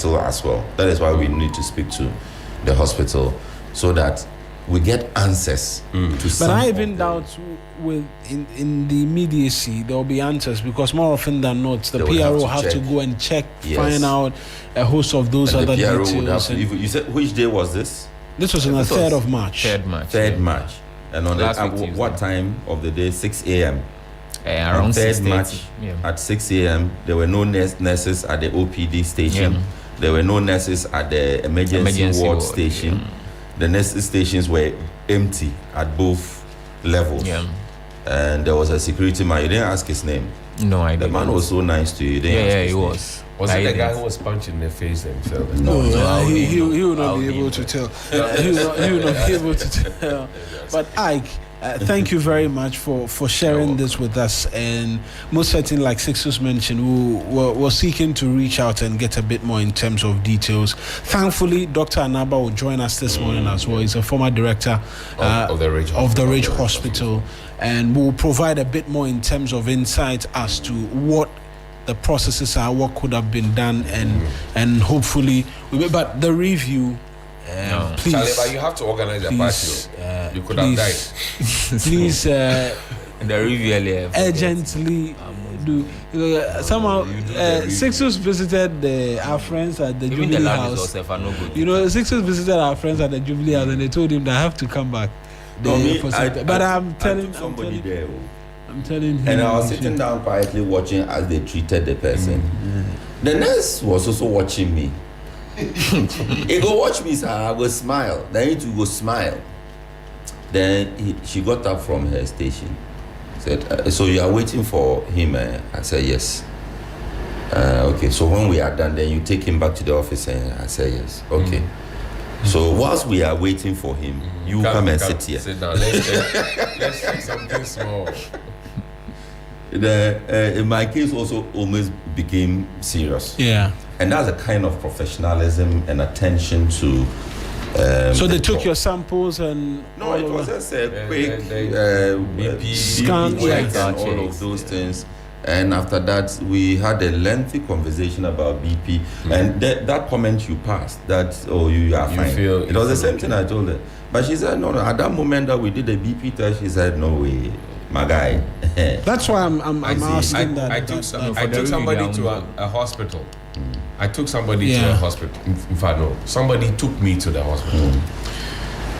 as well. That is why we need to speak to the hospital so that we get answers to some. But I even doubt with in the immediacy there will be answers, because more often than not the PRO will have to go and check, find out a host of those and other details. You said, which day was this? This was on the 3rd of March. 3rd March. And on what time of the day? 6 a.m. Around 3rd March at 6 a.m. There were no nurses at the OPD station. Yeah. There were no nurses at the emergency ward station. Yeah. The nurses stations were empty at both levels. Yeah. And there was a security man. You didn't ask his name. No, I didn't. The man was so nice to you. You didn't ask his he name. was. Was it the guy who was punching in the face himself? No, he will not be able to tell. He will not be able to tell. But Ike, thank you very much for sharing this with us. And most certainly, like Sixtus mentioned, we're seeking to reach out and get a bit more in terms of details. Thankfully, Dr. Anaba will join us this morning as well. He's a former director of the Ridge Hospital. And we'll provide a bit more in terms of insight as to what the processes are, what could have been done, and hopefully, but the review, please. Charlie, but you have to organize a party. You could have died. Please, the review urgently do. Somehow, Sixtus visited our friends at the Jubilee House. Sixtus visited our friends at the Jubilee House, and they told him that I have to come back. I'm telling him. And I was sitting down quietly watching as they treated the person. The nurse was also watching me. He go watch me, sir. I go smile. Then he to go smile. Then she got up from her station. Said, "So you are waiting for him?" I said, "Yes." Okay. So when we are done, then you take him back to the office. And I said, "Yes." Okay. So whilst we are waiting for him, you come and sit here. Sit down. Let's take something small. In my case, also almost became serious. Yeah. And that's a kind of professionalism and attention to. So they took your samples and. No, it was just a quick BP scan, and all of those things. And after that, we had a lengthy conversation about BP. And that comment you passed, that, you are fine. It was the same thing I told her. But she said, no, at that moment that we did the BP test, she said, no way, my guy. That's why I'm asking that. I took somebody to a hospital. I took somebody to a hospital. In fact, no, somebody took me to the hospital.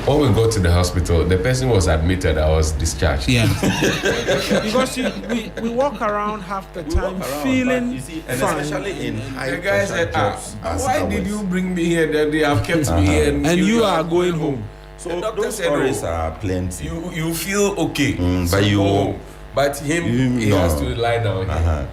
When we got to the hospital, the person was admitted. I was discharged. Yeah, because we walk around half the time feeling fine. Especially in high the guy said, "Why did you bring me here? That they have kept me here, and you are going home." So those stories are plenty. You feel okay, but but he has to lie down.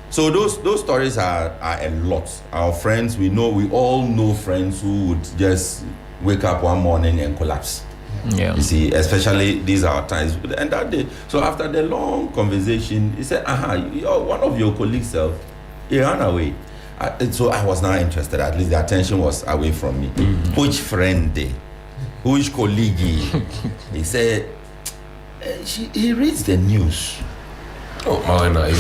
So those stories are a lot. Our friends, we all know friends who would just wake up one morning and collapse. Yeah. You see, especially these are times. And that day, so after the long conversation, he said, one of your colleagues, he ran away. So I was not interested. At least the attention was away from me. Which friend? Which colleague? He said, he reads the news. Oh, Mawuena,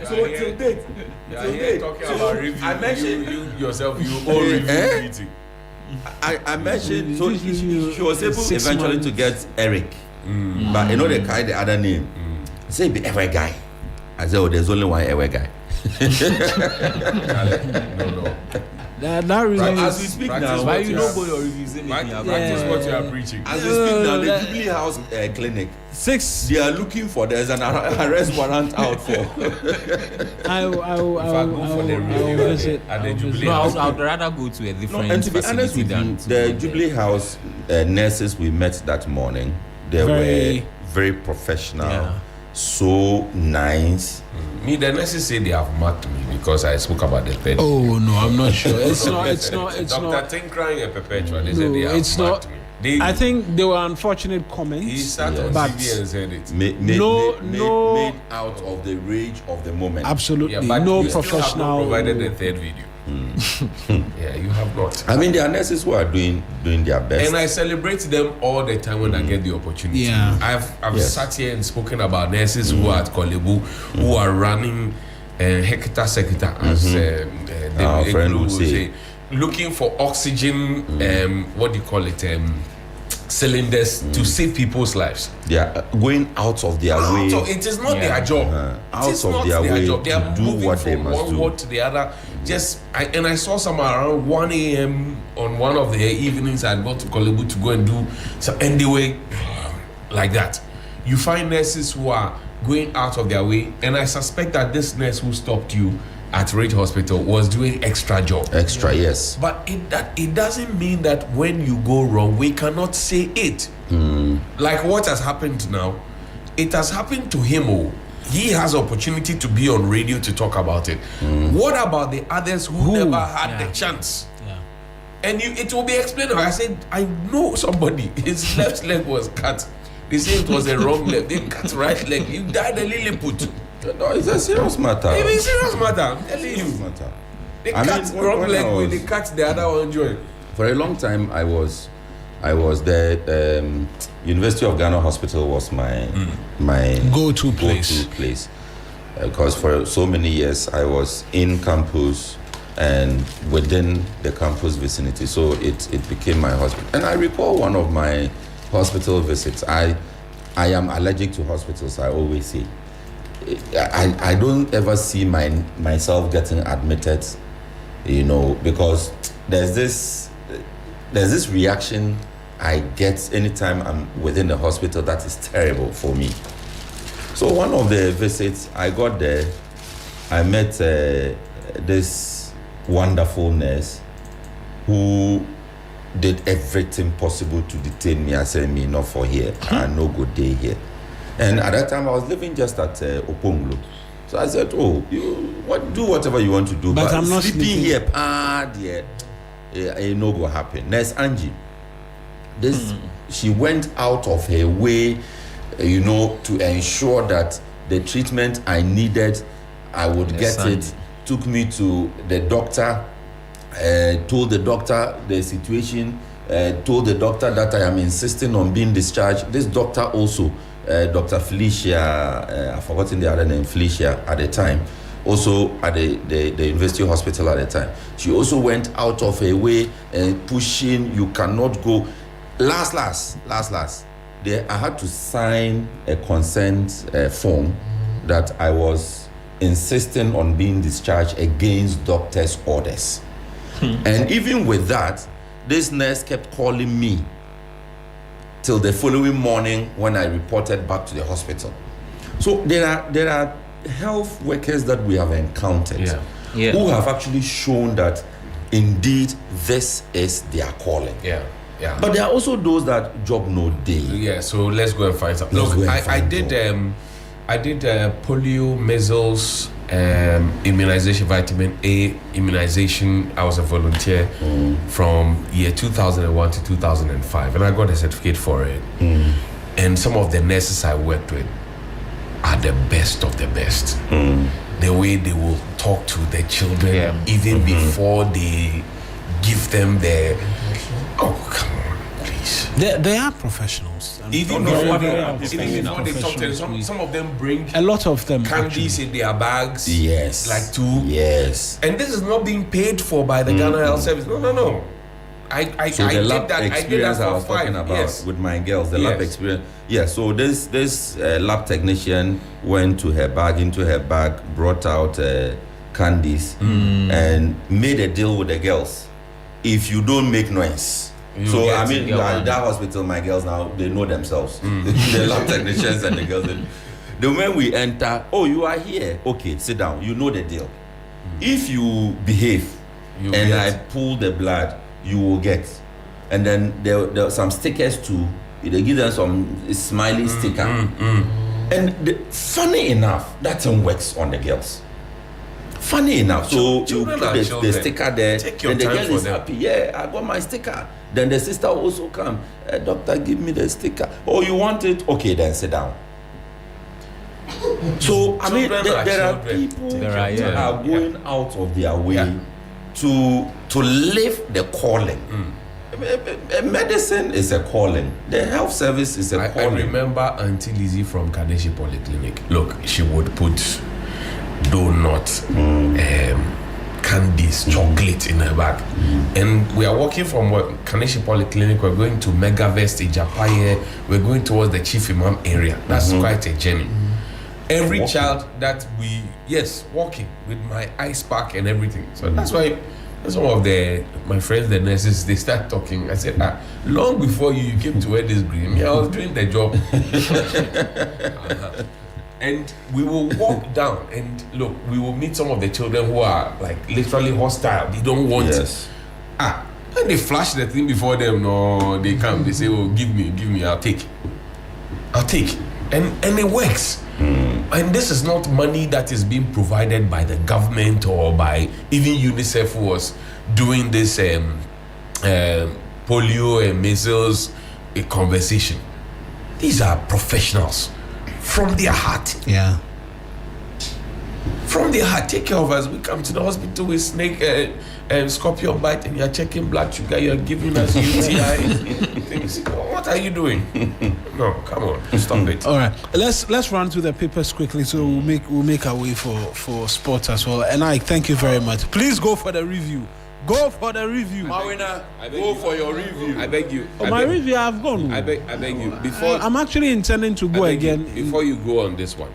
so till date, talking about review. I mentioned you yourself. You all review meeting. I mentioned. So she was able eventually to get Eric, but they carry the other name. Say the Ewe guy. I said, there's only one Ewe guy. No. That reason as we speak now, why you don't go your reviews? Practice what you are preaching. As we speak now, the Jubilee House clinic. They are looking for. There's an arrest warrant out for. I will visit at the Jubilee House. I'd rather go to a different. And to be honest with you, the Jubilee House nurses we met that morning, they were very professional, so nice. Me, the nurses say they have marked me because I spoke about the third. Oh no, I'm not sure. It's not. Dr. Ting crying a perpetual. They said they have marked me. I think they were unfortunate comments. He sat on TV and said it. Made out of the rage of the moment. Absolutely, no professional. Still have not provided the third video. Yeah, you have not. I mean, there are nurses who are doing their best, and I celebrate them all the time when I get the opportunity. Yeah, I've sat here and spoken about nurses who are at Kolebu, who are running Hector Sector as Our friend would say. Looking for oxygen, what do you call it, cylinders to save people's lives. They are going out of their way. So it is not their job. Out of their way They are to do moving what they from must one do. ward to the other. I saw some around 1 a.m. on one of the evenings. I'd go to Kolebu to go and do some, and they were like that. You find nurses who are going out of their way, and I suspect that this nurse who stopped you at Rage Hospital was doing extra job. Extra, yes. But it doesn't mean that when you go wrong, we cannot say it. Like what has happened now, it has happened to him. Oh, he has opportunity to be on radio to talk about it. What about the others who never had the chance? Yeah. And it will be explained. I said, I know somebody, his left leg was cut. They say it was a wrong leg. They cut right leg. He died a Lilliput. No, it's a serious matter. It's a serious matter. I'm telling you. Matter. They cut wrong leg when they cut the other one joint. For a long time, I was there. University of Ghana Hospital was my go-to place. Because for so many years I was in campus and within the campus vicinity, so it became my hospital. And I recall one of my hospital visits. I am allergic to hospitals. I always say. I don't ever see myself getting admitted, because there's this reaction I get anytime I'm within the hospital that is terrible for me. So one of the visits I got there, I met this wonderful nurse who did everything possible to detain me. I said, me not for here, I no good day here. And at that time, I was living just at Oponglo. So I said, do whatever you want to do. But I'm not sleeping here, it no go happen. Nurse Angie, she went out of her way, to ensure that the treatment I needed, I would get it. Took me to the doctor, told the doctor the situation, told the doctor that I am insisting on being discharged. This doctor also, Dr. Felicia, I've forgotten the other name, Felicia at the time, also at the University Hospital at the time. She also went out of her way pushing, you cannot go. Last, I had to sign a consent form that I was insisting on being discharged against doctor's orders. And even with that, this nurse kept calling me till the following morning when I reported back to the hospital. So there are health workers that we have encountered who have actually shown that indeed this is their calling. Yeah. But there are also those that job no day. Yeah, so let's go and find something. Look, I did polio, measles, immunization, vitamin A immunization. I was a volunteer from year 2001 to 2005, and I got a certificate for it. And some of the nurses I worked with are the best of the best. The way they will talk to the children even before they give them the come on, please. They are professionals. Even before they talk to them, some of them bring a lot of them candies in their bags. Yes. Like 2. Yes. And this is not being paid for by the Ghana Health Service. No. I did that. I did that I for was 5 talking about yes. with my girls, the lab experience. Yeah, so this lab technician went to her bag, brought out candies, and made a deal with the girls. If you don't make noise. So I mean, that hospital, my girls now, they know themselves. The lab technicians and the girls. The moment we enter, you are here. Okay, sit down. You know the deal. If you behave I pull the blood, you will get. And then there are some stickers too. They give them some smiley sticker. And funny enough, that thing works on the girls. Funny enough, so you put the sticker there, and the girl is happy. Yeah, I got my sticker. Then the sister also come. Doctor, give me the sticker. Oh, you want it? Okay, then sit down. So I mean, there are people that are going out of their way to live the calling. Medicine is a calling. The health service is a calling. I remember Auntie Lizzie from Kadeshi Polyclinic. Look, she would put donut, candies, chocolate in her bag. And we are walking from Kaneshi Polyclinic, we're going to Megavest, Ijapaye, we're going towards the Chief Imam area. That's quite a journey. Every walking. Child that walking with my ice pack and everything. So that's why some of my friends, the nurses, they start talking. I said, long before you came to wear this green, I was doing the job. And we will walk down and look, we will meet some of the children who are like literally hostile. They don't want it. And they flash the thing before them. No, they come. They say, "Oh, give me. I'll take." And it works. And this is not money that is being provided by the government or by even UNICEF, who was doing this polio and measles conversation. These are professionals. From their heart. Yeah. From their heart. Take care of us. We come to the hospital with snake and scorpion bite, and you're checking blood sugar, you're giving us UTI things. What are you doing? No, come on. Stop it. All right. Let's run through the papers quickly so we'll make our way for sports as well. And I thank you very much. Please go for the review. Go for the review. Mawuena, go for your review. I beg you. My review, I've gone. I beg you. Before I'm actually intending to go again. Before you go on this one.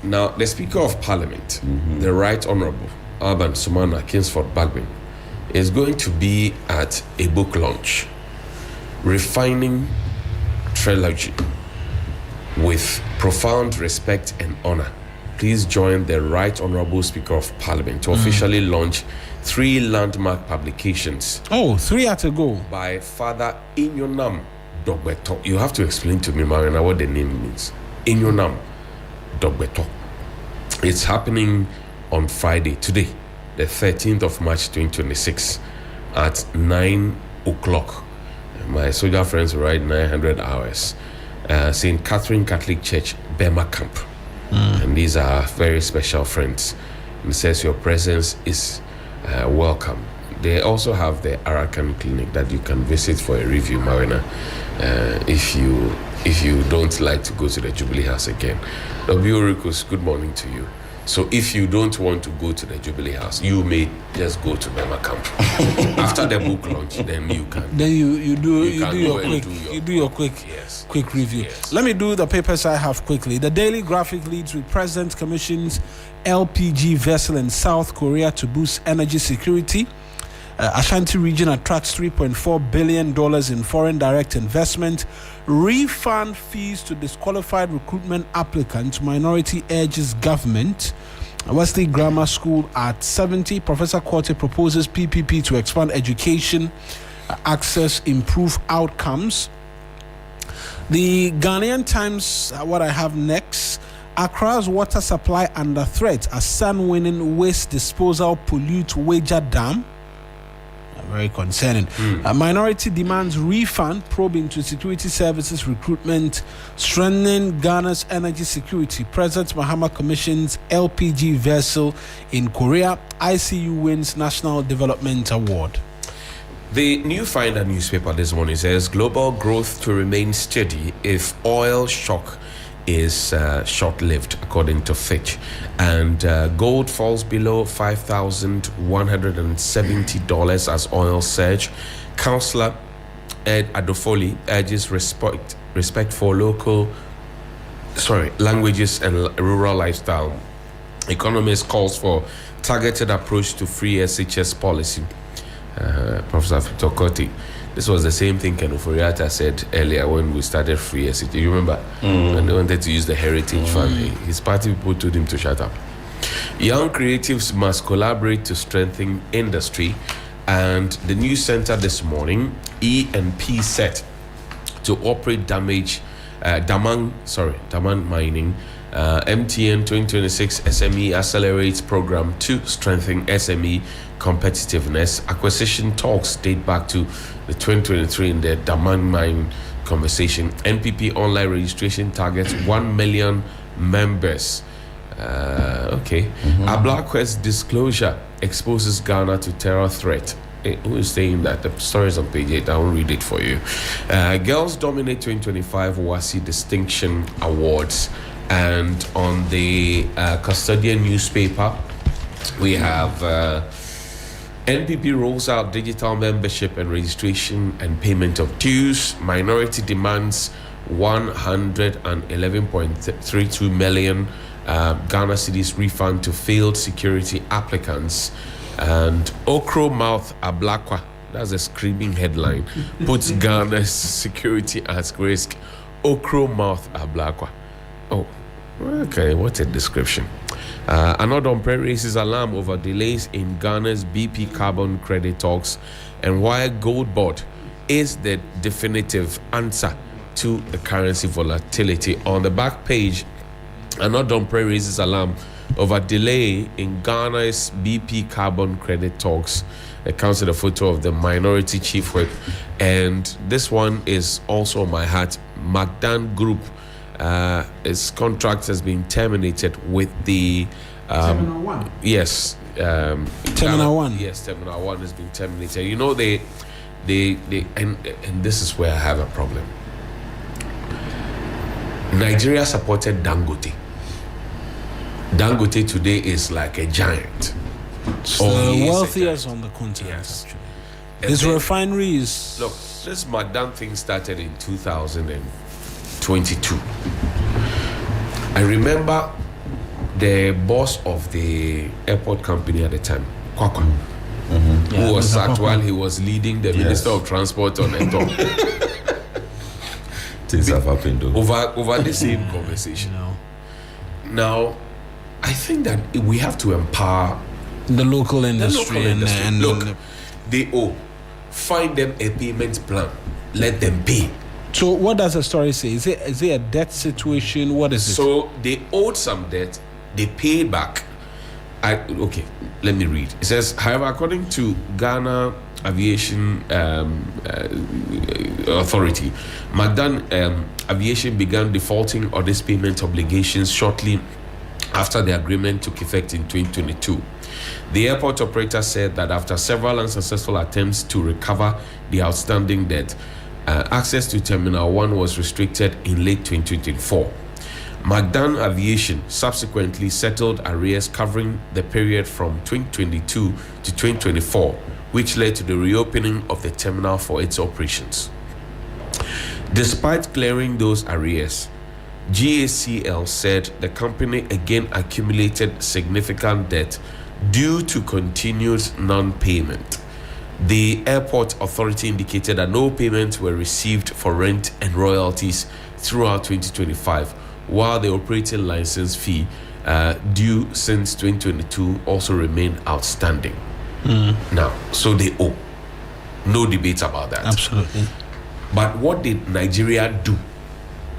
Now, the Speaker of Parliament, the Right Honourable Alban Sumana Kingsford Bagbin, is going to be at a book launch, Refining Trilogy with Profound Respect and Honour. Please join the Right Honourable Speaker of Parliament to officially launch 3 landmark publications. 3 are to go. By Father Inyonam Dogbeto. You have to explain to me, Mawuena, what the name means. Inyonam Dogbeto. It's happening on Friday, today, the 13th of March 2026 at 9 o'clock. My soldier friends will ride 900 hours. St. Catherine Catholic Church, Bema Camp. And these are very special friends. It says your presence is welcome. They also have the Arakan Clinic that you can visit for a review, Mawuena, if you don't like to go to the Jubilee House again. Obiorikus, good morning to you. So if you don't want to go to the Jubilee House, you may just go to Bema Camp. After the book launch, then you can. Then you do your quick review. Yes. Let me do the papers I have quickly. The Daily Graphic leads with President Commission's LPG vessel in South Korea to boost energy security. Ashanti region attracts $3.4 billion in foreign direct investment. Refund fees to disqualified recruitment applicants. Minority urges government. Wesley Grammar School at 70. Professor Korte proposes PPP to expand education access, improve outcomes. The Ghanaian Times, what I have next. Accra's water supply under threat as sun-winning waste disposal pollute Wager Dam. Very concerning. Minority demands refund, probe into security services recruitment, strengthening Ghana's energy security. President Mahama commissions LPG vessel in Korea. ICU wins National Development Award. The New Finder newspaper this morning says global growth to remain steady if oil shock is short-lived, according to Fitch, and gold falls below $5,170 as oil surge. Councillor Ed Adofoli urges respect for languages and rural lifestyle. Economist calls for targeted approach to free SHS policy. Professor Victor Korte. This was the same thing Ken Oforiatta said earlier when we started free SHS. You remember? When they wanted to use the Heritage Fund, his party people told him to shut up. Young creatives must collaborate to strengthen industry. And the news center this morning, E&P set to operate Damang mining. MTN 2026 SME accelerates program to strengthen SME competitiveness. Acquisition talks date back to the 2023 in the Damang mine conversation. NPP online registration targets 1 million members. A Black West disclosure exposes Ghana to terror threat. Who is saying that? The story is on page 8. I will read it for you. Girls Dominate 2025 WASI Distinction Awards. And on the Custodian newspaper, We have NPP rolls out digital membership and registration and payment of dues. Minority demands 111.32 million Ghana cedis refund to failed security applicants. And Okro Mouth Ablakwa, that's a screaming headline, puts Ghana's security at risk. Okro Mouth Ablakwa. Oh, okay, what a description. Another raises alarm over delays in Ghana's BP carbon credit talks and why gold board is the definitive answer to the currency volatility. On the back page, another raises alarm over delay in Ghana's BP carbon credit talks. It comes with a photo of the minority chief whip, and this one is also on my heart. Magdan Group, its contract has been terminated with the Terminal 1. Yes, Terminal 1. Yes, Terminal 1 has been terminated. You know, they and this is where I have a problem. Nigeria supported Dangote. Dangote today is like a giant. It's the wealthiest on the continent, Yes. actually. And His then- refinery is... Look, this Magdan thing started in 2022. I remember the boss of the airport company at the time, Kwakwa, who was sacked while he was leading the Minister of Transport on a talk. Things have happened though. over the same conversation. Now, I think that we have to empower the local the industry. local industry. And Look, they owe. Find them a payment plan. Let them pay. so what does the story say? Is it a debt situation? What is it? So they owed some debt. They paid back. Okay, let me read. It says, however, according to Ghana Aviation Authority, Magdan Aviation began defaulting on this payment obligations shortly after the agreement took effect in 2022. The airport operator said that after several unsuccessful attempts to recover the outstanding debt, access to Terminal 1 was restricted in late 2024. Magdan Aviation subsequently settled arrears covering the period from 2022 to 2024, which led to the reopening of the terminal for its operations. Despite clearing those arrears, GACL said the company again accumulated significant debt due to continued non-payment. The airport authority indicated that no payments were received for rent and royalties throughout 2025, while the operating license fee due since 2022 also remained outstanding. Now, so they owe. No debate about that. Absolutely. But what did Nigeria do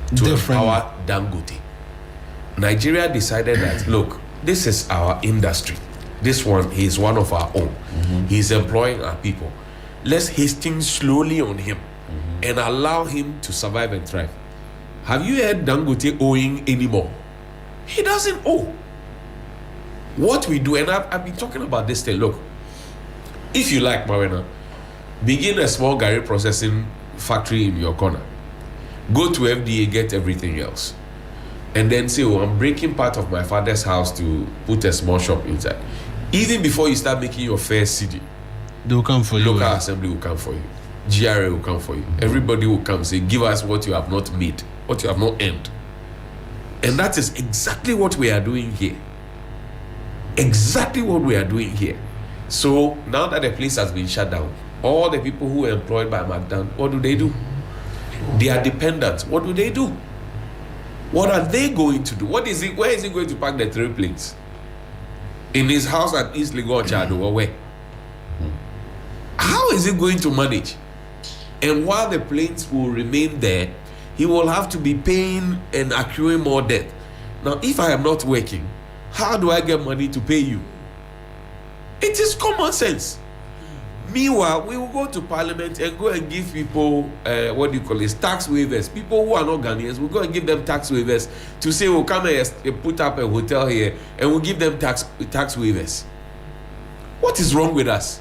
to Different. empower Dangote? Nigeria decided that, look, this is our industry. This one, he's one of our own. He's employing our people. Let's hasten slowly on him and allow him to survive and thrive. Have you heard Dangote owing anymore? He doesn't owe. What we do, and I've been talking about this thing, look, if you like, Mawuena, begin a small Gary processing factory in your corner. Go to FDA, get everything else. And then say, oh, I'm breaking part of my father's house to put a small shop inside. Even before you start making your first CD, They'll come for you. local assembly will come for you. GRA will come for you. Everybody will come say, give us what you have not made, what you have not earned. And that is exactly what we are doing here. Exactly what we are doing here. So now that the place has been shut down, all the people who were employed by Magdan, what do? They are dependents. What do? What are they going to do? Where is he going to park the 3 planes? In his house at East Legon Chado or where? How is he going to manage? And while the planes will remain there, he will have to be paying and accruing more debt. Now, if I am not working, how do I get money to pay you? It is common sense. Meanwhile, we will go to Parliament and go and give people, tax waivers. People who are not Ghanaians, we'll go and give them tax waivers to say, we'll come and put up a hotel here and we'll give them tax waivers. What is wrong with us?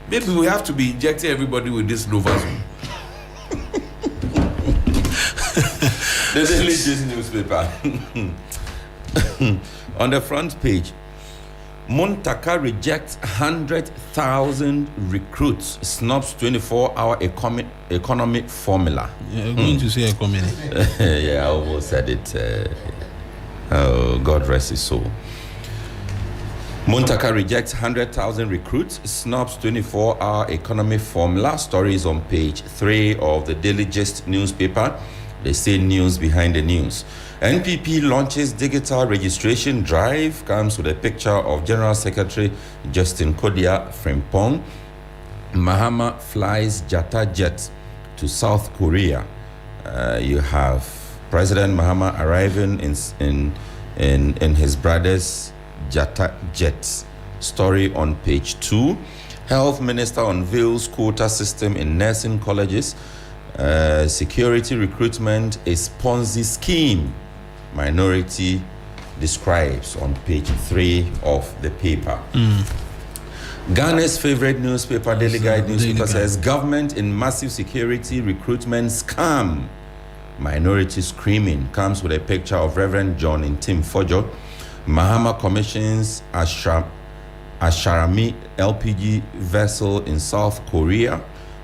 Maybe we have to be injecting everybody with this Novazone. The Daily News newspaper. On the front page, Muntaka rejects 100,000 recruits, snubs 24-hour economic formula. Yeah, I'm going to say economy. Yeah, I almost said it. Oh, God rest his soul. Muntaka rejects 100,000 recruits, snubs 24-hour economic formula. Stories on page 3 of the Daily Gist newspaper. They say news behind the news. NPP launches digital registration drive, comes with a picture of General Secretary Justin Kodia Frimpong. Mahama flies Jata jet to South Korea. You have President Mahama arriving in his brother's Jata jet. Story on page 2. Health Minister unveils quota system in nursing colleges. Security recruitment is Ponzi scheme. Minority describes on page 3 of the paper. Ghana's favorite newspaper, Daily Guide newspaper, says government in massive security recruitment scam. Minority screaming, comes with a picture of Reverend John in Tim Fojo. Mahama commissions Asharami LPG vessel in South Korea.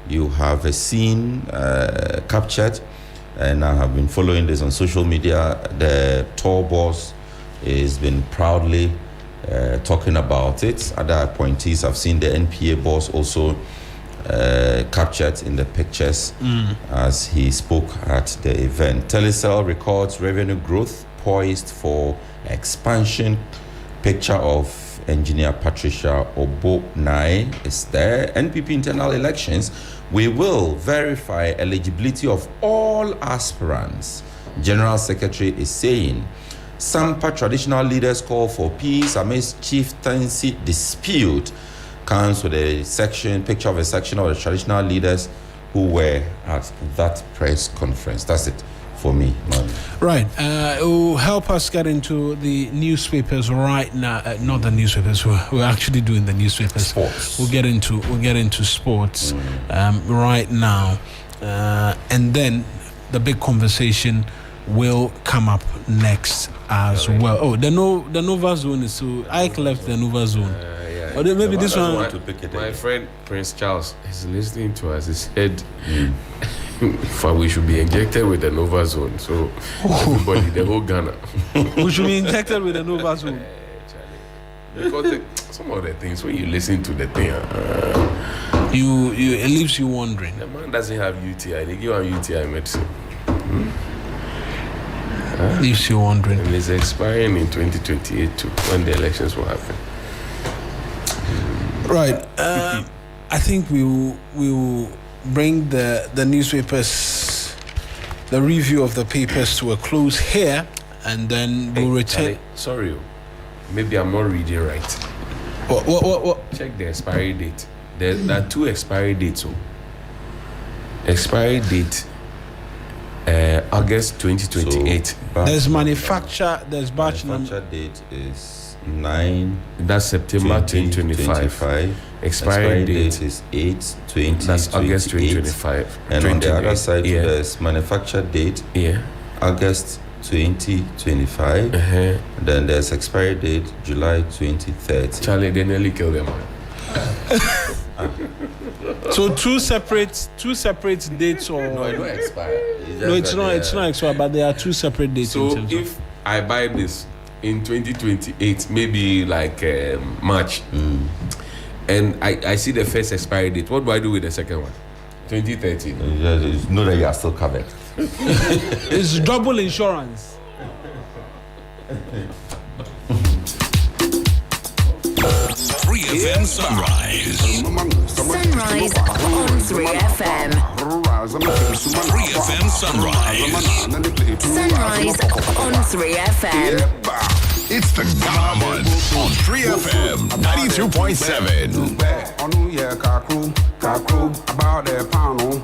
You have a scene captured, and I have been following this on social media. The tour boss has been proudly talking about it. Other appointees have seen the NPA boss also captured in the pictures as he spoke at the event. Telecel records revenue growth poised for expansion. Picture of Engineer Patricia Obonai is there. NPP internal elections. We will verify eligibility of all aspirants. General Secretary is saying. Sampa traditional leaders call for peace amidst chieftaincy dispute. Comes with a picture of a section of the traditional leaders who were at that press conference. That's it for me, man. Right. It will help us get into the newspapers right now. Not the newspapers. We're actually doing the newspapers. Sports. We'll get into sports right now, and then the big conversation will come up next as well. Oh, the Nova Zone is so. Ike left the Nova Zone. Or then maybe this one. My friend Prince Charles is listening to us. He said, we should be injected with the Nova Zone. So everybody, the whole Ghana. We should be injected with the Nova Zone. Because some of the things when you listen to the thing, it leaves you wondering. The man doesn't have UTI. They give him UTI medicine. Leaves you wondering. And it's expiring in 2028 too, when the elections will happen. Right. I think we will bring the newspapers, the review of the papers to a close here, and then we'll return. Sorry, maybe I'm not reading right. What? Check the expiry date. There are 2 expiry dates. Expiry date August 2028. So, there's manufacture. There's batch manufacture date is 9. That's September 2025. Expiry date is 8 20. That's August 2025. And on the other side, there's manufacture date. Yeah. August 2025. Then there's expiry date July 2030. Charlie, they nearly killed them. So two separate dates, or no, it don't expire. It's not expire, but there are 2 separate dates. So if I buy this in 2028, maybe like March, and I see the first expiry date, what do I do with the second one? 2030. You know that you are still covered. It's double insurance. FM Sunrise. Sunrise on 3FM. 3FM Sunrise. Sunrise on 3FM. It's the Ghana Month on 3FM 92.7. About that panel,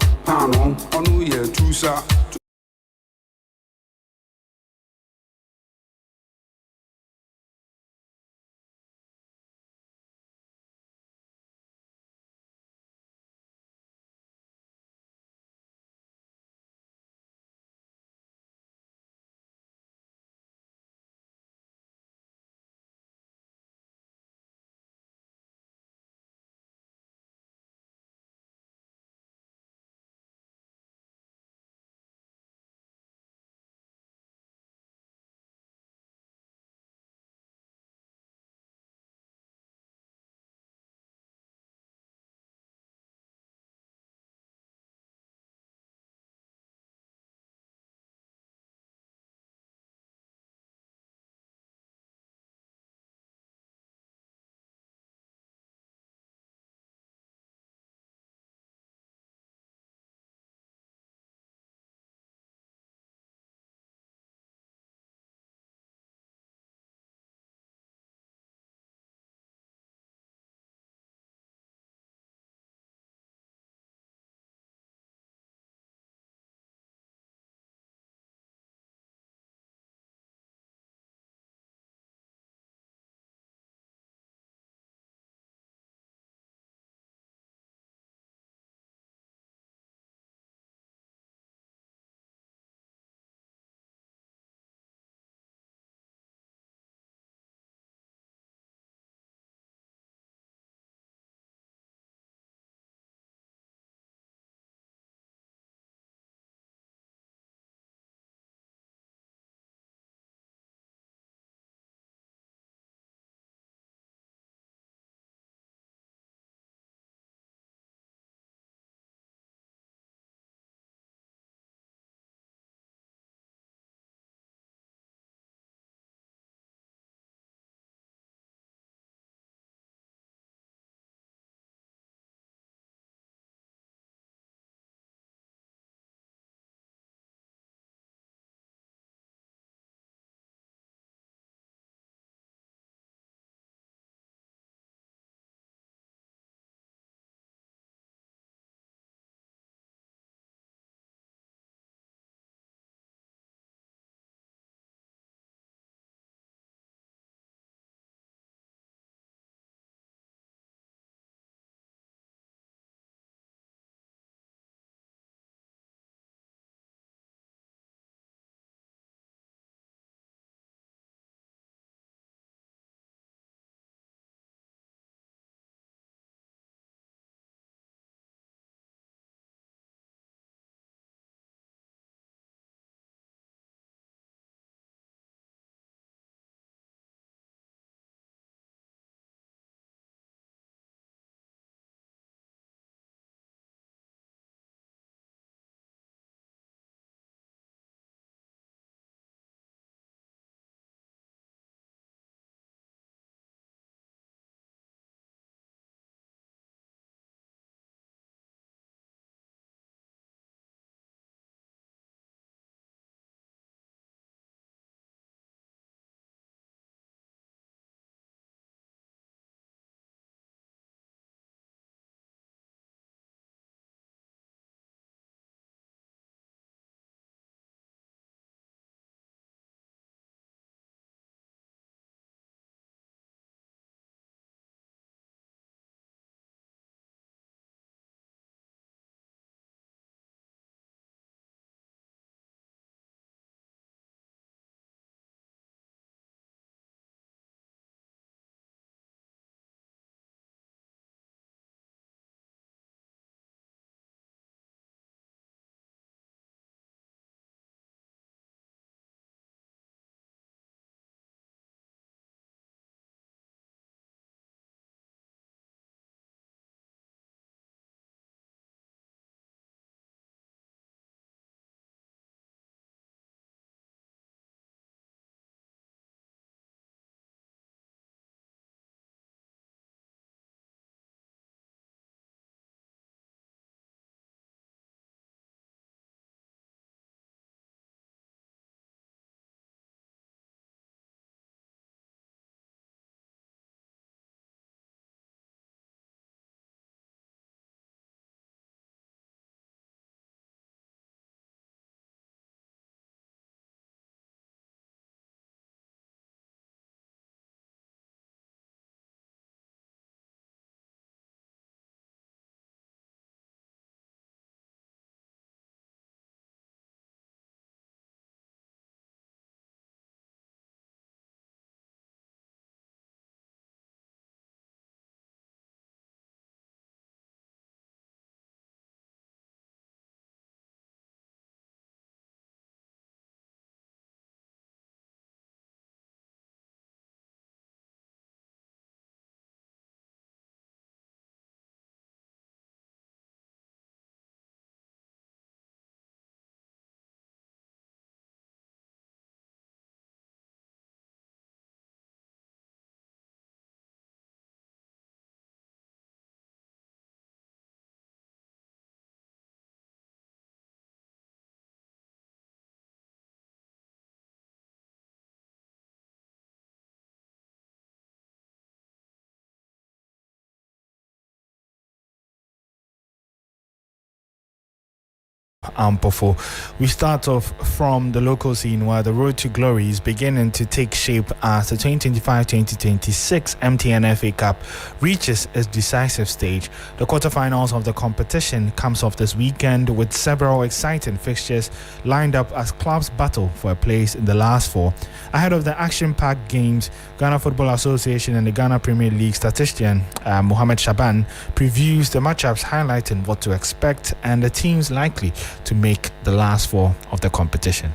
Ampofo. We start off from the local scene where the road to glory is beginning to take shape as the 2025-2026 MTN FA Cup reaches its decisive stage. The quarterfinals of the competition comes off this weekend with several exciting fixtures lined up as clubs battle for a place in the last four. Ahead of the action-packed games, Ghana Football Association and the Ghana Premier League statistician Mohamed Shaban previews the matchups, highlighting what to expect and the teams likely to make the last four of the competition.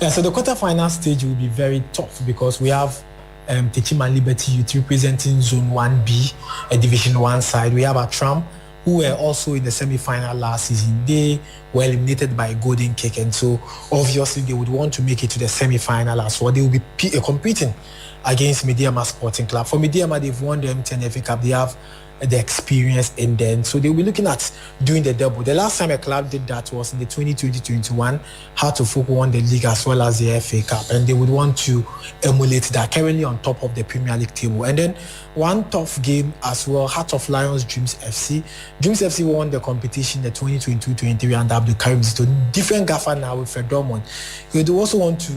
Yeah, so the quarterfinal stage will be very tough because we have Techima Liberty Youth representing Zone 1B, a Division 1 side. We have Atram, who were also in the semi-final last season. They were eliminated by Golden Cake, and so obviously they would want to make it to the semi-final as well. They will be competing against Mediama Sporting Club. For Mediama, they've won the MTN FA Cup. They have the experience in them, so they'll be looking at doing the double. The last time a club did that was in the 2020-21, Heart of Oak won the league as well as the FA Cup, and they would want to emulate that, currently on top of the Premier League table. And then one tough game as well, Heart of Lions Dreams FC. Dreams FC won the competition the 2022-23 under Abdul Karim Zito. Different gaffer now with Ferdormon. They would also want to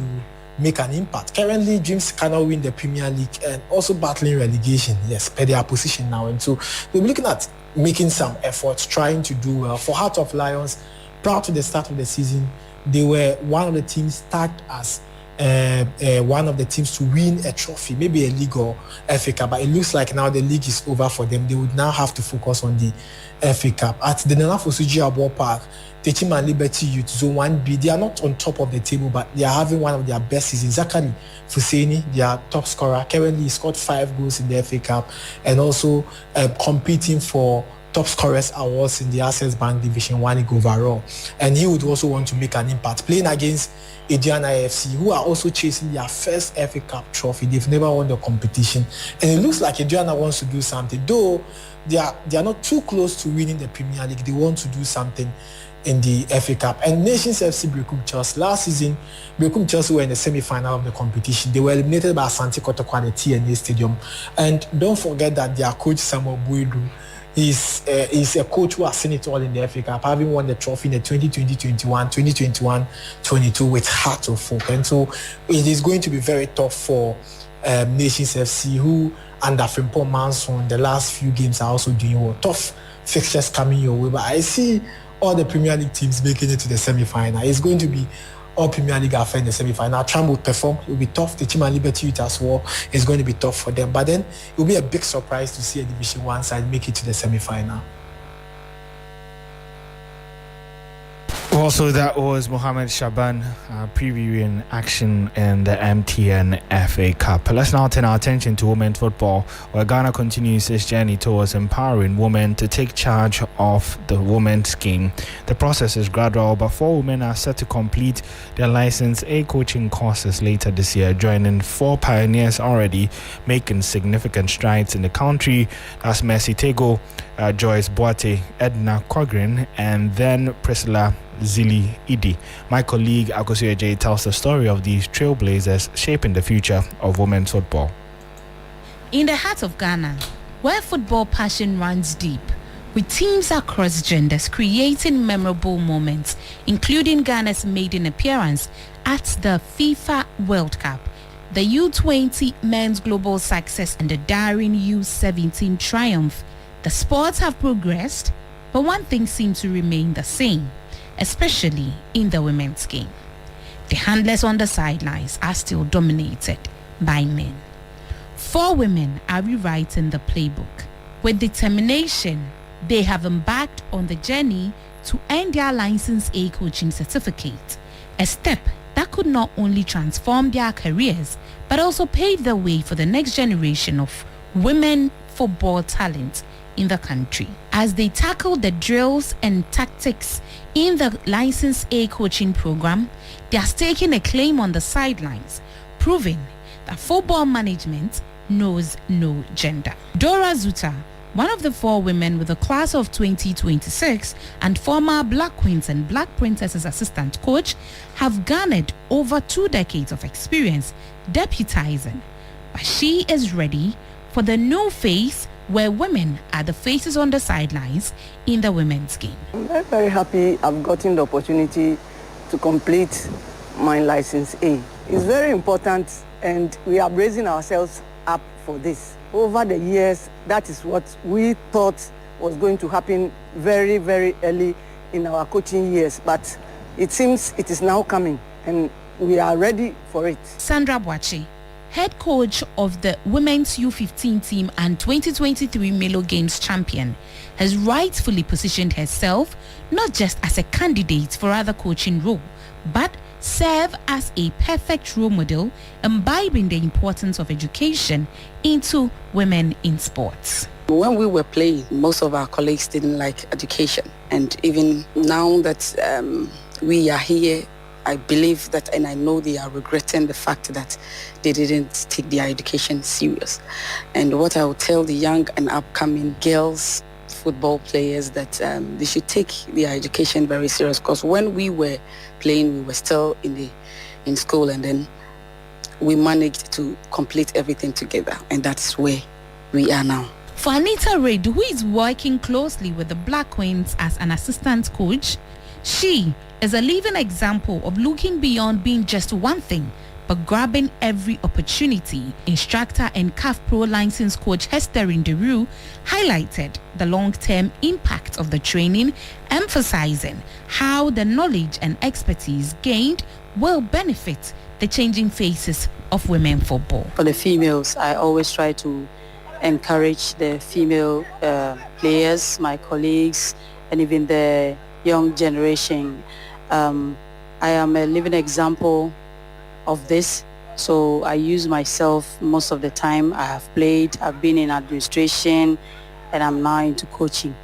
make an impact. Currently, Dreams cannot win the Premier League and also battling relegation, yes, per their position now. And so we'll be looking at making some efforts, trying to do well. For Heart of Lions, prior to the start of the season, they were one of the teams tagged as one of the teams to win a trophy, maybe a league or FA Cup. But it looks like now the league is over for them. They would now have to focus on the FA Cup. At the Nana Fosuji Abo Park, Techima Liberty Youth Zone 1B, they are not on top of the table, but they are having one of their best seasons. Zakari Fuseni, their top scorer, currently scored 5 goals in the FA Cup and also competing for top scorers awards in the Access Bank Division 1 League overall. And he would also want to make an impact, playing against Adriana AFC, who are also chasing their first FA Cup trophy. They've never won the competition. And it looks like Adriana wants to do something, though they are not too close to winning the Premier League. They want to do something in the FA Cup. And Nations FC Brekum Chelsea, last season, Brekum Chelsea were in the semi-final of the competition. They were eliminated by Asante Kotoko at the TNA Stadium. And don't forget that their coach, Samuel Buedu, is a coach who has seen it all in the FA Cup, having won the trophy in the 2020-21, 2021-22 with Heart of Oak. And so it is going to be very tough for Nations FC, who under Frimpong Manson, the last few games are also doing well. Tough fixtures coming your way, but I see all the Premier League teams making it to the semi-final. It's going to be all Premier League affair in the semi-final. Tram will perform. It will be tough. The Team and Liberty Youth as well is going to be tough for them. But then it will be a big surprise to see a Division 1 side make it to the semi-final. Also, that was Mohamed Shaban previewing action in the MTN FA Cup. Let's now turn our attention to women's football, where Ghana continues its journey towards empowering women to take charge of the women's game. The process is gradual, but 4 women are set to complete their License A coaching courses later this year, joining 4 pioneers already making significant strides in the country. That's Mercy Tego, Joyce Boate, Edna Cogrin, and then Priscilla Zili Idi. My colleague Akosuye J tells the story of these trailblazers shaping the future of women's football. In the heart of Ghana, where football passion runs deep, with teams across genders creating memorable moments, including Ghana's maiden appearance at the FIFA World Cup, the U20 men's global success, and the daring U17 triumph, the sports have progressed, but one thing seems to remain the same, especially in the women's game. The handlers on the sidelines are still dominated by men. 4 women are rewriting the playbook. With determination, they have embarked on the journey to earn their License A coaching certificate, a step that could not only transform their careers, but also pave the way for the next generation of women football talent in the country. As they tackle the drills and tactics in the License A coaching program, they are staking a claim on the sidelines, proving that football management knows no gender. Dora Zuta, one of the 4 women with the class of 2026 and former Black Queens and Black Princesses assistant coach, have garnered over 2 decades of experience deputizing, but she is ready for the new phase where women are the faces on the sidelines in the women's game. I'm very, very happy I've gotten the opportunity to complete my license A. It's very important, and we are raising ourselves up for this. Over the years, that is what we thought was going to happen very, very early in our coaching years, but it seems it is now coming, and we are ready for it. Sandra Boache, head coach of the Women's U15 team and 2023 Milo Games champion, has rightfully positioned herself not just as a candidate for other coaching role, but serve as a perfect role model, imbibing the importance of education into women in sports. When we were playing, most of our colleagues didn't like education. And even now that we are here, I believe that, and I know they are regretting the fact that they didn't take their education serious. And what I will tell the young and upcoming girls football players that they should take their education very serious, because when we were playing, we were still in school, and then we managed to complete everything together, and that's where we are now. For Anita Reid, who is working closely with the Black Queens as an assistant coach, she is a living example of looking beyond being just one thing, but grabbing every opportunity. Instructor and CAF Pro license coach Hester Nderu highlighted the long-term impact of the training, emphasizing how the knowledge and expertise gained will benefit the changing faces of women football. For the females, I always try to encourage the female players, my colleagues, and even the young generation. I am a living example of this, so I use myself most of the time. I have played, I've been in administration, and I'm now into coaching.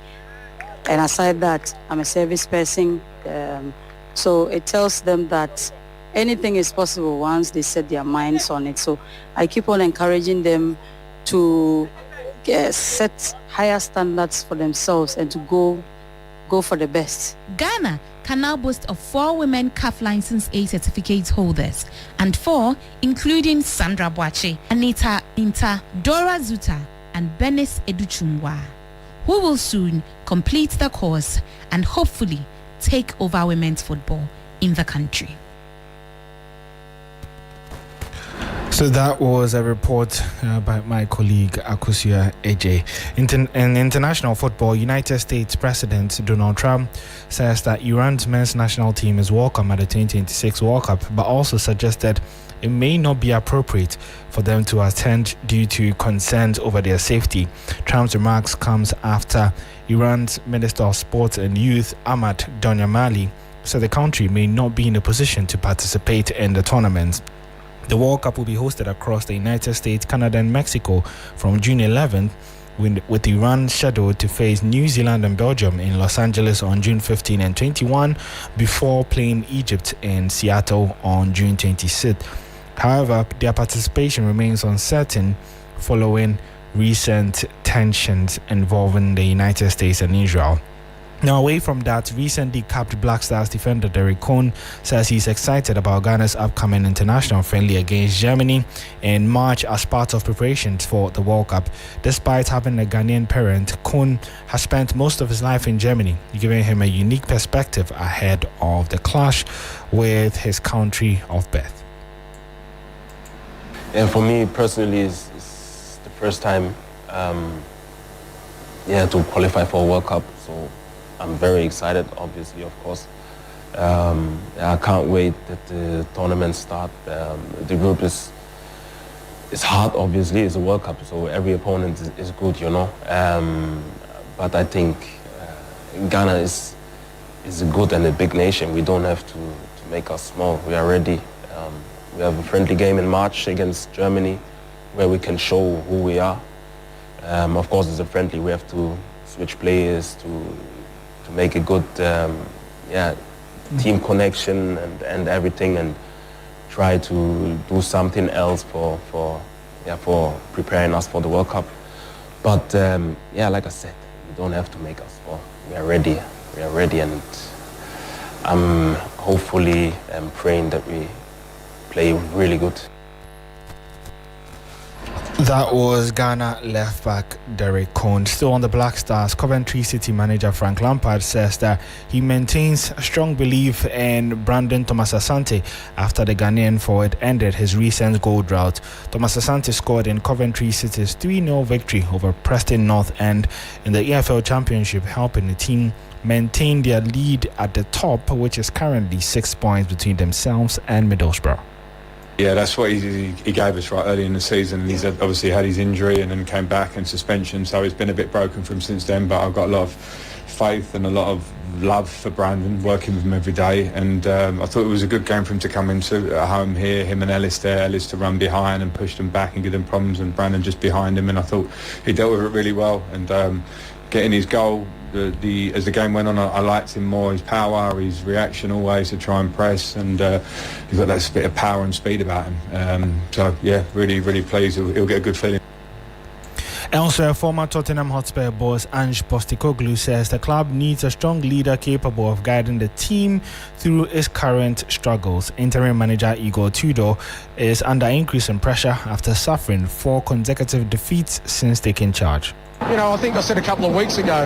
And aside that, I'm a service person, so it tells them that anything is possible once they set their minds on it. So I keep on encouraging them to set higher standards for themselves and to go for the best. Ghana can now boast of 4 women CAF License A certificate holders, and 4, including Sandra Boache, Anita Inta, Dora Zuta, and Benis Educhumwa, who will soon complete the course and hopefully take over women's football in the country. So that was a report by my colleague Akusia Eje. In international football, United States President Donald Trump says that Iran's men's national team is welcome at the 2026 World Cup, but also suggested it may not be appropriate for them to attend due to concerns over their safety. Trump's remarks comes after Iran's Minister of Sports and Youth, Ahmad Donyamali, said the country may not be in a position to participate in the tournament. The World Cup will be hosted across the United States, Canada and Mexico from June 11th, with Iran scheduled to face New Zealand and Belgium in Los Angeles on June 15 and 21, before playing Egypt in Seattle on June 26th. However, their participation remains uncertain following recent tensions involving the United States and Israel. Now, away from that, recently capped Black Stars defender Derek Cohn says he's excited about Ghana's upcoming international friendly against Germany in March as part of preparations for the World Cup. Despite having a Ghanaian parent, Cohn has spent most of his life in Germany, giving him a unique perspective ahead of the clash with his country of birth. And for me personally, it's the first time to qualify for a World Cup, so I'm very excited, obviously, of course. I can't wait that the tournament start. The group is hard, obviously. It's a World Cup, so every opponent is good, you know. But I think Ghana is a good and a big nation. We don't have to make us small. We are ready. We have a friendly game in March against Germany where we can show who we are. Of course, it's a friendly. We have to switch players to make a good team connection and everything, and try to do something else for preparing us for the World Cup. But like I said, you don't have to make us small. We are ready. We are ready, and I'm hopefully praying that we play really good. That was Ghana left back Derek Cohn. Still on the Black Stars, Coventry City manager Frank Lampard says that he maintains a strong belief in Brandon Thomas Asante after the Ghanaian forward ended his recent goal drought. Thomas Asante scored in Coventry City's 3-0 victory over Preston North End in the EFL Championship, helping the team maintain their lead at the top, which is currently 6 points between themselves and Middlesbrough. Yeah, that's what he gave us right early in the season. He's obviously had his injury and then came back and suspension, so it's been a bit broken for him since then. But I've got a lot of faith and a lot of love for Brandon, working with him every day. And I thought it was a good game for him to come into at home here, him and Ellis there. Ellis to run behind and push them back and give them problems, and Brandon just behind him. And I thought he dealt with it really well. And getting his goal, as the game went on, I liked him more. His power, his reaction always to try and press, and he's got that bit of power and speed about him. So yeah, really, really pleased. He'll get a good feeling. Elsewhere, former Tottenham Hotspur boss Ange Postecoglou says the club needs a strong leader capable of guiding the team through its current struggles. Interim manager Igor Tudor is under increasing pressure after suffering 4 consecutive defeats since taking charge. You know, I think I said a couple of weeks ago,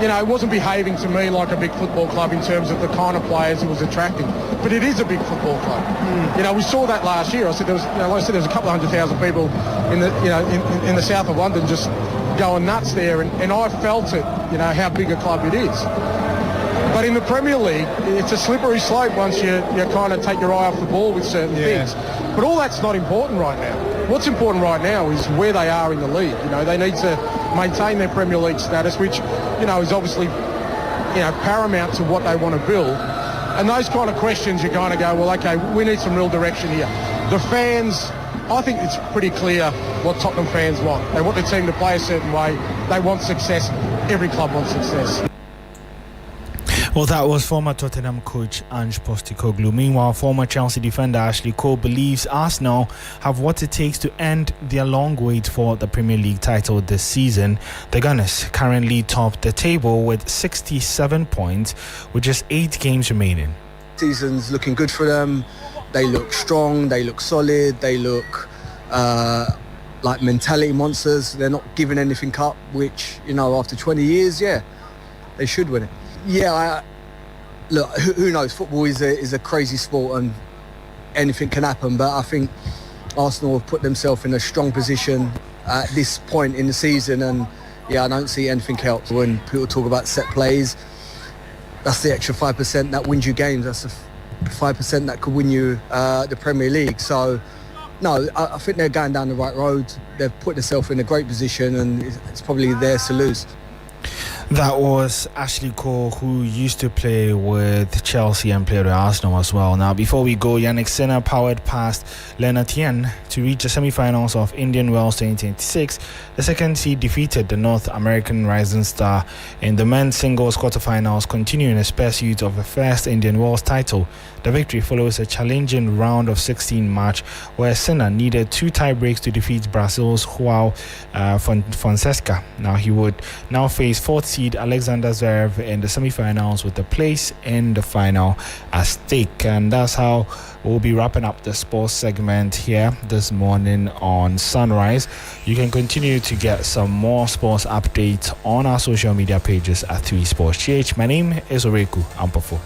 you know, it wasn't behaving to me like a big football club in terms of the kind of players it was attracting. But it is a big football club. You know, we saw that last year. I said there was, you know, like I said, there was a couple of 100,000 people in the, you know, in the south of London just going nuts there, and I felt it. You know how big a club it is. But in the Premier League, it's a slippery slope once you kind of take your eye off the ball with certain things. But all that's not important right now. What's important right now is where they are in the league. You know, they need to maintain their Premier League status, which, you know, is obviously, you know, paramount to what they want to build. And those kind of questions, you kind of go, well, okay, we need some real direction here. The fans, I think it's pretty clear what Tottenham fans want. They want their team to play a certain way. They want success. Every club wants success. Well, that was former Tottenham coach Ange Postecoglou. Meanwhile, former Chelsea defender Ashley Cole believes Arsenal have what it takes to end their long wait for the Premier League title this season. The Gunners currently top the table with 67 points, with just 8 games remaining. Season's looking good for them. They look strong, they look solid, they look like mentality monsters. They're not giving anything up, which, you know, after 20 years, yeah, they should win it. Yeah, look, who knows? Football is a crazy sport and anything can happen. But I think Arsenal have put themselves in a strong position at this point in the season. And, yeah, I don't see anything else. When people talk about set plays, that's the extra 5% that wins you games. That's the 5% that could win you the Premier League. So, no, I think they're going down the right road. They've put themselves in a great position and it's probably theirs to lose. That was Ashley Cole, who used to play with Chelsea and played with Arsenal as well. Now, before we go, Yannick Sinner powered past Leonard Tien to reach the semi-finals of Indian Wells 2026. The second seed defeated the North American Rising Star in the men's singles quarterfinals, continuing its pursuit of a first Indian Wells title. The victory follows a challenging round of 16 match where Sinner needed 2 tie breaks to defeat Brazil's Joao Fonseca. Now he would now face 4th seed Alexander Zverev in the semi-finals with a place in the final at stake. And that's how we'll be wrapping up the sports segment here this morning on Sunrise. You can continue to get some more sports updates on our social media pages at 3SportsGH. My name is Oreku Ampofo.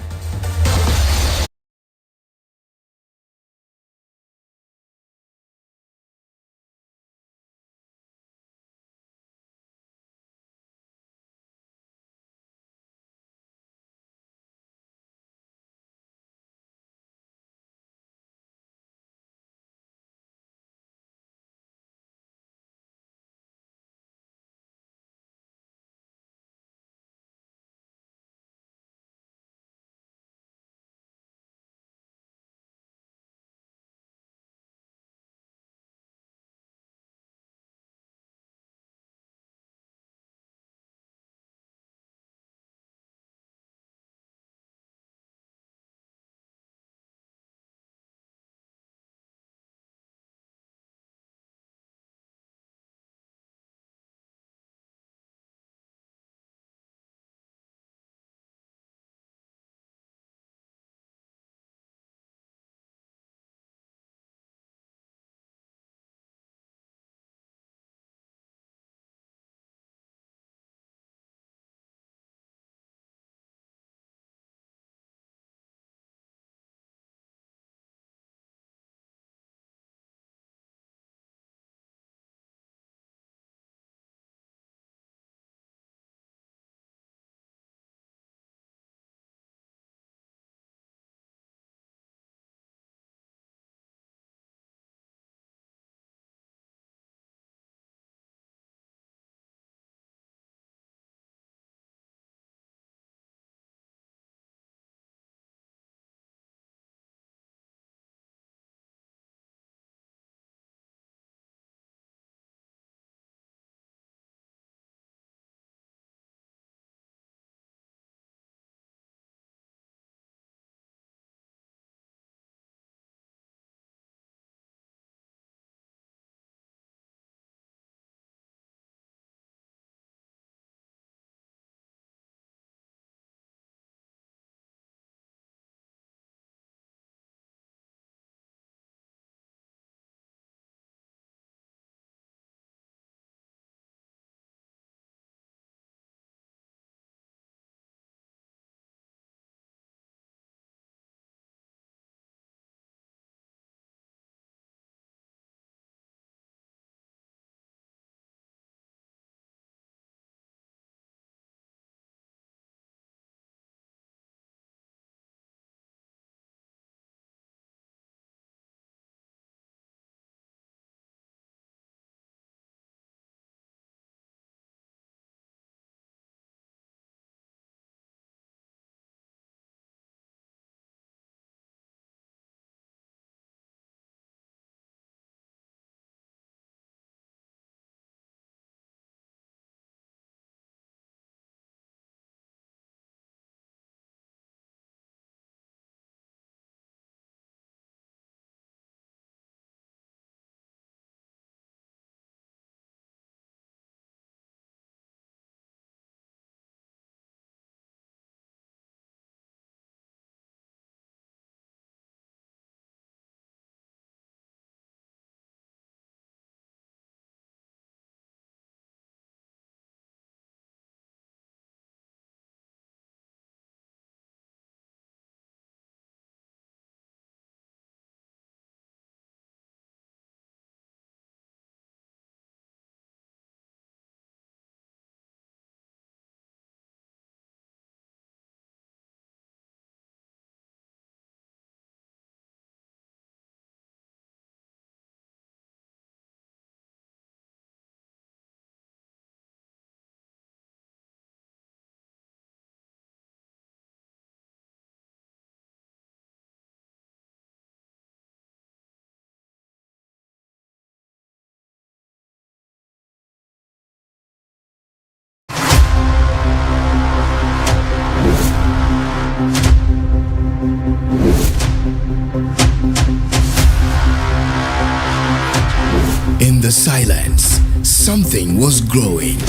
the silence, something was growing.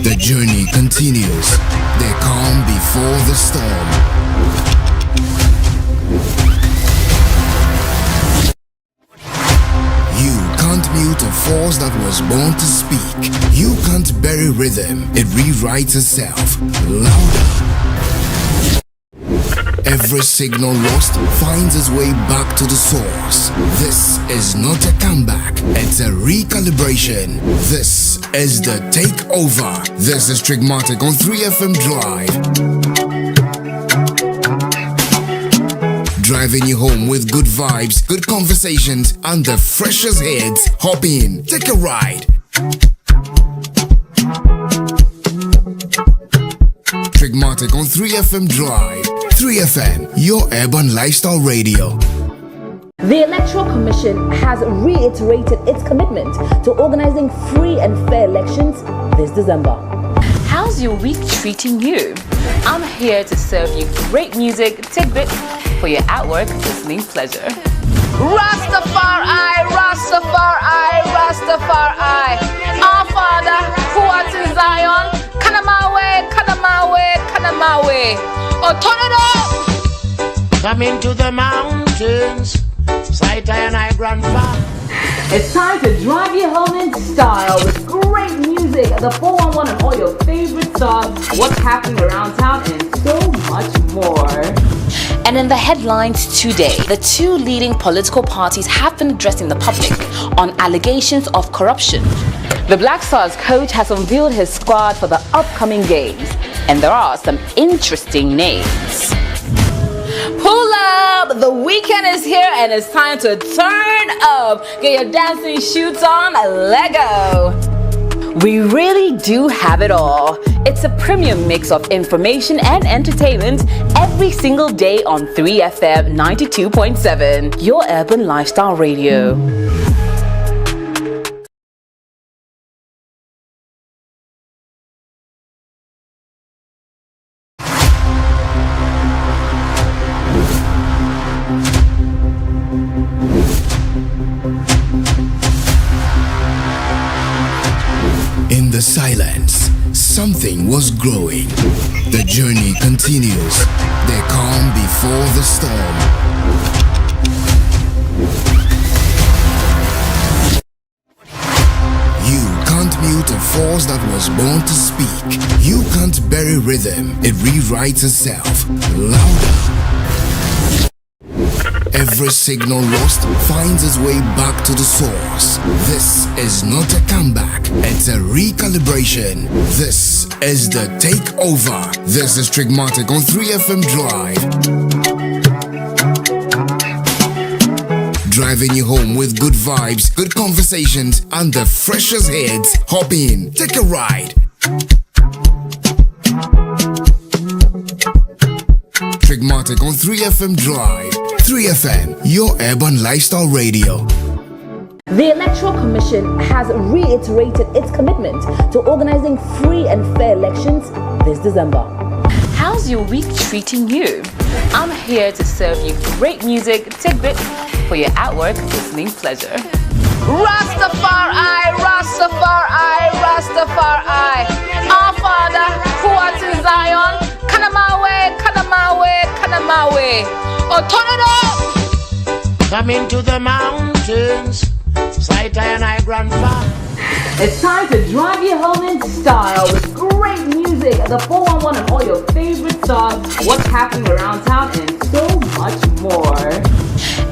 The journey continues. The calm before the storm. You can't mute a force that was born to speak. You can't bury rhythm. It rewrites itself. Louder. Every signal lost finds its way back to the source. This is not a comeback, it's a recalibration. This is the takeover. This is Trigmatic on 3FM Drive. Driving you home with good vibes, good conversations, and the freshest hits. Hop in, take a ride. Trigmatic on 3FM Drive. 3FM, your urban lifestyle radio. The Electoral Commission has reiterated its commitment to organizing free and fair elections this December. How's your week treating you? I'm here to serve you great music tidbits for your at-work listening pleasure. Rastafari, Rastafari, Rastafari. Our Father, who art in Zion, Kanamawe, Kanamawe, Kanamawe. Oh, turn it up! Come into the mountains, sight and I grandpa. It's time to drive you home in style with great music, the 411 and all your favorite songs, what's happening around town, and so much more. And in the headlines today, the two leading political parties have been addressing the public on allegations of corruption. The Black Stars coach has unveiled his squad for the upcoming games, and there are some interesting names. Pull up! The weekend is here and it's time to turn up. Get your dancing shoes on, Lego. We really do have it all. It's a premium mix of information and entertainment every single day on 3FM 92.7, your urban lifestyle radio. In the silence, something was growing. The journey continues. The calm before the storm. You can't mute a force that was born to speak. You can't bury rhythm. It rewrites itself. Louder. Every signal lost finds its way back to the source. This is not a comeback, it's a recalibration. This is the takeover. This is Trigmatic on 3FM Drive. Driving you home with good vibes, good conversations, and the freshest hits. Hop in, take a ride. Trigmatic on 3FM Drive. 3FM, your urban lifestyle radio. The Electoral Commission has reiterated its commitment to organizing free and fair elections this December. How's your week treating you? I'm here to serve you great music tidbits for your at-work listening pleasure. Rastafari, Rastafari, Rastafari. Our Father, who art in Zion, Kanamawe, Kanamawe, Kanamawe. Oh, turn it up! Come into the mountains, sight and I grandpa. It's time to drive you home in style with great music, the 411 and all your favorite songs, what's happening around town, and so much more.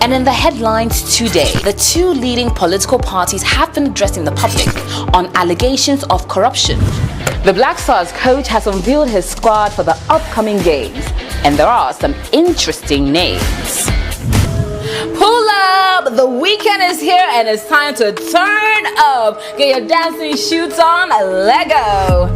And in the headlines today, the two leading political parties have been addressing the public on allegations of corruption. The Black Stars coach has unveiled his squad for the upcoming games, and there are some interesting names. Pull up! The weekend is here and it's time to turn up. Get your dancing shoes on, Lego.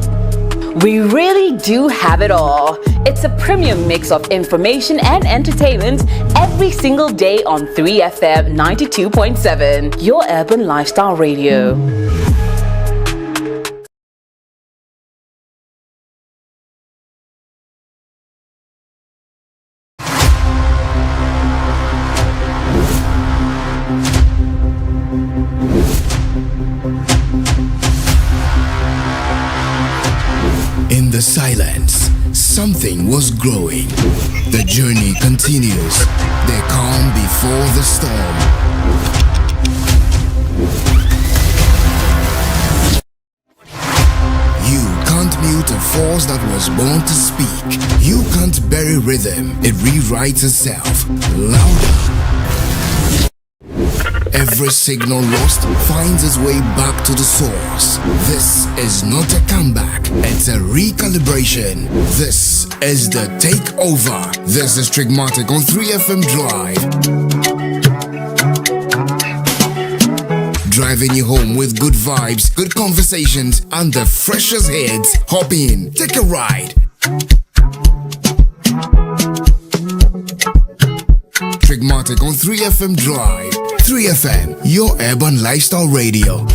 We really do have it all. It's a premium mix of information and entertainment every single day on 3FM 92.7, your urban lifestyle radio. the silence, something was growing. The journey continues. The calm before the storm. You can't mute a force that was born to speak. You can't bury rhythm. It rewrites itself. Louder. Every signal lost finds its way back to the source. This is not a comeback, it's a recalibration. This is the takeover. This is Trigmatic on 3FM Drive. Driving you home with good vibes, good conversations, and the freshest hits. Hop in, take a ride. Trigmatic on 3FM Drive. 3FM, your urban lifestyle radio.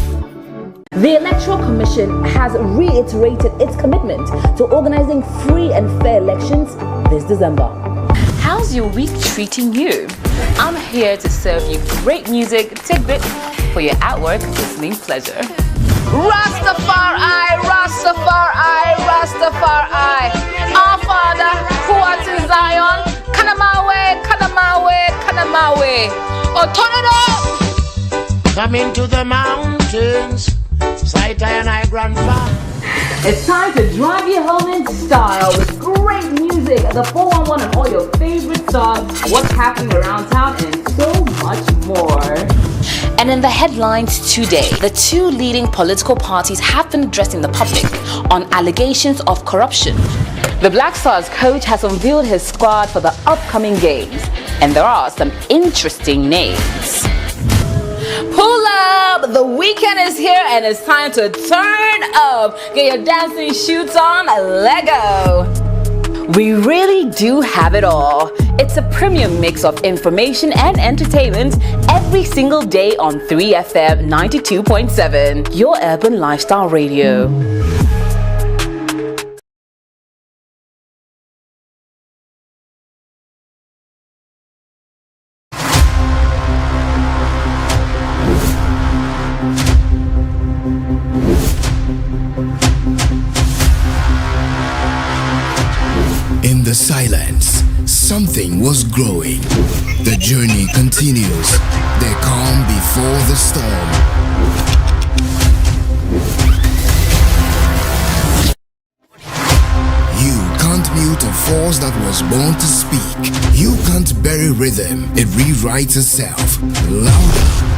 The Electoral Commission has reiterated its commitment to organizing free and fair elections this December. How's your week treating you? I'm here to serve you great music tidbits for your at-work listening pleasure. Rastafari, Rastafari, Rastafari. Our Father, who art in Zion, Kanamawe, Kanamawe, Kanamawe. Oh, turn it up! Come into the mountains, sight and I grandpa. It's time to drive you home in style with great music, the 411 and all your favorite songs, what's happening around town, and so much more. And in the headlines today, the two leading political parties have been addressing the public on allegations of corruption. The Black Stars coach has unveiled his squad for the upcoming games, and there are some interesting names. Pull up! The weekend is here and it's time to turn up. Get your dancing shoes on, Lego. We really do have it all. It's a premium mix of information and entertainment every single day on 3FM 92.7, your urban lifestyle radio. In the silence, something was growing. The journey continues. The calm before the storm. You can't mute a force that was born to speak. You can't bury rhythm. It rewrites itself. Louder.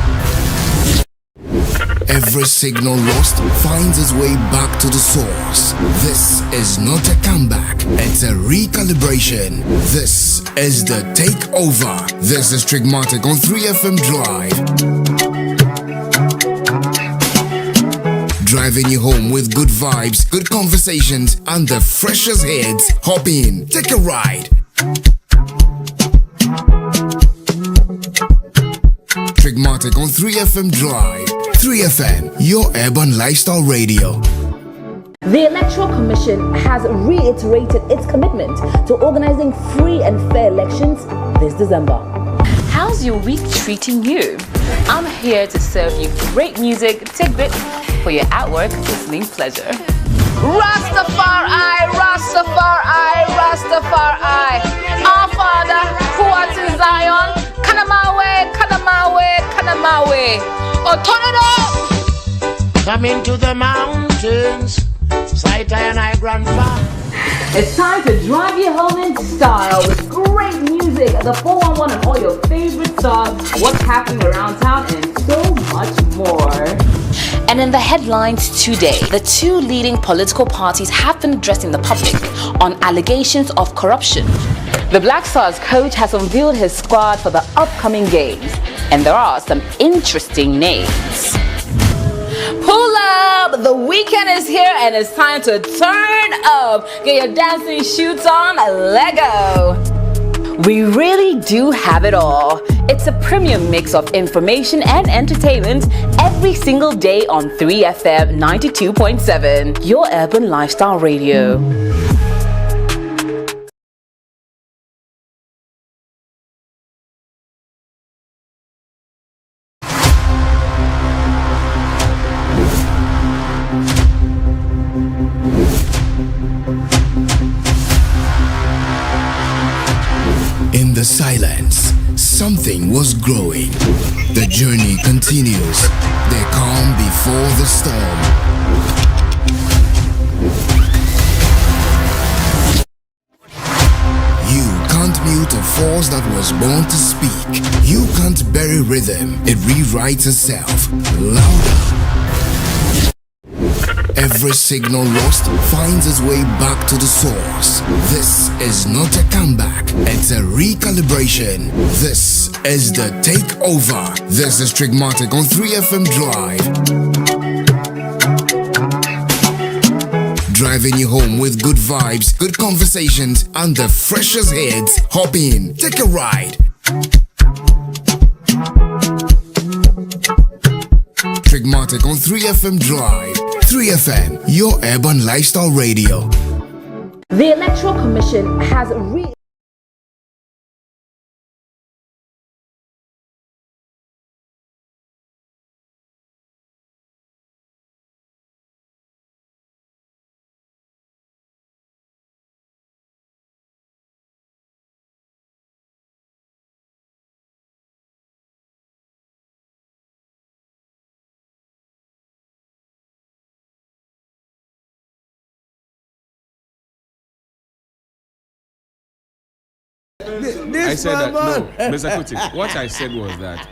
Every signal lost finds its way back to the source. This is not a comeback, it's a recalibration. This is the takeover. This is Trigmatic on 3FM Drive. Driving you home with good vibes, good conversations, and the freshest hits. Hop in, take a ride. Trigmatic on 3FM Drive. 3FM, your urban lifestyle radio. The Electoral Commission has reiterated its commitment to organizing free and fair elections this December. How's your week treating you? I'm here to serve you great music tidbits for your at-work listening pleasure. Rastafari, Rastafari, Rastafari. Our Father, who art in Zion, Kanamawe, Kanamawe, Kanamawe. Oh, turn it up! Come into the mountains, sight and I grandpa. It's time to drive you home in style with great music, the 411 and all your favorite songs, what's happening around town, and so much more. And in the headlines today, the two leading political parties have been addressing the public on allegations of corruption. The Black Stars coach has unveiled his squad for the upcoming games, and there are some interesting names. Pull up! The weekend is here and it's time to turn up. Get your dancing shoes on, Lego. We really do have it all. It's a premium mix of information and entertainment every single day on 3FM 92.7, your urban lifestyle radio. In the silence, something was growing. The journey continues. The calm before the storm. You can't mute a force that was born to speak. You can't bury rhythm. It rewrites itself. Louder. Every signal lost finds its way back to the source. This is not a comeback, it's a recalibration. This is the takeover. This is Trigmatic on 3FM Drive. Driving you home with good vibes, good conversations, and the freshest hits. Hop in, take a ride. Trigmatic on 3FM Drive. 3FM, your urban lifestyle radio. The Electoral Commission has I said that, no, Mr. Kuti, what I said was that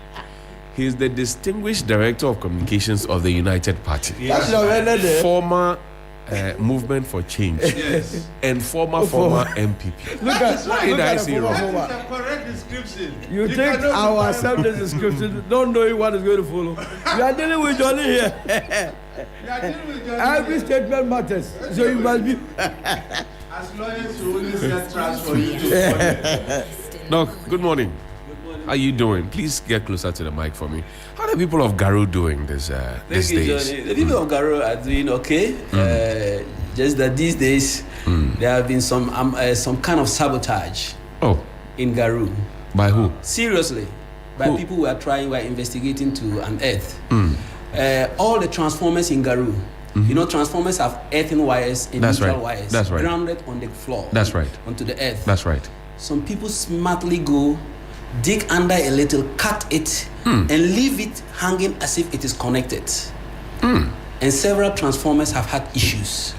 he's the distinguished director of communications of the United Party. Yes. Former Movement for Change. Yes. And former MPP. Look at did I say wrong? That's a correct description. You take our assembly description, don't know what is going to follow. We are dealing with Johnnie here. Every statement matters, so you must be. As lawyers, you only set trust for you to Doc, good morning. How are you doing? Please get closer to the mic for me. How are the people of Garou doing these days? Johnny. The people of Garou are doing okay. Just that these days there have been some kind of sabotage. In Garou. By who? Seriously, by people who are investigating to unearth. All the transformers in Garou. You know, transformers have earthen wires and neutral wires grounded on the floor. That's right. Onto the earth. That's right. Some people smartly go, dig under a little, cut it, and leave it hanging as if it is connected. And several transformers have had issues.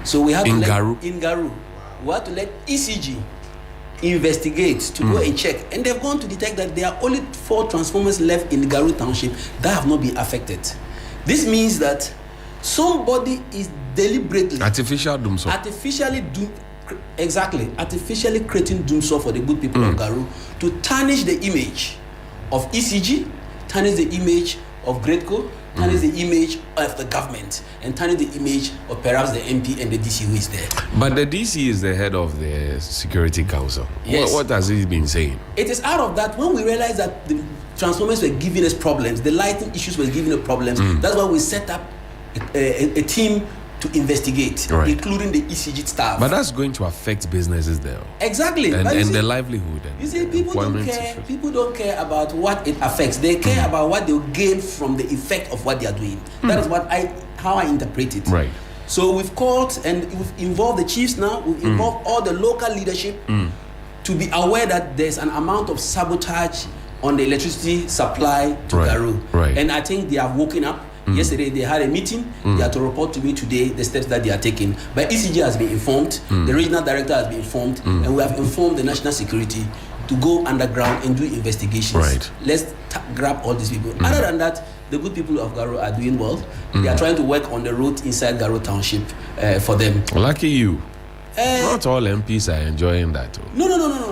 So we have in to Garou. In Garou, we have to let ECG investigate to go and check. And they've gone to detect that there are only 4 transformers left in the Garou township that have not been affected. This means that somebody is deliberately artificially creating doomsday for the good people of Garou to tarnish the image of ECG, tarnish the image of Greatco, tarnish the image of the government, and tarnish the image of perhaps the MP and the DC who is there. But the DC is the head of the Security Council. Yes. What has he been saying? It is out of that when we realized that the transformers were giving us problems, the lighting issues were giving us problems. That's why we set up a team to investigate, including the ECG staff. But that's going to affect businesses there. Exactly. And the livelihood. And you see, people don't care. People don't care about what it affects. They care about what they'll gain from the effect of what they are doing. That is how I interpret it. Right. So we've called and we've involved the chiefs now. We've involved all the local leadership to be aware that there's an amount of sabotage on the electricity supply to Garou. And I think they have woken up. Yesterday they had a meeting. They are to report to me today the steps that they are taking. But ECG has been informed, the regional director has been informed, and we have informed the national security to go underground and do investigations. Let's grab all these people. Other than that, the good people of Garou are doing well. They are trying to work on the road inside Garou Township for them. Lucky you. Not all MPs are enjoying that. No.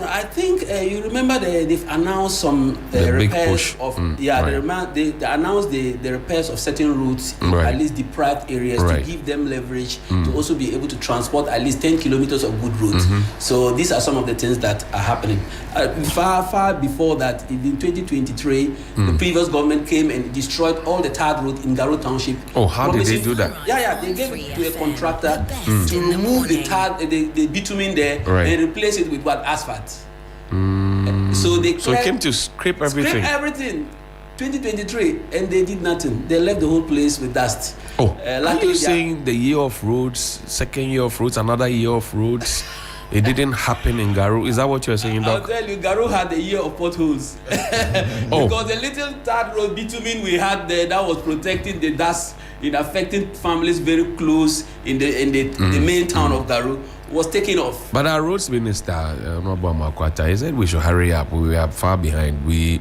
I think you remember they've announced some repairs of they announced the repairs of certain routes in at least deprived areas to give them leverage to also be able to transport at least 10 kilometers of good roads. So these are some of the things that are happening. Far before that, in 2023, the previous government came and destroyed all the tarred road in Garou Township. Oh, how did they do that? Yeah, they gave it to a contractor to remove the tar, the bitumen there and replace it with what? Asphalt. So they came to scrape everything. 2023, and they did nothing. They left the whole place with dust. Are you saying the year of roads, second year of roads, another year of roads, it didn't happen in Garou? Is that what you're saying, Doc? I'll tell you, Garou had a year of potholes. Because the little third road bitumen we had there that was protecting the dust in affecting families very close in the main town of Garou was taken off. But our roads minister, he said we should hurry up. We are far behind. We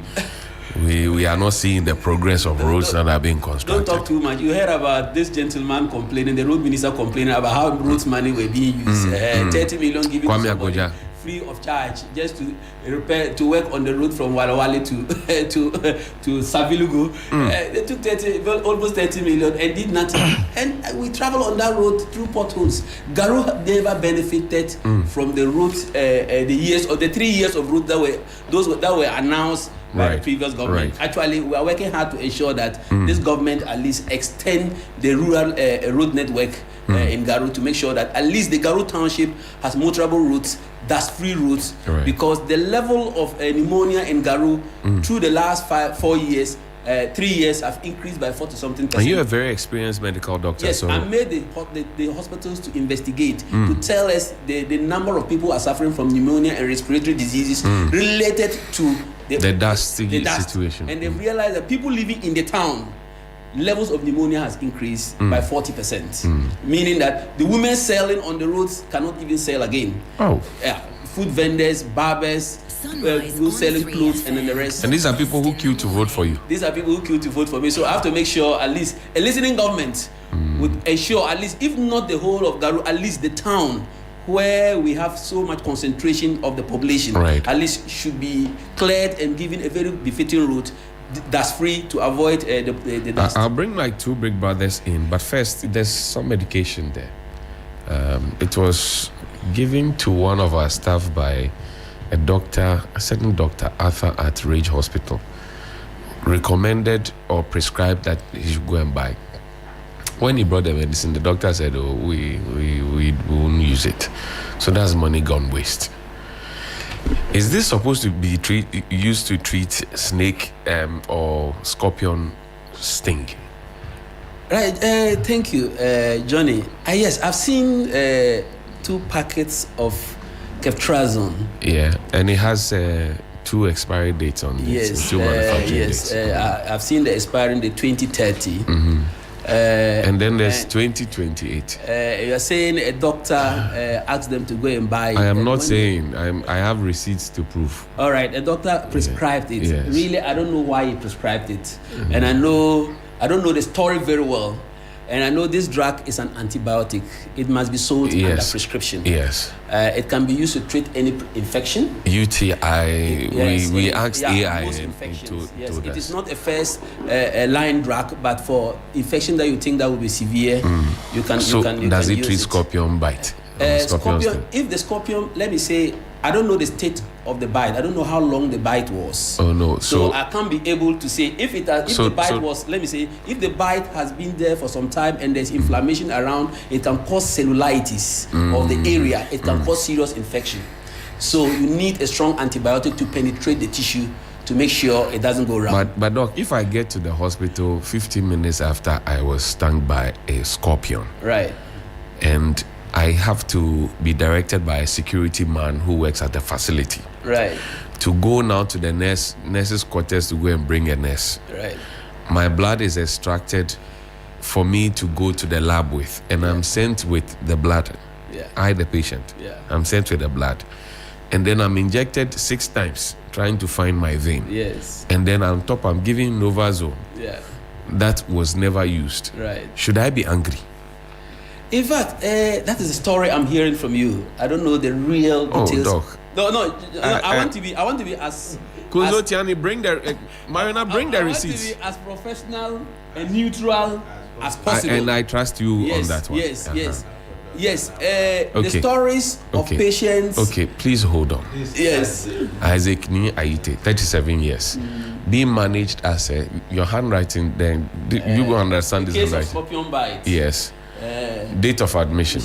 are not seeing the progress of roads that are being constructed. Don't talk too much. You heard about this gentleman complaining, the road minister complaining about how roads money were being used. 30 million given to somebody free of charge just to repair, to work on the road from Walawale to Savilugu. They took almost 30 million and did nothing. And we travel on that road through potholes. Garou never benefited from the route, the years or the 3 years of route that were announced by the previous government. Actually, we are working hard to ensure that this government at least extend the rural road network in Garou to make sure that at least the Garou township has motorable routes, dust-free routes, because the level of pneumonia in Garou through the last 4 years, 3 years have increased by 40-something%. And you're a very experienced medical doctor. Yes, so I made the hospitals to investigate, to tell us the number of people who are suffering from pneumonia and respiratory diseases related to the dust situation. And they realized that people living in the town, levels of pneumonia has increased by 40%. Meaning that the women selling on the roads cannot even sell again. Food vendors, barbers, who selling clothes, and then the rest. And these are people who queue to vote for you. These are people who queue to vote for me. So I have to make sure at least a listening government would ensure at least, if not the whole of Garou, at least the town where we have so much concentration of the population, at least should be cleared and given a very befitting route that's free to avoid the dust. I'll bring my two big brothers in, but first there's some medication there. It was given to one of our staff by a certain Dr. Arthur at Rage Hospital, recommended or prescribed that he should go and buy. When he brought the medicine, the doctor said, we won't use it. So that's money gone waste. Is this supposed to be used to treat snake or scorpion sting? Right, thank you, Johnny. Yes, I've seen 2 packets of Ceftriaxone. Yeah, and it has 2 expiry dates on it. Yes, 2 manufacturing dates. I've seen the expiring date 2030. And then there's 2028. You're saying a doctor asked them to go and buy it. I am not saying. I have receipts to prove. All right, a doctor prescribed it. Yes. Really, I don't know why he prescribed it. And I don't know the story very well. And I know this drug is an antibiotic. It must be sold under prescription. Yes. It can be used to treat any infection. UTI. We asked AI most to infections. do Yes, that. it is not a first line drug, but for infection that you think that will be severe, you can. Does it use treat scorpion bite? Scorpion. If the scorpion, let me say, I don't know the state of the bite. I don't know how long the bite was. Oh no! So I can't be able to say if the bite was. Let me say, if the bite has been there for some time and there's inflammation around, it can cause cellulitis of the area. It can cause serious infection. So you need a strong antibiotic to penetrate the tissue to make sure it doesn't go wrong. But doc, if I get to the hospital 15 minutes after I was stung by a scorpion, right, and I have to be directed by a security man who works at the facility, right, to go now to the nurse's quarters to go and bring a nurse. Right. My blood is extracted for me to go to the lab with, and I'm sent with the blood. Yeah. I, the patient, I'm sent with the blood, and then I'm injected 6 times trying to find my vein. Yes. And then on top, I'm giving Novazole. Yeah. That was never used. Right. Should I be angry? In fact, that is the story I'm hearing from you. I don't know the real details. Oh, doc. No. I want to be as. Kuzo Tiani, bring the Mawuena, bring the receipts. I want to be as professional and neutral as possible. And I trust you on that one. Yes. The stories of patients. Okay, please hold on. Yes. Isaac Ni Aite, 37 years. Being managed as your handwriting, then you will understand this handwriting. Case of scorpion bite. Yes. Date of admission.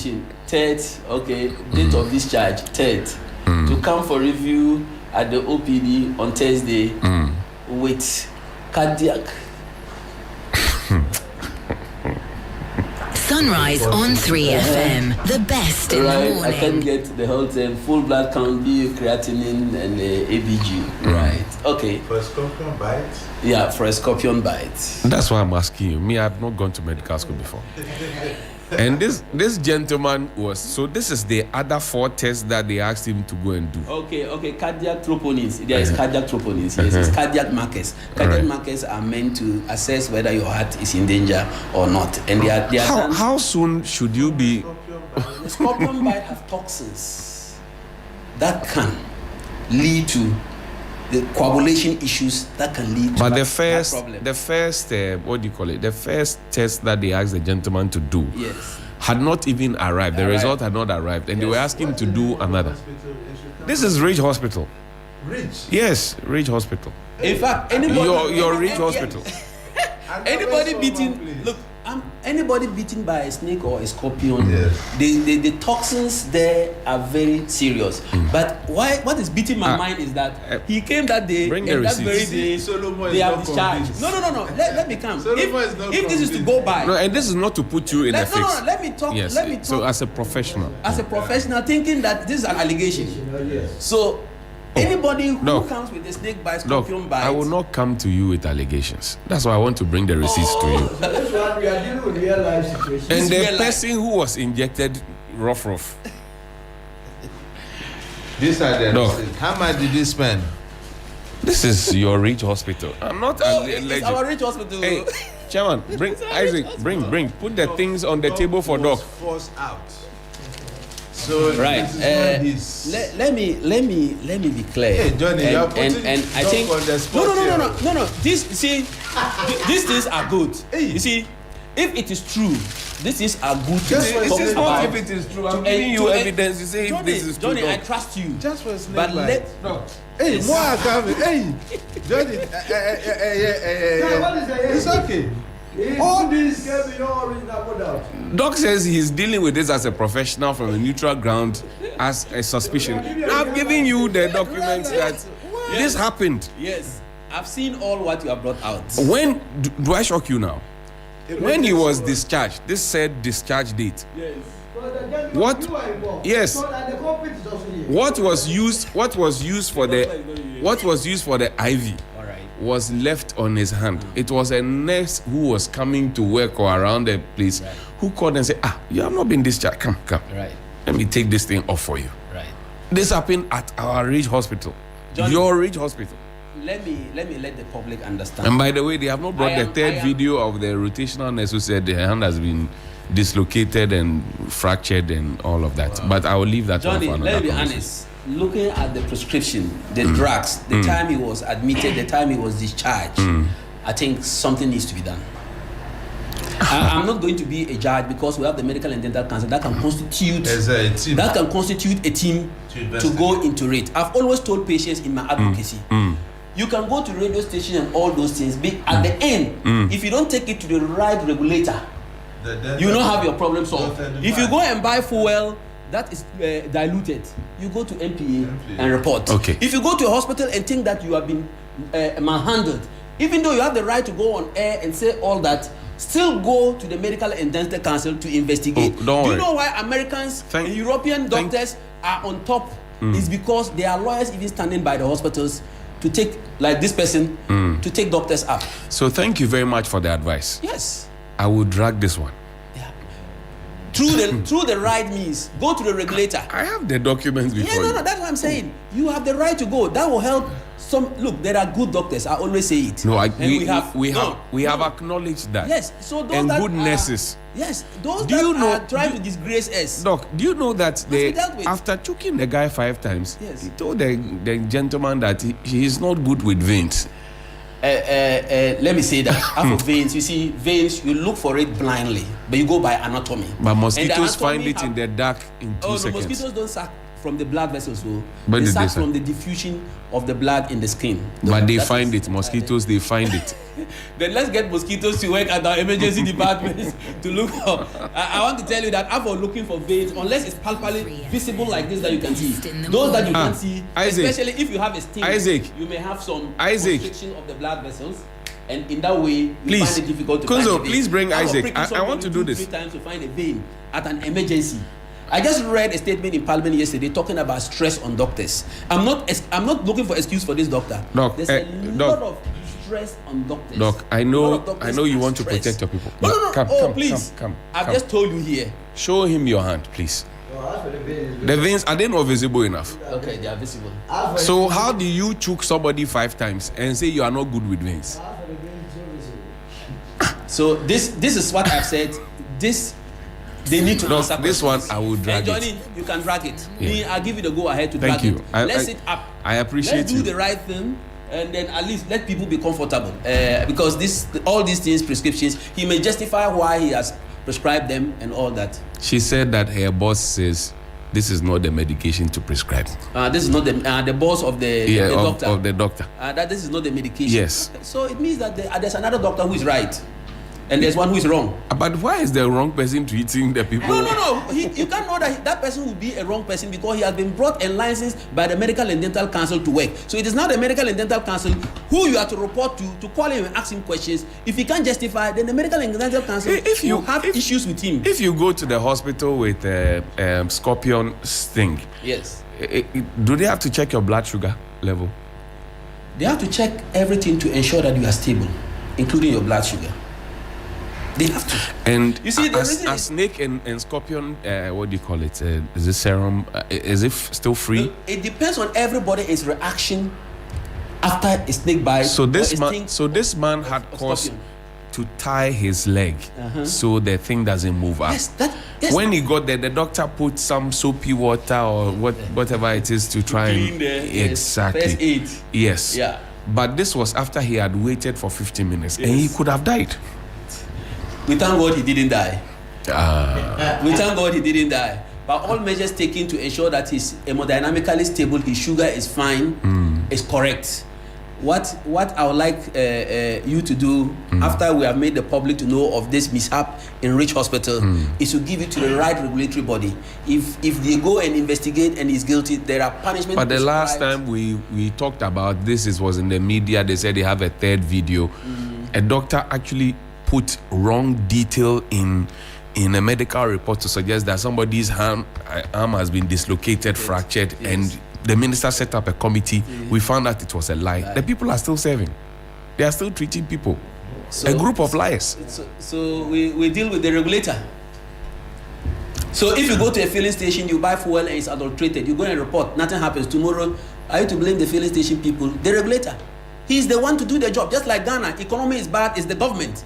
3rd, okay. Date of discharge, 3rd. To come for review at the OPD on Thursday with cardiac. Sunrise on 3FM, the best in the morning. I can get the whole thing, full blood count, creatinine, and ABG. Right. Okay. For a scorpion bite? Yeah, for a scorpion bite. That's why I'm asking you. Me, I've not gone to medical school before. And this gentleman this is the other 4 tests that they asked him to go and do. Okay, cardiac troponins. There is cardiac troponins. Yes, it's cardiac markers. Cardiac markers are meant to assess whether your heart is in danger or not. And they are how soon should you be? The scorpion bite have toxins that can lead to the coagulation issues that can lead to but the first what do you call it? The first test that they asked the gentleman to do yes. had not even arrived. The result had not arrived, and they were asking him to do another. This is Ridge Hospital. Ridge? Yes, Ridge Hospital. In fact, anybody your Ridge Hospital. Anybody bitten by a snake or a scorpion, the toxins there are very serious. But what is beating my mind is that he came that day, and that very day they have discharged. No. Let me come. If this is to go by. No, and this is not to put you in a fix. No, let me talk. Yes. Let me talk. So as a professional, thinking that this is an allegation. So anybody who comes with a snake bite, scorpion bite. I will not come to you with allegations. That's why I want to bring the receipts to you. That's why we are dealing with real life situations. And the person who was injected rough. These are the receipts. How much did you spend? This is your Ridge Hospital. I'm not it's our Ridge Hospital. Hey, Chairman, bring Isaac, bring. Put the things on the table for Doc. Force out. So right. Let me be clear. Hey Johnny, and I think on the spot no. These things are good. Hey. You see, if it is true, this is a good thing. This is not if it is true. I'm giving you evidence. You say if this is true. Johnny, I trust you. Just for a snake but bite. Hey, more coming. Hey, Johnny. It's okay. All this can be all reasonable doubt. Doc says he's dealing with this as a professional from a neutral ground as a suspicion. I've given you the documents that this happened. Yes, I've seen all what you have brought out. When do I shock you now? When he was discharged, this said discharge date. Yes. What? Yes. What was used for the IV was left on his hand. It was a nurse who was coming to work or around the place who called and said, you have not been discharged. Come. Right. Let me take this thing off for you. Right. This happened at our Ridge Hospital. Johnny, your Ridge Hospital. Let me let the public understand. And by the way, they have not brought the third video of the rotational nurse who said the hand has been dislocated and fractured and all of that. Wow. But I will leave that Johnny, one for another let me be honest. Looking at the prescription, the drugs, the time he was admitted, the time he was discharged, I think something needs to be done. I'm not going to be a judge because we have the Medical and Dental Council that can constitute a team to go into it. I've always told patients in my advocacy, you can go to radio station and all those things, but at the end, if you don't take it to the right regulator, you will not have your problem solved. If you go and buy fuel that is diluted, you go to MPA and report. Okay. If you go to a hospital and think that you have been manhandled, even though you have the right to go on air and say all that, still go to the Medical and Dental Council to investigate. Do you know why Americans and European doctors are on top? It's because there are lawyers even standing by the hospitals to take, like this person, to take doctors up. So thank you very much for the advice. Yes. I will drag this one. Through the right means, go to the regulator. I have the documents before. No, that's what I'm saying. You have the right to go. That will help. Look, there are good doctors. I always say it. No, we have acknowledged that. Yes, so those and that good nurses. Yes, those are trying to disgrace us. Doc, do you know that after choking the guy 5 times, he told the gentleman that he is not good with veins. Let me say that after veins, you see veins, you look for it blindly, but you go by anatomy. But mosquitoes find it in the dark in 2 seconds. No, mosquitoes don't suck from the blood vessels, though. But they suck from the diffusion of the blood in the skin. But they find it. Mosquitoes, they find it. Then let's get mosquitoes to work at our emergency departments to look for. I want to tell you that after looking for veins, unless it's palpably visible like this that you can see, those that you can't see, Isaac, especially if you have a sting, Isaac, you may have some constriction of the blood vessels. and in that way you find it difficult to find a vein. Please bring Isaac. I want to do this. 3 times to find a vein at an emergency. I just read a statement in Parliament yesterday talking about stress on doctors. I'm not looking for excuse for this doctor. Doc, there's a lot of stress on doctors. Doc, I know you want to protect your people. No. Come, please. Come. I've just told you here. Show him your hand, please. The veins, are they not visible enough? Okay, they are visible. So how do you choke somebody 5 times and say you are not good with veins? So this is what I've said. They need to answer this questions. one I will drag Johnnie, you can drag it. Me, I'll give you the go ahead to drag you. it. Let's sit up. I appreciate Let's do the right thing, and then at least let people be comfortable. Because all these things, prescriptions, he may justify why he has prescribed them and all that. She said that her boss says this is not the medication to prescribe. This is not the boss of the doctor. Of the doctor. That this is not the medication. Yes. So it means that there's another doctor who is right. And there's one who is wrong. But why is the wrong person treating the people? No. You can't know that person will be a wrong person because he has been brought and licensed by the Medical and Dental Council to work. So it is now the Medical and Dental Council who you have to report to call him and ask him questions. If he can't justify, then the Medical and Dental Council will have issues with him. If you go to the hospital with a scorpion sting, yes, do they have to check your blood sugar level? They have to check everything to ensure that you are stable, including your blood sugar. They have to. And you see, a snake and scorpion, what do you call it? Is this serum? Is it still free? It depends on everybody's reaction after a snake bite. So this man had cause to tie his leg so the thing doesn't move up. Yes, when he got there, the doctor put some soapy water or whatever it is to try and exactly. First aid. Yes. Yeah. But this was after he had waited for 15 minutes and he could have died. We thank God he didn't die. We thank God he didn't die. But all measures taken to ensure that he's hemodynamically stable, his sugar is fine, is correct. What I would like you to do after we have made the public to know of this mishap in Rich Hospital is to give it to the right regulatory body. If they go and investigate and he's guilty, there are punishments. But the last time we talked about this, was in the media. They said they have a third video. A doctor actually put wrong detail in a medical report to suggest that somebody's arm has been dislocated, fractured, and the minister set up a committee. We found out it was a lie. The people are still serving. They are still treating people. A group of liars. So we deal with the regulator. So if you go to a filling station, you buy fuel and it's adulterated, you go and report, nothing happens. Tomorrow, are you to blame the filling station people? The regulator. He's the one to do the job. Just like Ghana, economy is bad, it's the government.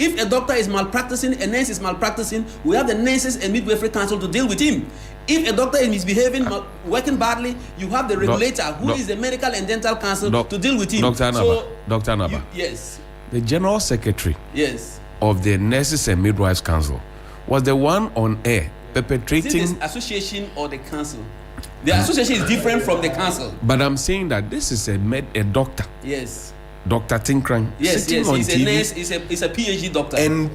If a doctor is malpracticing, a nurse is malpracticing, we have the Nurses and Midwifery Council to deal with him. If a doctor is misbehaving, working badly, you have the regulator, who is the Medical and Dental Council, to deal with him. Dr. Anaba. Yes. The General Secretary of the Nurses and Midwives Council was the one on air perpetrating... Is it the association or the council? The association is different from the council. But I'm saying that this is a doctor. Yes. Dr. Tinkrang. Yes, he's on a TV nurse, he's a PhD doctor. And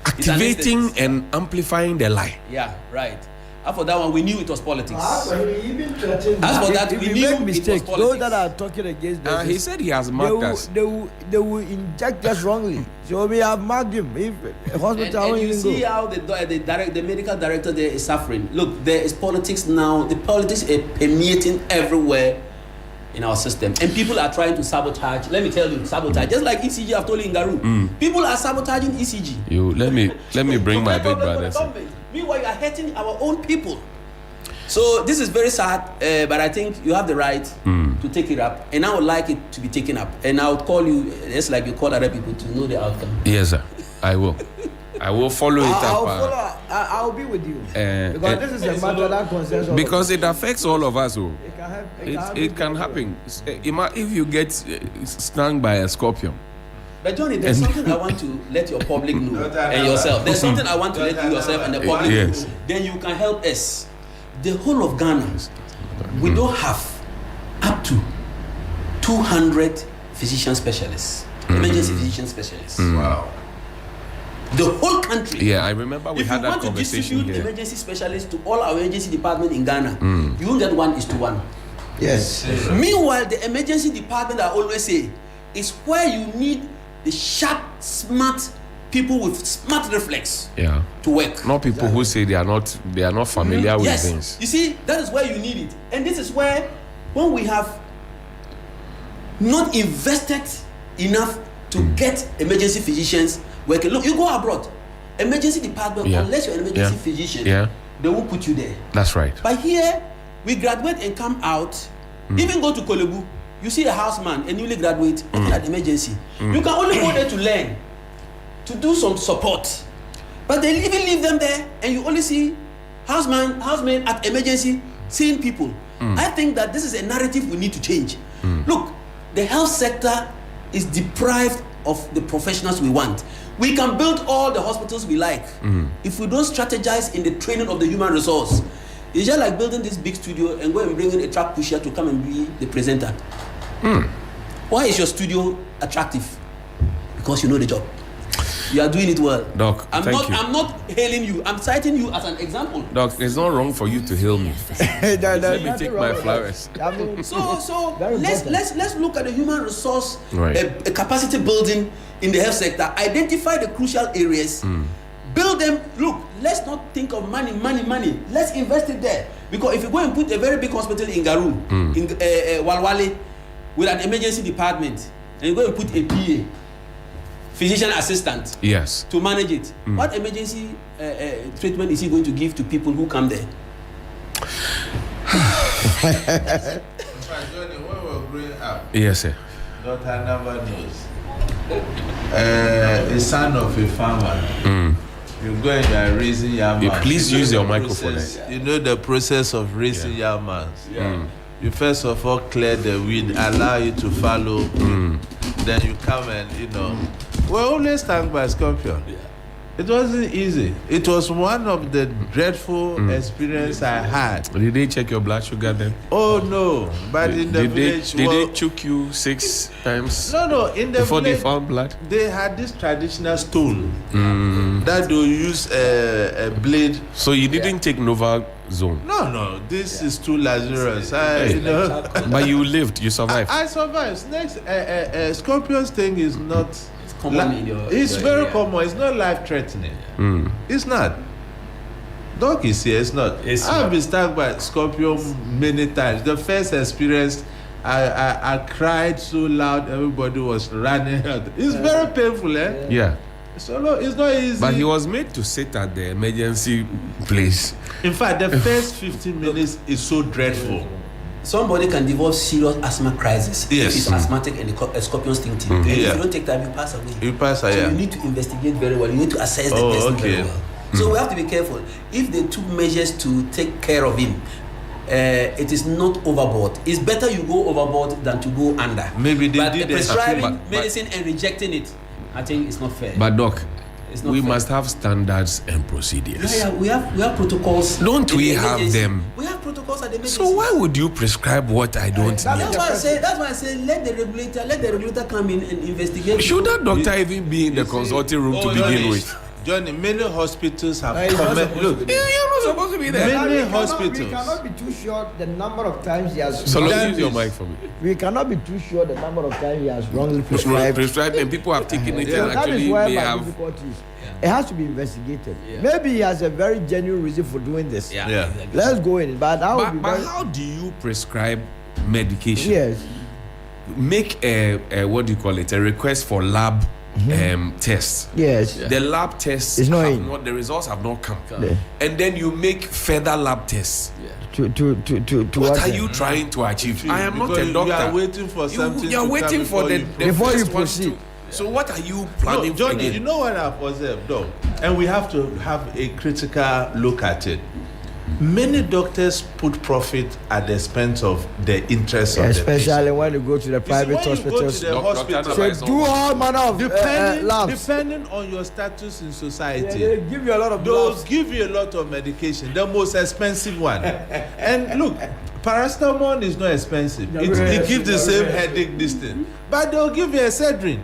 activating and amplifying the lie. Yeah, right. After that one, we knew it was politics. As for that, we knew it was politics. Those that are talking against us, he said he has marked us. They will inject us wrongly. So we have marked him. If a hospital and you see how the medical director there is suffering. Look, there is politics now. The politics is permeating everywhere in our system, and people are trying to sabotage. Let me tell you, sabotage. Just like ECG, I've told you in Garu, people are sabotaging ECG. Let me bring my big brothers. Meanwhile, you are hurting our own people. So this is very sad, but I think you have the right to take it up, and I would like it to be taken up. And I would call you, just like you call other people, to know the outcome. Yes, sir. I will. I will follow it up. I'll be with you. Because this is a matter that concerns all because it affects all of us. It can happen. If you get stung by a scorpion. But Johnnie, there's something I want to let your public know and yourself. There's something I want to let you yourself and the public know. Then you can help us. The whole of Ghana, we don't have up to 200 physician specialists, emergency physician specialists. Wow. The whole country. Yeah, I remember we had that conversation here. If you want to distribute emergency specialists to all our emergency department in Ghana, you won't get 1:1. Yes. Meanwhile, the emergency department, I always say, is where you need the sharp, smart people with smart reflex Yeah. to work. Not people who say they are not familiar with Yes. things. You see, that is where you need it. And this is where, when we have not invested enough to get emergency physicians working. Look, you go abroad, emergency department, unless you're an emergency physician, they won't put you there. That's right. But here, we graduate and come out, even go to Kolebu, you see a houseman, a newly graduate, working at emergency. You can only go there to learn, to do some support. But they even leave them there, and you only see housemen at emergency seeing people. I think that this is a narrative we need to change. Look, the health sector is deprived of the professionals we want. We can build all the hospitals we like. If we don't strategize in the training of the human resource, it's just like building this big studio and going and bringing a track pusher to come and be the presenter. Why is your studio attractive? Because you know the job. You are doing it well. Doc, I'm not hailing you. I'm citing you as an example. Doc, it's not wrong for you to hail me. Let me take my flowers. So let's look at the human resource, a capacity building in the health sector. Identify the crucial areas. Build them. Look, let's not think of money. Let's invest it there. Because if you go and put a very big hospital in Garu, in Walwale, with an emergency department, and you go and put a PA, physician assistant, to manage it, what emergency treatment is he going to give to people who come there? Johnny, when we were growing up, yes, sir. Dr. never knows. A son of a farmer. You go and you are raising yamans. Please use your microphone. You know the process of raising yamans. You first of all clear the weed, allow it to follow. Then you come and, we're always stung by scorpion. It wasn't easy. It was one of the dreadful experience I had. Did they check your blood sugar then? Oh no! But in the village, did they choke you 6 times? No. In the before village, they found blood, they had this traditional stone that they use a blade. So you didn't take Nova Zone? No. This is too lazarus. But you lived. You survived. I survived. Next, scorpion's thing is not. It's very common. It's not life-threatening. It's not. Dog is here. It's not. I've been stung by scorpion many times. The first experience, I cried so loud, everybody was running out. It's very painful, eh? Yeah. So no, it's not easy. But he was made to sit at the emergency place. In fact, the first 15 minutes is so dreadful. Somebody can develop serious asthma crisis if he's asthmatic and a scorpion sting team. If you don't take time, you pass away. So you need to investigate very well. You need to assess the person very well. So we have to be careful. If they took measures to take care of him, it is not overboard. It's better you go overboard than to go under. Maybe they but did prescribing medicine and rejecting it, I think it's not fair. But Doc, we fair. must have standards and procedures. We have protocols. Don't we have them? We have protocols at the emergency. So why would you prescribe what I don't need? That's why I say let the regulator come in and investigate. Should that doctor even be in the consulting room to begin with? Johnny, many hospitals have look, you're not supposed to be there. Many hospitals. We cannot be too sure the number of times he has. So let's use your mic for me. We cannot be too sure the number of times he has wrongly prescribed. And people have taken it and that actually is where may my have. difficulty is. It has to be investigated. Maybe he has a very genuine reason for doing this. Exactly. Let's go in. But how do you prescribe medication? Yes. Make a what do you call it? A request for lab tests. Yes. The lab tests the results have not come. And then you make further lab tests. What are you trying to achieve? I am not a doctor. You are waiting for something. You are waiting for the before you proceed. So what are you planning for? Johnny, you know what I've observed though? And we have to have a critical look at it. Many doctors put profit at the expense of the interests of the patient. Especially when you go to the private hospitals. They do all manner of labs. Depending on your status in society. They give you a lot of labs. They'll give you a lot of medication, the most expensive one. And look, paracetamol is not expensive. It gives the same headache distance. But they'll give you a Excedrin,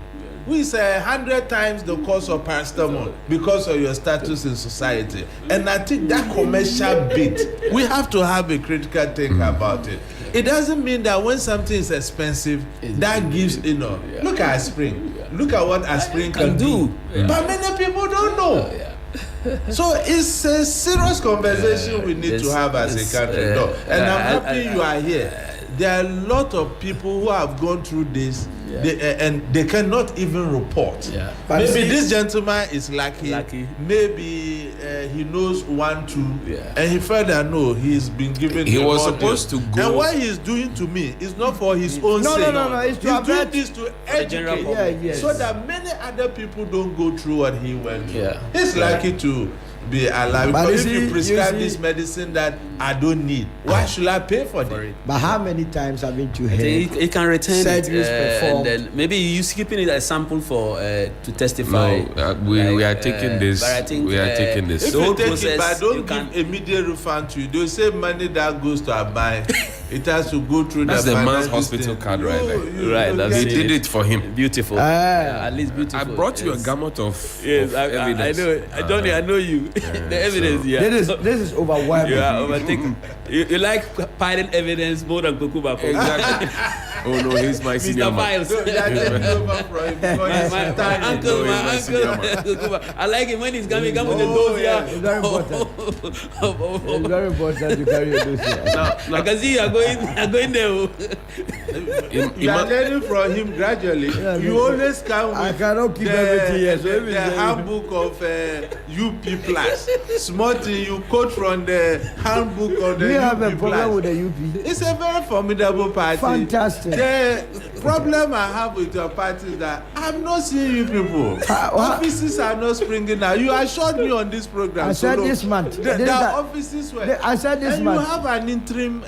which is 100 times the cost of paracetamol because of your status in society. And I think that commercial bit, we have to have a critical think about it. It doesn't mean that when something is expensive, that gives, look at aspirin. look at what aspirin can do. But many people don't know. So it's a serious conversation we need to have as a country. And I'm happy you are here. There are a lot of people who have gone through this, and they cannot even report. Maybe this gentleman is lucky. Maybe he knows 1, 2, and he felt that no, he's been given. He was supposed to go. And what he's doing to me is not for his own sake. No. It's he's doing this to educate, so that many other people don't go through what he went through. He's lucky to be alive. Because if you prescribe this medicine that I don't need, why should I pay for it? But how many times haven't you heard it can return surgeries performed? and then maybe you keeping it as sample for to testify. No, we are taking this. But I think we are taking this. If you take it, but don't give immediate refund to you. They say money that goes to a buy, it has to go through. That's the man's hospital card, right there. Right, they did it for him. Beautiful. At least beautiful. I brought you a gamut of I evidence. know it. Johnnie, I know you. The evidence, This is overwhelming. You are overtaken. You like pirate evidence more than Kukuba. Exactly. Oh no, he's my senior man. Mr. Files. I like him when he's coming with the dose here. It's very important. It's very important to carry your dose here. I can see you are going there. You are learning from him gradually. You always come with I cannot keep everything here. So the handbook of UP Plus. Small thing you quote from the handbook of the we UP have a problem Plus. with the UP. It's a very formidable party. Fantastic. The problem I have with your party is that I'm not seeing you people. Offices are not springing now. You assured me on this program. I said this month. The offices were. I said this and month. You have an interim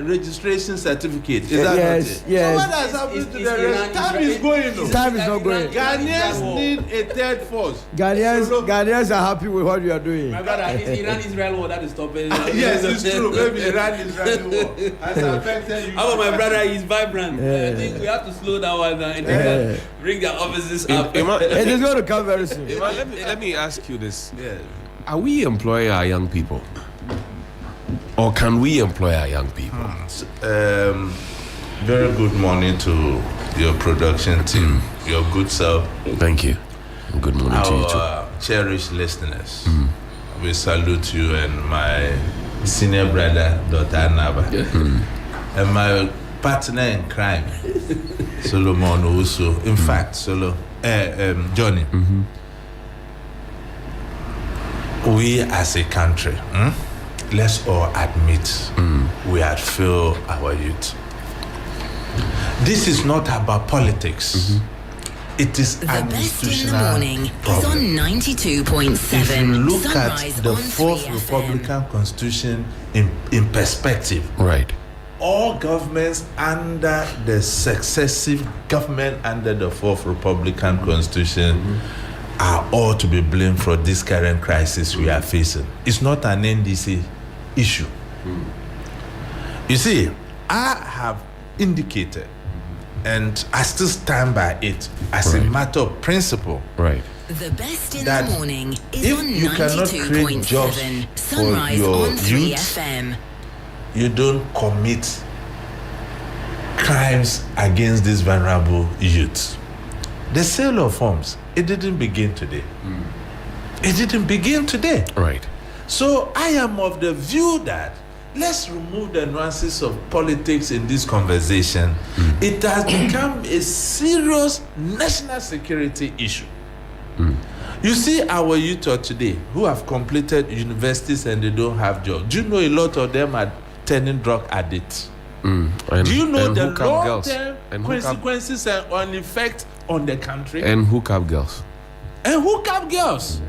registration certificate. Is that yes, not it? yes. So what has happened to the rest? Time is going. Time is not going. Ghanaians need a third force. Ghanaians are happy with what you are doing. My brother, it's Iran-Israel war that is stopping. Yes, it's true. Maybe Iran-Israel war has affected you. How about my brother? He's vibrant. I think we have to slow down and bring their offices up. It is going to come very soon. Let me ask you this. Are we employing our young people? Or can we employ our young people? Very good morning to your production team, your good self. Thank you. Good morning to you too. Our cherished listeners. We salute you and my senior brother, Dr. Naba. And my partner in crime, Solomon also. In fact, Johnnie. We as a country, let's all admit we had failed our youth. This is not about politics. It is an institutional problem. Is on 92.7. If you look Sunrise at the on fourth 3FM. Republican Constitution in perspective, right? All governments under the successive government under the fourth Republican Constitution are all to be blamed for this current crisis we are facing. It's not an NDC issue. You see, I have indicated, and I still stand by it as a matter of principle. Right. The best in that the morning is if on you cannot create jobs 92.7. for Sunrise your on 3FM. you don't commit crimes against these vulnerable youths. The sale of homes, it didn't begin today. It didn't begin today. Right. So I am of the view that let's remove the nuances of politics in this conversation. It has become a serious national security issue. You see our youth of today who have completed universities and they don't have jobs. Do you know a lot of them are turning drug addicts? Do you know the long-term consequences and on effect on the country? And hookup girls. And hookup girls.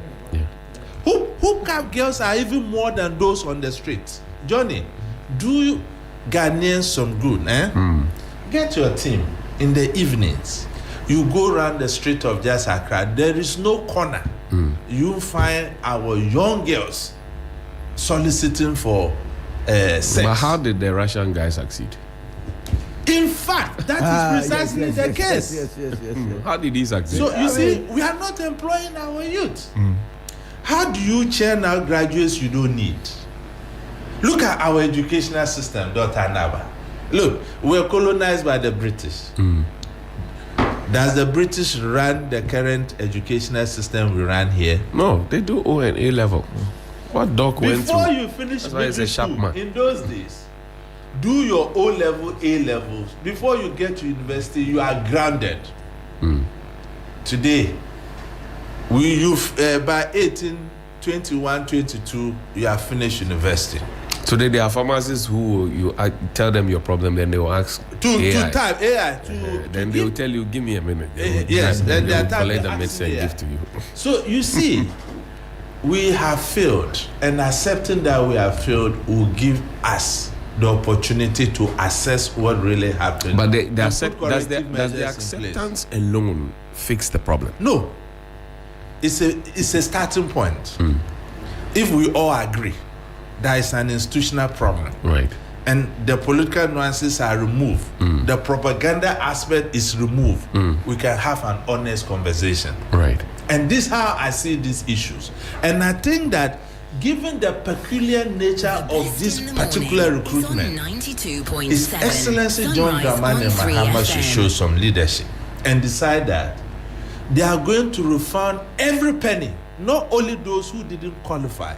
Hookup girls are even more than those on the streets. Johnnie, do Ghanaians some good, Get your team in the evenings. You go around the street of Just Accra. There is no corner. You find our young girls soliciting for sex. But how did the Russian guy succeed? In fact, that is precisely the case. Yes. How did he succeed? So you see, we are not employing our youth. How do you churn out graduates you don't need? Look at our educational system, Dr. Naba. Look, we're colonized by the British. Does the British run the current educational system we run here? No, they do O and A level. What doc went through? Before you finish middle school, in those days, do your O level, A levels. Before you get to university, you are grounded. Today, by 18, 21, 22, you have finished university. Today there are pharmacists who you tell them your problem, then they will ask to type AI. Then they will tell you, give me a minute. Yes, then they will type collect the medicine and give to you. So you see, we have failed, and accepting that we have failed will give us the opportunity to assess what really happened. But does the acceptance alone fix the problem? No. It's a starting point. If we all agree there is an institutional problem, right, and the political nuances are removed, the propaganda aspect is removed, we can have an honest conversation. Right. And this is how I see these issues. And I think that given the peculiar nature of this particular recruitment, His Excellency John Dramani Mahama should show some leadership and decide that they are going to refund every penny, not only those who didn't qualify,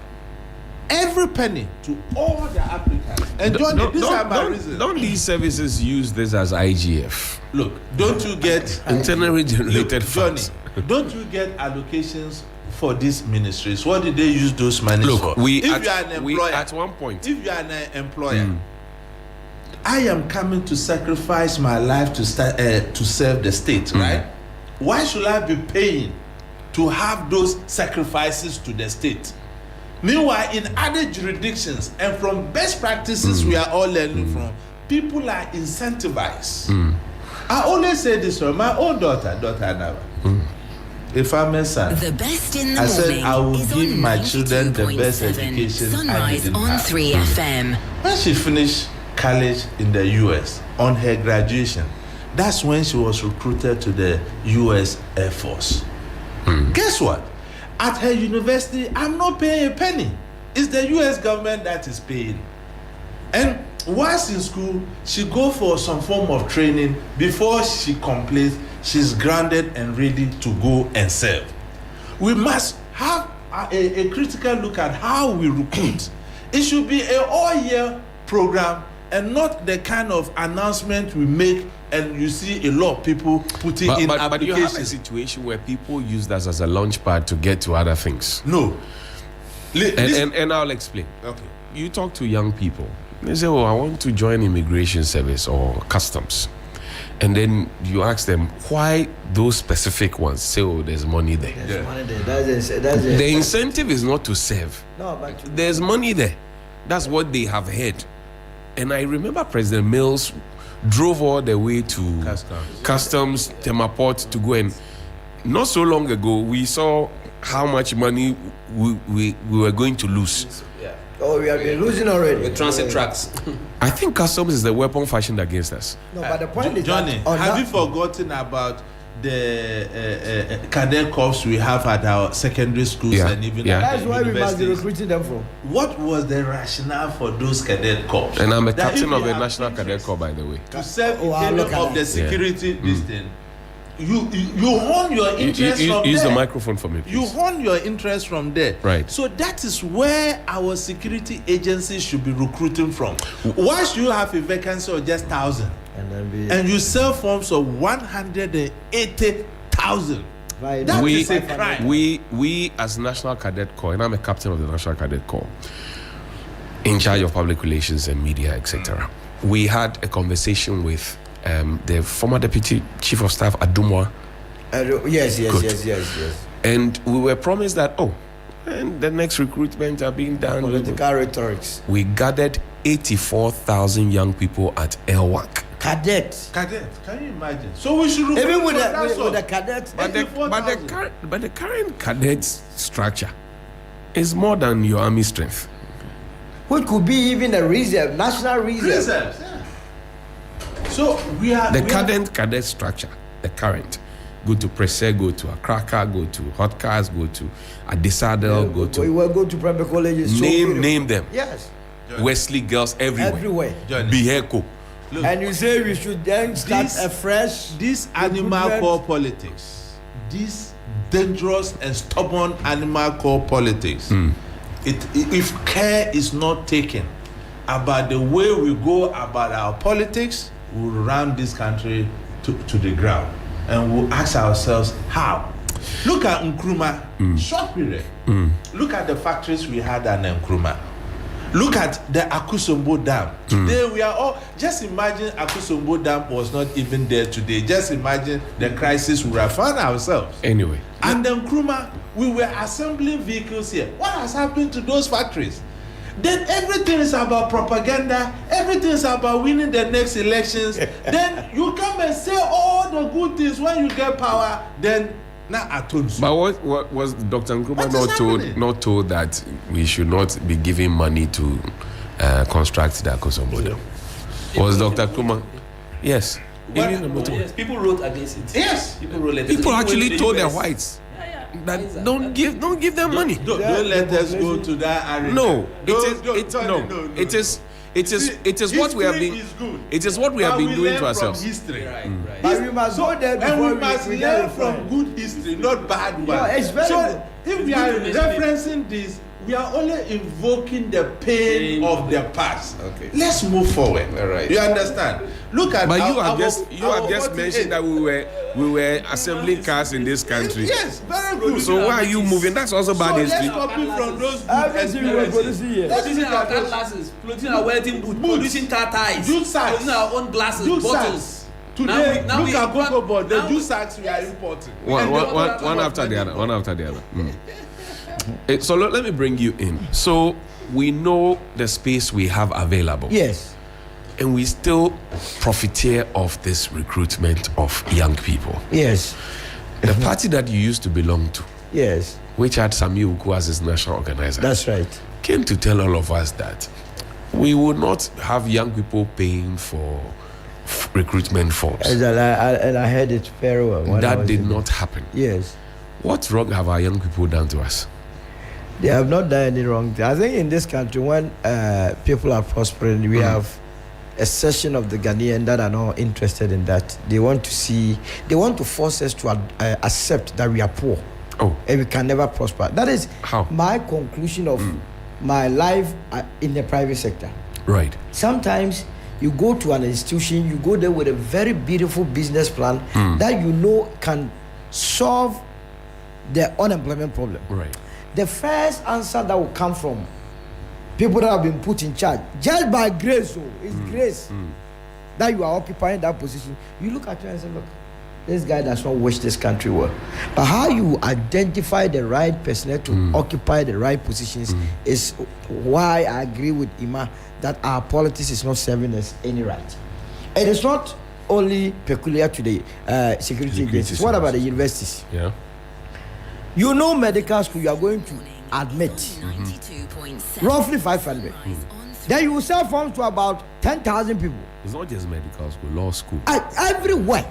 every penny to all the applicants. And Johnny, these are my reasons. Don't these services use this as IGF? Look, don't you get internally generated funds? Johnny, don't you get allocations for these ministries? What did they use those monies for? If you are an employer, at one point, if you are an employer, I am coming to sacrifice my life to serve the state, right? Why should I be paying to have those sacrifices to the state? Meanwhile, in other jurisdictions and from best practices we are all learning from, people are incentivized. I always say this for my own daughter Anava. If I'm a son, the best in the I said morning I will is give on my children the best 92.7 education I Sunrise didn't on have. 3 FM. When she finished college in the US, on her graduation, that's when she was recruited to the US Air Force. Guess what? At her university, I'm not paying a penny. It's the US government that is paying. And whilst in school, she go for some form of training. Before she completes, she's grounded and ready to go and serve. We must have a critical look at how we recruit. It should be an all-year program and not the kind of announcement we make and you see a lot of people putting in applications. But you have a situation where people use that as a launch pad to get to other things. No. And I'll explain. Okay. You talk to young people. They say, I want to join immigration service or customs. And then you ask them, why those specific ones? Say, there's money there. There's money there. That's it. The incentive is not to serve. No, but there's money there. That's what they have heard. And I remember President Mills drove all the way to customs Temaport to go, and not so long ago we saw how much money we were going to lose. We have been losing already. With transit tracks. I think customs is the weapon fashioned against us. No, but the point is, Johnny, have you forgotten about the cadet corps we have at our secondary schools and even that's why we must be recruiting them from. What was the rationale for those cadet corps? And I'm a captain of a national cadet corps, by the way. To serve in terms of the security this thing. You hone your interest from use there. The microphone for me, please. You hone your interest from there. Right. So that is where our security agencies should be recruiting from. Why should you have a vacancy of just 1,000? And you sell forms of 180,000? Right. That is a crime. We as National Cadet Corps, and I'm a captain of the National Cadet Corps, in charge of public relations and media, etc. We had a conversation with the former Deputy Chief of Staff Adumwa. Yes. And we were promised that, and the next recruitment are being done. Political rhetorics. We gathered 84,000 young people at Elwak. Cadets. Can you imagine? So we should recruit even with the cadets. But the current cadet structure is more than your army strength. Which could be even a reserve, national reserve. Reserves, yeah. So we are cadet structure, the current. Go to Presse, go to Akraka, go to Hot Cars, go to Adisadel, go to. We will go to private colleges. Name them. Yes. Wesley girls everywhere. Johnny. Biheko. and you say we should then start afresh. This animal core politics, this dangerous and stubborn animal core politics, if care is not taken about the way we go about our politics, we'll run this country to the ground. And we'll ask ourselves, how? Look at Nkrumah, short period. Look at the factories we had at Nkrumah. Look at the Akusombo Dam. Today we are all, just imagine Akusombo Dam was not even there today. Just imagine the crisis we have found ourselves. Anyway. And then Nkrumah, we were assembling vehicles here. What has happened to those factories? Then everything is about propaganda. Everything is about winning the next elections. Then you come and say all the good things when you get power. Then not at all. But what was Dr. Nkrumah not told that we should not be giving money to construct the Akosombo Dam? Was Dr. Nkrumah? Yes. Yes. People wrote against it. Yes. People actually told their whites. That don't give them money. Don't let us go to that area. No, it is what we have been. It is what we have been doing to ourselves. History. Right. But we must go there before and we must learn from good history, not bad one. No, it's very so if we are referencing this, we are only invoking the pain of the past. Okay. Let's move forward. All right. You understand? Look at. But you have just mentioned that we were assembling cars in this country. Yes, very good. So why are you moving? That's also bad history. Let's copy from those producing our glasses, producing our wedding boots, producing tar ties, producing our own glasses, bottles. Today, look at Cocoa Board. The juice sacks we are importing. One after the other. So let me bring you in. So we know the space we have available. Yes. And we still profiteer of this recruitment of young people. Yes. The party that you used to belong to. Yes. Which had Sami Uku as its national organizer. That's right. Came to tell all of us that we would not have young people paying for recruitment forms. And I heard it very well. That did not happen. Yes. What wrong have our young people done to us? They have not done any wrong thing. I think in this country, when people are prospering, we have a section of the Ghanaians that are not interested in that. They want to force us to accept that we are poor. Oh. And we can never prosper. That is how my conclusion of my life in the private sector. Right. Sometimes you go to an institution, you go there with a very beautiful business plan that you know can solve the unemployment problem. Right. The first answer that will come from people that have been put in charge, just by grace, it's grace that you are occupying that position. You look at you and say, look, this guy does not wish this country well. But how you identify the right personnel to occupy the right positions is why I agree with Ima that our politics is not serving us any right. It is not only peculiar to the security agencies. What about the universities? Yeah. You know, medical school, you are going to admit roughly 500. Then you will sell forms to about 10,000 people. It's not just medical school, law school. Everywhere.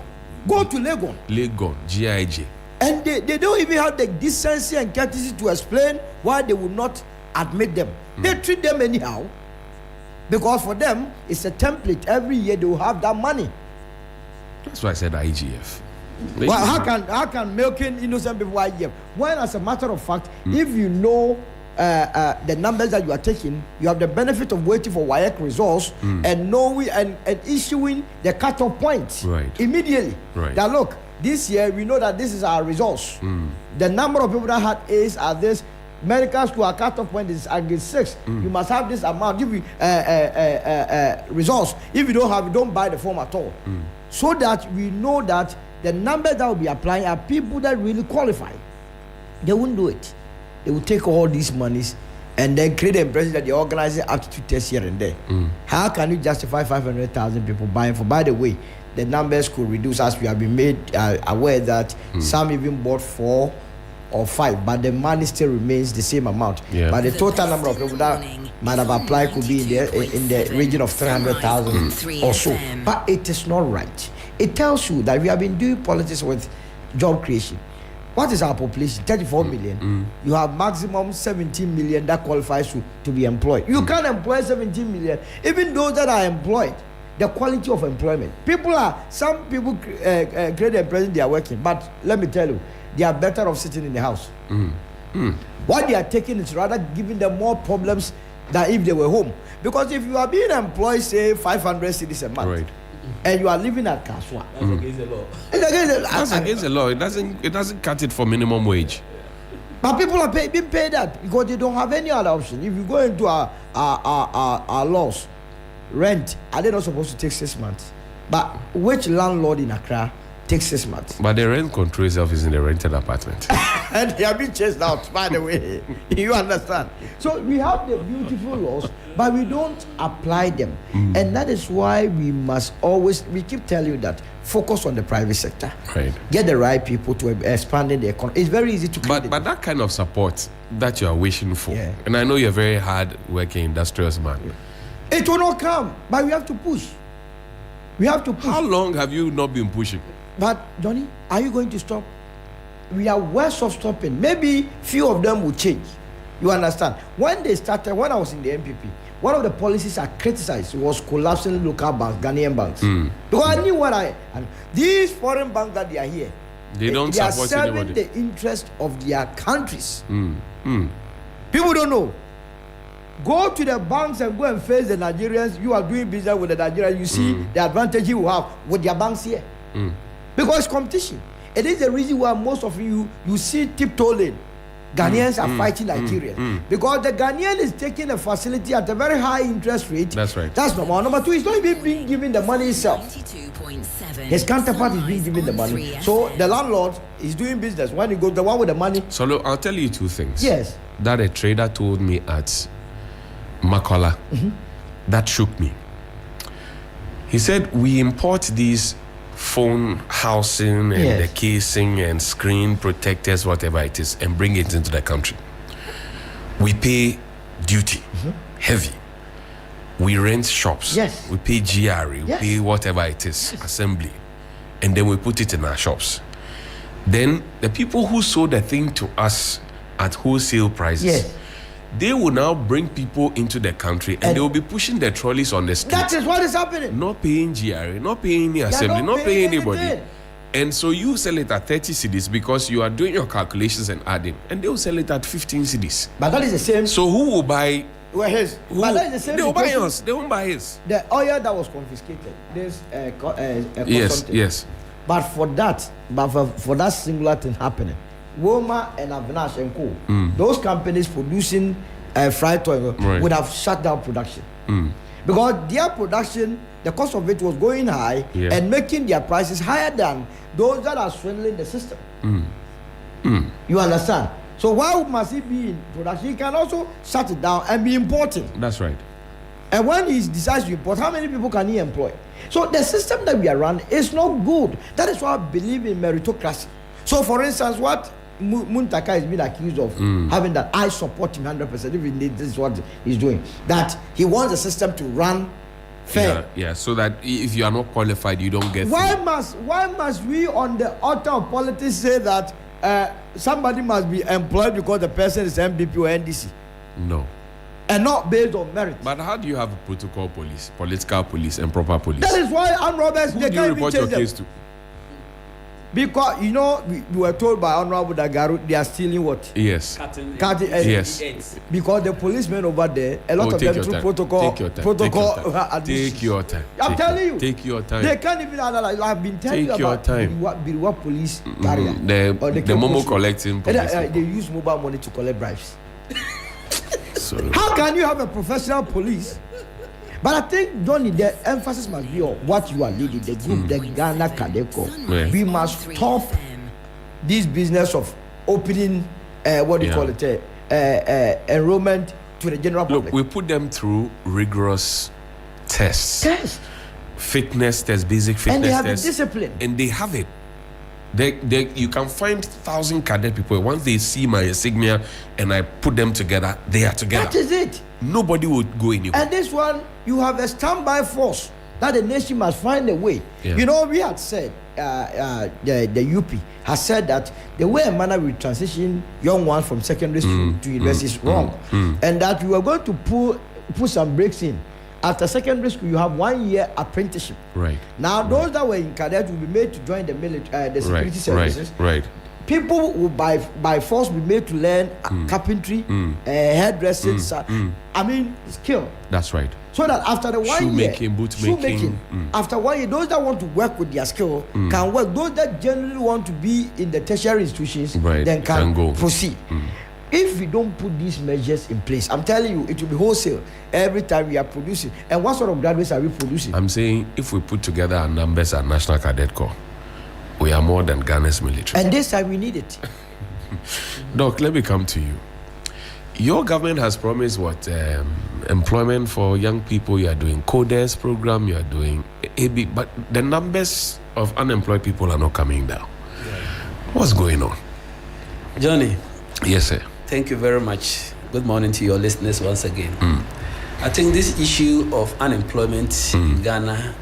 Go to Legon. Legon, GIJ. And they don't even have the decency and courtesy to explain why they will not admit them. They treat them anyhow. Because for them, it's a template. Every year they will have that money. That's why I said IGF. Well, how can milking innocent people IGF? When, as a matter of fact, if you know the numbers that you are taking, you have the benefit of waiting for WAEC results and knowing and issuing the cutoff points immediately. Right. That look, this year we know that this is our results. The number of people that had A's are this. Medical school, our cutoff point is grade 6. You must have this amount. Give you results. If you don't have it, don't buy the form at all. So that we know that the numbers that will be applying are people that really qualify. They won't do it. They will take all these monies and then create the impression that they're organizing aptitude tests here and there. How can you justify 500,000 people buying for? By the way, the numbers could reduce as we have been made aware that some even bought 4 or 5, but the money still remains the same amount. Yeah. But the total number of people that might have applied could be in the region of 300,000 or so. But it is not right. It tells you that we have been doing politics with job creation. What is our population? 34 million. You have maximum 17 million that qualifies to be employed. You can't employ 17 million. Even those that are employed, the quality of employment. Some people create the impression they are working, but let me tell you, they are better off sitting in the house. What they are taking is rather giving them more problems than if they were home. Because if you are being employed, say 500 cedis a month, and you are living at Kaswa, that's against the law. That's against the law. It doesn't cut it for minimum wage. But people are being paid that because they don't have any other option. If you go into our laws, rent, are they not supposed to take 6 months? But which landlord in Accra takes 6 months? But the rent control itself is in the rented apartment. And they are being chased out, by the way. You understand? So we have the beautiful laws, but we don't apply them. And that is why we keep telling you that focus on the private sector. Right. Get the right people to expand in the economy. It's very easy to But that kind of support that you are wishing for, and I know you're a very hard working industrious man. It will not come, but we have to push. We have to push. How long have you not been pushing? But Johnny, are you going to stop? We are worse off stopping. Maybe few of them will change. You understand? When they started, when I was in the MPP, one of the policies I criticized was collapsing local banks, Ghanaian banks. Because I knew these foreign banks that they are here, they are serving anybody. the interest of their countries. People don't know. Go to the banks and go and face the Nigerians. You are doing business with the Nigerians. You see the advantage you have with their banks here. Because it's competition. It is the reason why most of you see tiptoeing. Ghanaians are fighting Nigerians. Because the Ghanaian is taking a facility at a very high interest rate. That's right. That's number one. Number two, he's not even being given the money himself. His counterpart is being given the money. So the landlord is doing business. When he goes, the one with the money. So look, I'll tell you two things. Yes. That a trader told me at Makola that shook me. He said, we import these phone housing and the casing and screen protectors, whatever it is, and bring it into the country. We pay duty, heavy. We rent shops. Yes. We pay GRE. We pay whatever it is, assembly. And then we put it in our shops. Then the people who sold the thing to us at wholesale prices, they will now bring people into the country and they will be pushing their trolleys on the street. That is what is happening. Not paying GRA, not paying the assembly, not paying anybody. And so you sell it at 30 cedis because you are doing your calculations and adding, and they will sell it at 15 cedis. But that is the same. So who will buy? Well, his. But that is the same. They will buy yours. They won't buy his. The oil that was confiscated. This yes. But for that singular thing happening, Woma and Avinash and Co. Those companies producing fried oil would have shut down production because their production, the cost of it was going high and making their prices higher than those that are swindling the system. You understand? So why must he be in production? He can also shut it down and be importing. That's right. And when he decides to import, how many people can he employ? So the system that we are running is not good. That is why I believe in meritocracy. So for instance, what Muntaka is being accused of having, that I support him 100%. Even this is what he's doing. That he wants the system to run fair. Yeah, so that if you are not qualified, you don't get. Why must we on the altar of politics say that somebody must be employed because the person is MPP or NDC? No. And not based on merit. But how do you have protocol police, political police, and proper police? That is why armed robbers, they can't even change them. Case to? Because, you know, we were told by Honorable Dagaru, they are stealing what? Yes. Yes. Because the policemen over there, a lot of them through protocol. Take your time. I'm telling you. Take your time. They can't even analyze. I've been telling you about Biriwa police carrier. The Momo collecting police. They use mobile money to collect bribes. So. How can you have a professional police? But I think, Johnny, the emphasis must be on what you are leading, the group, the Ghana Kadeko. We must stop this business of opening, enrollment to the general public. Look, we put them through rigorous tests. Fitness tests, basic fitness tests. And they have the discipline. And they have it. You can find 1,000 cadet people. Once they see my insignia and I put them together, they are together. That is it. Nobody would go anywhere. And this one, you have a standby force that the nation must find a way. Yeah. You know, we had said, the UP has said that the way and manner we transition young ones from secondary school to university is wrong. And that we were going to put some breaks in After secondary school, you have 1 year apprenticeship. Right. Now, those that were in cadet will be made to join the military, the security services. Right. People will by force be made to learn carpentry, hairdressing. I mean, skill. That's right. So that after the 1 year, bootmaking, after 1 year, those that want to work with their skill can work. Those that generally want to be in the tertiary institutions then can go. Proceed. If we don't put these measures in place, I'm telling you, it will be wholesale every time we are producing. And what sort of graduates are we producing? I'm saying if we put together our numbers at National Cadet Corps, we are more than Ghana's military. And this time we need it. Doc, let me come to you. Your government has promised what? Employment for young people. You are doing coders program. You are doing AB, but the numbers of unemployed people are not coming down. What's going on? Johnny. Yes, sir. Thank you very much. Good morning to your listeners once again. I think this issue of unemployment in Ghana,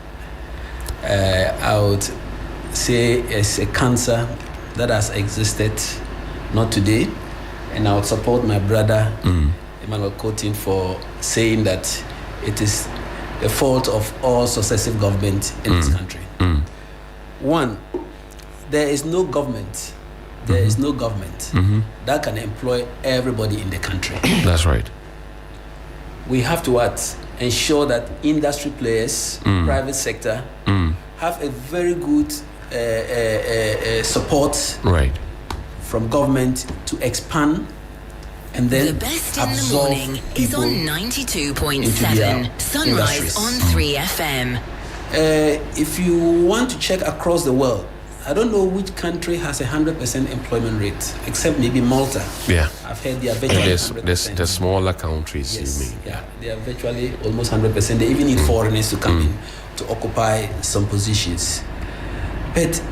I would say is a cancer that has existed, not today. And I would support my brother, Emmanuel Cotin, for saying that it is the fault of all successive governments in this country. One, there is no government. There is no government that can employ everybody in the country. That's right. We have to ensure that industry players, private sector, have a very good support from government to expand and then the best in absorb the morning is on 92.7 Sunrise on 3FM. If you want to check across the world, I don't know which country has 100% employment rate, except maybe Malta. Yeah. I've heard they are virtually 100%. The smaller countries, yes, you mean? Yeah, they are virtually almost 100%. They even need foreigners to come in to occupy some positions. But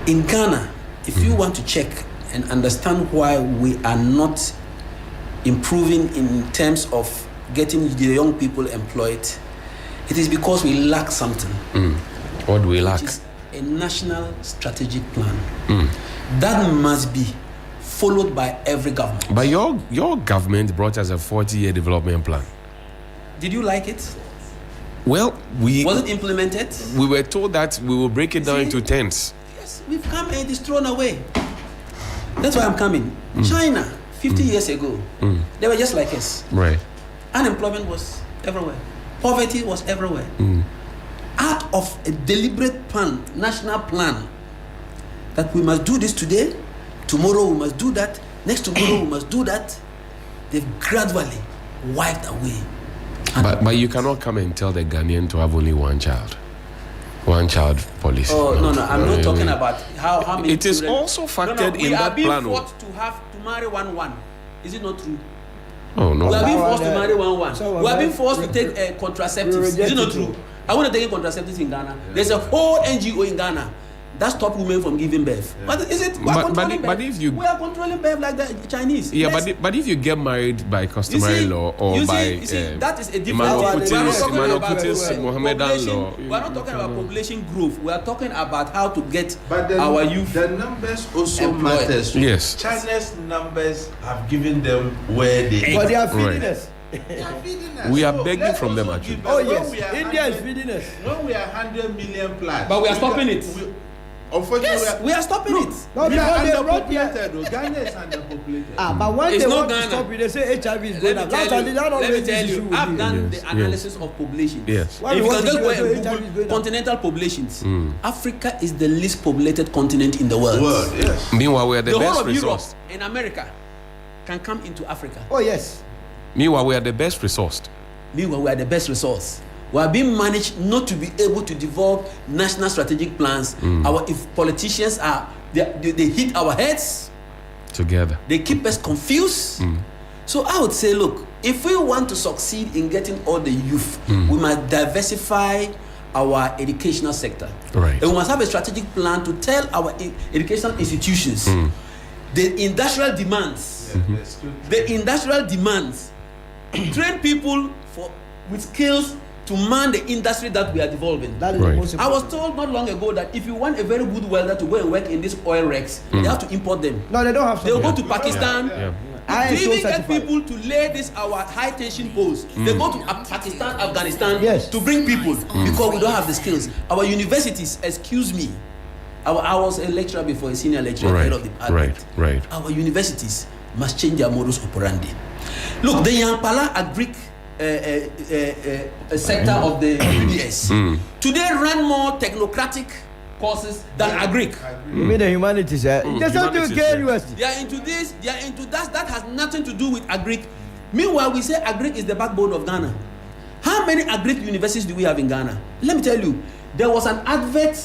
in Ghana, if you want to check and understand why we are not improving in terms of getting the young people employed, it is because we lack something. What do we lack? A national strategic plan that must be followed by every government. But your government brought us a 40-year development plan. Did you like it? Well, was it implemented? We were told that we will break it down into tens. Yes, we've come and it's thrown away. That's why I'm coming. China, 50 years ago, they were just like us. Right. Unemployment was everywhere. Poverty was everywhere. Out of a deliberate plan, national plan, that we must do this today, tomorrow we must do that, next tomorrow we must do that, they've gradually wiped away. But you cannot come and tell the Ghanaian to have only one child policy. Oh, no, I'm not talking about how many it is children. also factored in that plan. We are being forced to marry one. Is it not true? Oh, no. We are being forced to marry one. We are being forced to take contraceptives. Is it not true? I want to take contraceptives in Ghana. There's a whole NGO in Ghana that stops women from giving birth. But is it? We are controlling birth like the Chinese. Yeah, but if you get married by customary law or by that is a different Emmanuel Putin's Mohammedan law. We are not talking about population growth. We are talking about how to get our youth. The numbers also matters. Yes. China's numbers have given them where they. But they are feeding us. We are begging from them actually. Oh yes, India is feeding us. When we are 100 million plus, but we are stopping it. Unfortunately, we are stopping it. No, we are underpopulated. Ghana is underpopulated. But when they want to stop it, they say HIV is going up. Let me tell you, I've done the analysis of population. Yes. If you can just go and Google continental populations, Africa is the least populated continent in the world. Yes. Meanwhile, we are the best whole of resourced. Europe and America can come into Africa. Oh yes. Meanwhile, we are the best resourced. Meanwhile, we are the best resource. We are being managed not to be able to develop national strategic plans. If politicians they hit our heads together, they keep us confused. So I would say, look, if we want to succeed in getting all the youth, we must diversify our educational sector. Right. And we must have a strategic plan to tell our educational institutions the industrial demands. The industrial demands. Train people with skills to man the industry that we are developing. That is the most important. I was told not long ago that if you want a very good welder to go and work in these oil rigs, they have to import them. No, they don't have to. They'll go to Pakistan, ISO even get certified. people to lay this our high tension poles. They go to Pakistan, Afghanistan Yes. to bring people because we don't have the skills. Our universities, excuse me, I was a lecturer before, a senior lecturer, head of the department. Right. Our universities must change their modus operandi. Look, the Yampala Agric sector of the UBS today run more technocratic courses than agric. You mean the humanities? Just not to get university. They are into this, they are into that. That has nothing to do with agric. Meanwhile, we say agric is the backbone of Ghana. How many agric universities do we have in Ghana? Let me tell you, there was an advert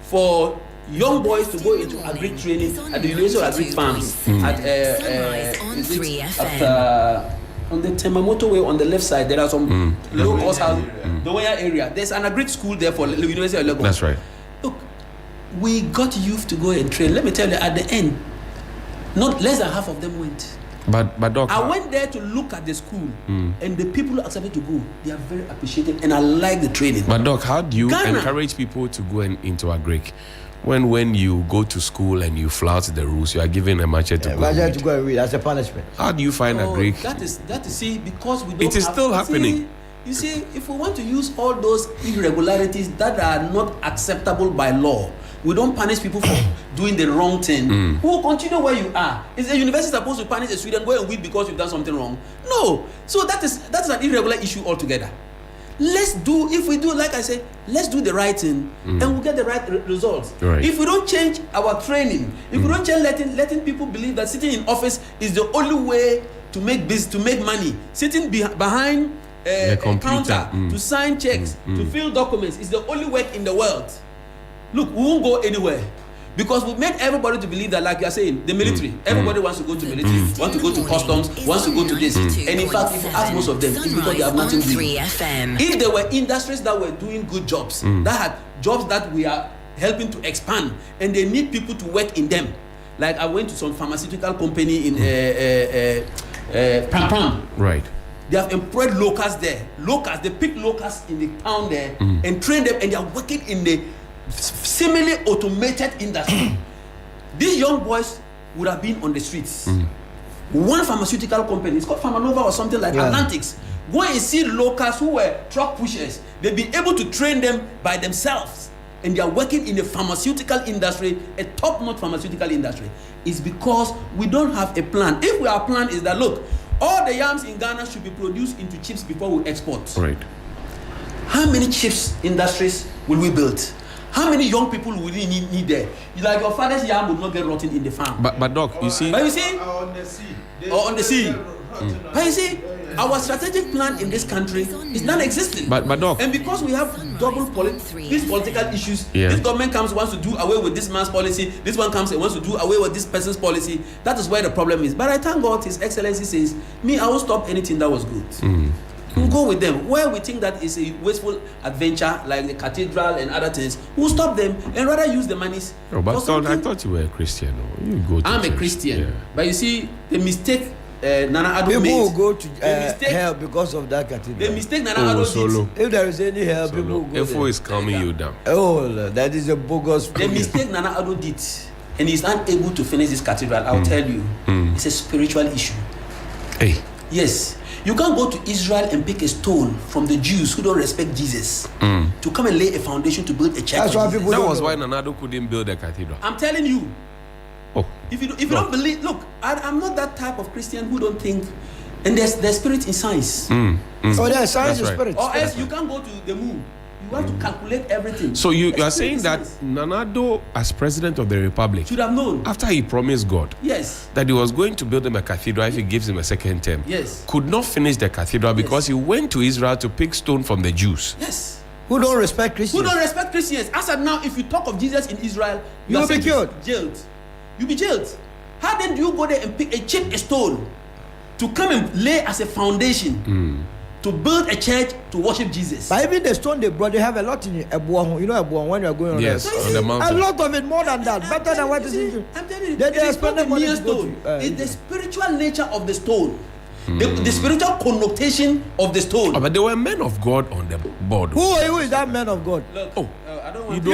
for young boys to go into agric training at the University of Agric Farms on the Temamoto way on the left side. There are some low cost houses, the Waya area. There's an agric school there for the University of Lagos. That's right. Look, we got youth to go and train. Let me tell you, at the end, not less than half of them went. But Doc, I went there to look at the school, and the people who accepted to go, they are very appreciative, and I like the training. But Doc, how do you Ghana encourage people to go into agric? When you go to school and you flout the rules, you are given a machete to go and read. To go and read as a punishment. How do you find agric? That is see, because we don't. It is still happening. You see, if we want to use all those irregularities that are not acceptable by law, we don't punish people for doing the wrong thing. We will continue where you are. Is the university supposed to punish a student go and weep because you've done something wrong? No. So that's an irregular issue altogether. Let's do, if we do, like I say, let's do the right thing and we'll get the right results. Right. If we don't change our training, if we don't change letting people believe that sitting in office is the only way to make money, sitting behind a counter to sign checks, to fill documents is the only work in the world. Look, we won't go anywhere. Because we made everybody to believe that, like you are saying, the military, everybody wants to go to military, wants to go to customs, wants to go to this. And in fact, if you ask most of them, it's because they have nothing to do. If there were industries that were doing good jobs, that had jobs that we are helping to expand, and they need people to work in them. Like I went to some pharmaceutical company in Pam. Right. They have employed locals there. Locals, they pick locals in the town there and train them, and they are working in the similarly automated industry. These young boys would have been on the streets. One pharmaceutical company, it's called Pharmanova or something like Atlantics. Go and see locals who were truck pushers. They've been able to train them by themselves, and they are working in the pharmaceutical industry, a top-notch pharmaceutical industry. It's because we don't have a plan. If our plan is that, look, all the yams in Ghana should be produced into chips before we export. Right. How many chips industries will we build? How many young people will we need there? Like your father's yam would not get rotten in the farm. But Doc, you see. But you see? Or on the sea. Or on the sea. But you see, our strategic plan in this country is non-existent. But Doc. And because we have these political issues, this government wants to do away with this man's policy, this one comes and wants to do away with this person's policy. That is where the problem is. But I thank God His Excellency says, me, I won't stop anything that was good. We'll go with them. Where we think that is a wasteful adventure, like the cathedral and other things, we'll stop them and rather use the monies. Oh, but I thought you were a Christian. You go to I'm church. a Christian. But you see, the mistake Nana Addo people made. will go to hell because of that cathedral. The mistake Nana Addo did. If there is any hell, people will go FO is calming you down. Oh, that is a bogus. The mistake Nana Addo did, and he's unable to finish this cathedral, I'll tell you, it's a spiritual issue. Hey. Yes. You can't go to Israel and pick a stone from the Jews who don't respect Jesus to come and lay a foundation to build a church. That's why people that was why Nana Addo couldn't build a cathedral. I'm telling you. Oh. If you don't believe, look, I'm not that type of Christian who don't think, and there's spirit in science. Oh, there's science and spirit. Or else you can't go to the moon. You have to calculate everything. So you are saying that Nana Addo, as president of the republic, should have known after he promised God, yes, that he was going to build him a cathedral if he gives him a second term, yes, could not finish the cathedral because he went to Israel to pick stone from the Jews. Yes. Who don't respect Christians? Who don't respect Christians? As of now, if you talk of Jesus in Israel, you will be killed. Jailed. You'll be jailed. How then do you go there and pick a stone to come and lay as a foundation to build a church to worship Jesus? But even the stone they brought, they have a lot in Ebuon. You know Ebuon when you are going on on the mountain. A lot of it, more than that, better than what is in. I'm telling you, They it is not a mere stone. It's the spiritual nature of the stone. The spiritual connotation of the stone. But there were men of God on the board. Who is that man of God? Look, I don't want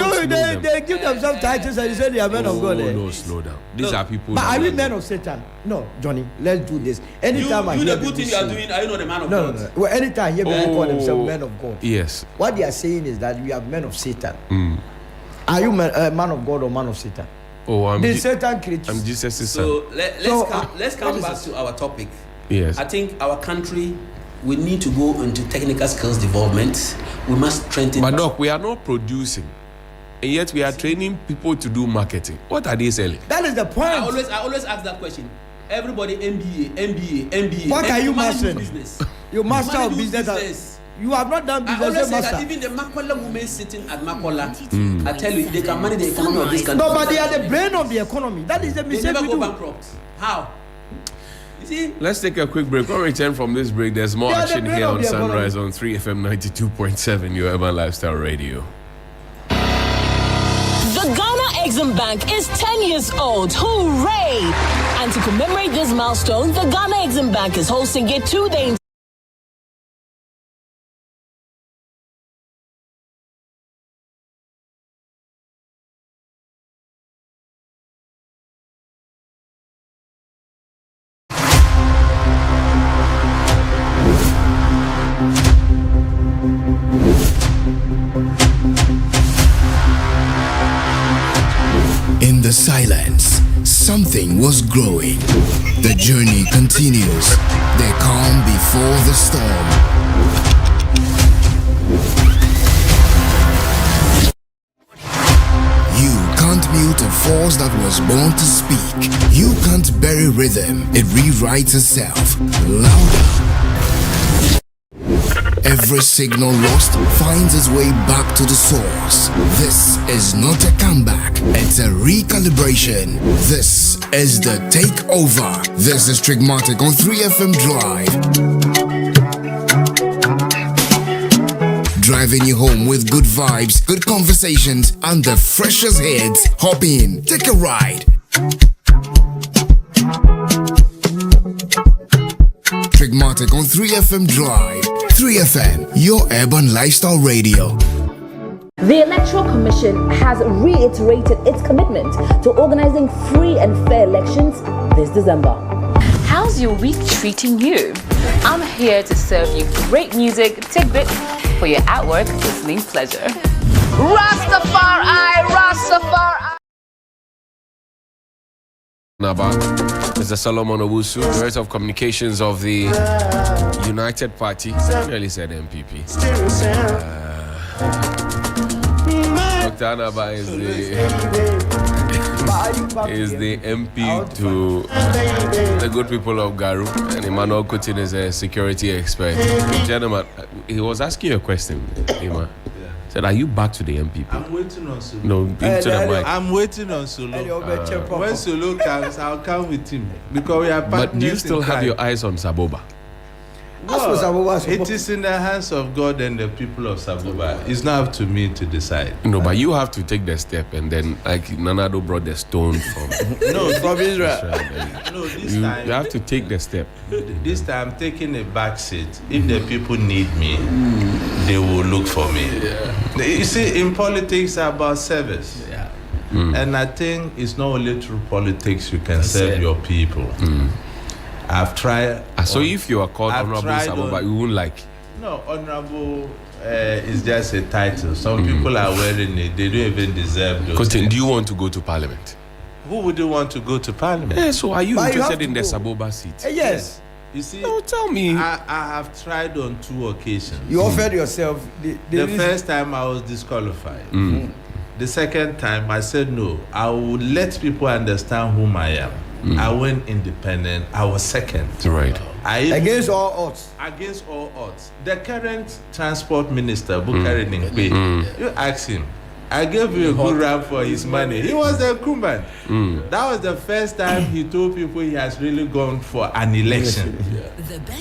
they give themselves titles and you say they are men of God. No, slow down. These are people. But are we men of Satan? No, Johnny, let's do this. Anytime I hear the good thing you are doing, are you not the man of God? No. Well, anytime I hear people call themselves men of God. Yes. What they are saying is that we are men of Satan. Are you man of God or man of Satan? I'm Satan created. I'm Jesus' son. So let's come back to our topic. Yes. I think our country, we need to go into technical skills development. We must strengthen. But Doc, we are not producing, and yet we are training people to do marketing. What are they selling? That is the point. I always ask that question. Everybody MBA. What are you mastering? Business. You master of business. You have not done business. I always say that even the Makola women sitting at Makola, I tell you, they can manage the economy of this country. No, but they are the brain of the economy. That is the mistake. They never go bankrupt. How? You see? Let's take a quick break. When we return from this break, there's more action here on Sunrise on 3FM 92.7, your urban lifestyle radio. The Ghana Exim Bank is 10 years old. Hooray! And to commemorate this milestone, the Ghana Exim Bank is hosting a 2-day In the silence, something was growing. The journey continues. The calm before the storm. You can't mute a force that was born to speak. You can't bury rhythm. It rewrites itself. Louder. Every signal lost finds its way back to the source. This is not a comeback, it's a recalibration. This is the takeover. This is Trigmatic on 3FM Drive. Driving you home with good vibes, good conversations, and the freshest hits. Hop in, take a ride. Trigmatic on 3FM Drive. 3FM, your urban lifestyle radio. The Electoral Commission has reiterated its commitment to organizing free and fair elections this December. How's your week treating you? I'm here to serve you great music, tidbit for your at-work listening pleasure. Rastafari. Naba, Mr. Solomon Owusu, Director of Communications of the United Party. I nearly said MPP. Dr. Anaba is the MP to the good people of Garu, and Emmanuel Kutin is a security expert. Gentlemen, he was asking you a question, Emma. Said, are you back to the MPP? I'm waiting on Sulu. No, into the mic. I'm waiting on Sulu. When Sulu comes, I'll come with him. Because we are partners. But do you still have your eyes on Saboba? No, it is in the hands of God and the people of Saboba. It's not up to me to decide. No, but you have to take the step, and then like Nanado brought the stone from from Israel. No, this time you have to take the step. This time I'm taking a back seat. If the people need me, they will look for me. Yeah. You see, in politics, it's about service. Yeah. And I think it's not only through politics you can serve your people. I've tried. So if you are called Honorable Saboba, you won't like? No, Honorable is just a title. Some people are wearing it. They don't even deserve those. Continue. Do you want to go to Parliament? Who wouldn't want to go to Parliament? Yeah, so are you interested in the Saboba seat? Yes. You see, tell me. I have tried on 2 occasions. You offered yourself. The first time I was disqualified. The second time I said no. I would let people understand whom I am. I went independent. I was second. Right. Against all odds. Against all odds. The current transport minister, Bukari Ningbe, you ask him, I gave you a good rap for his money. He was the incumbent. That was the first time he told people he has really gone for an election.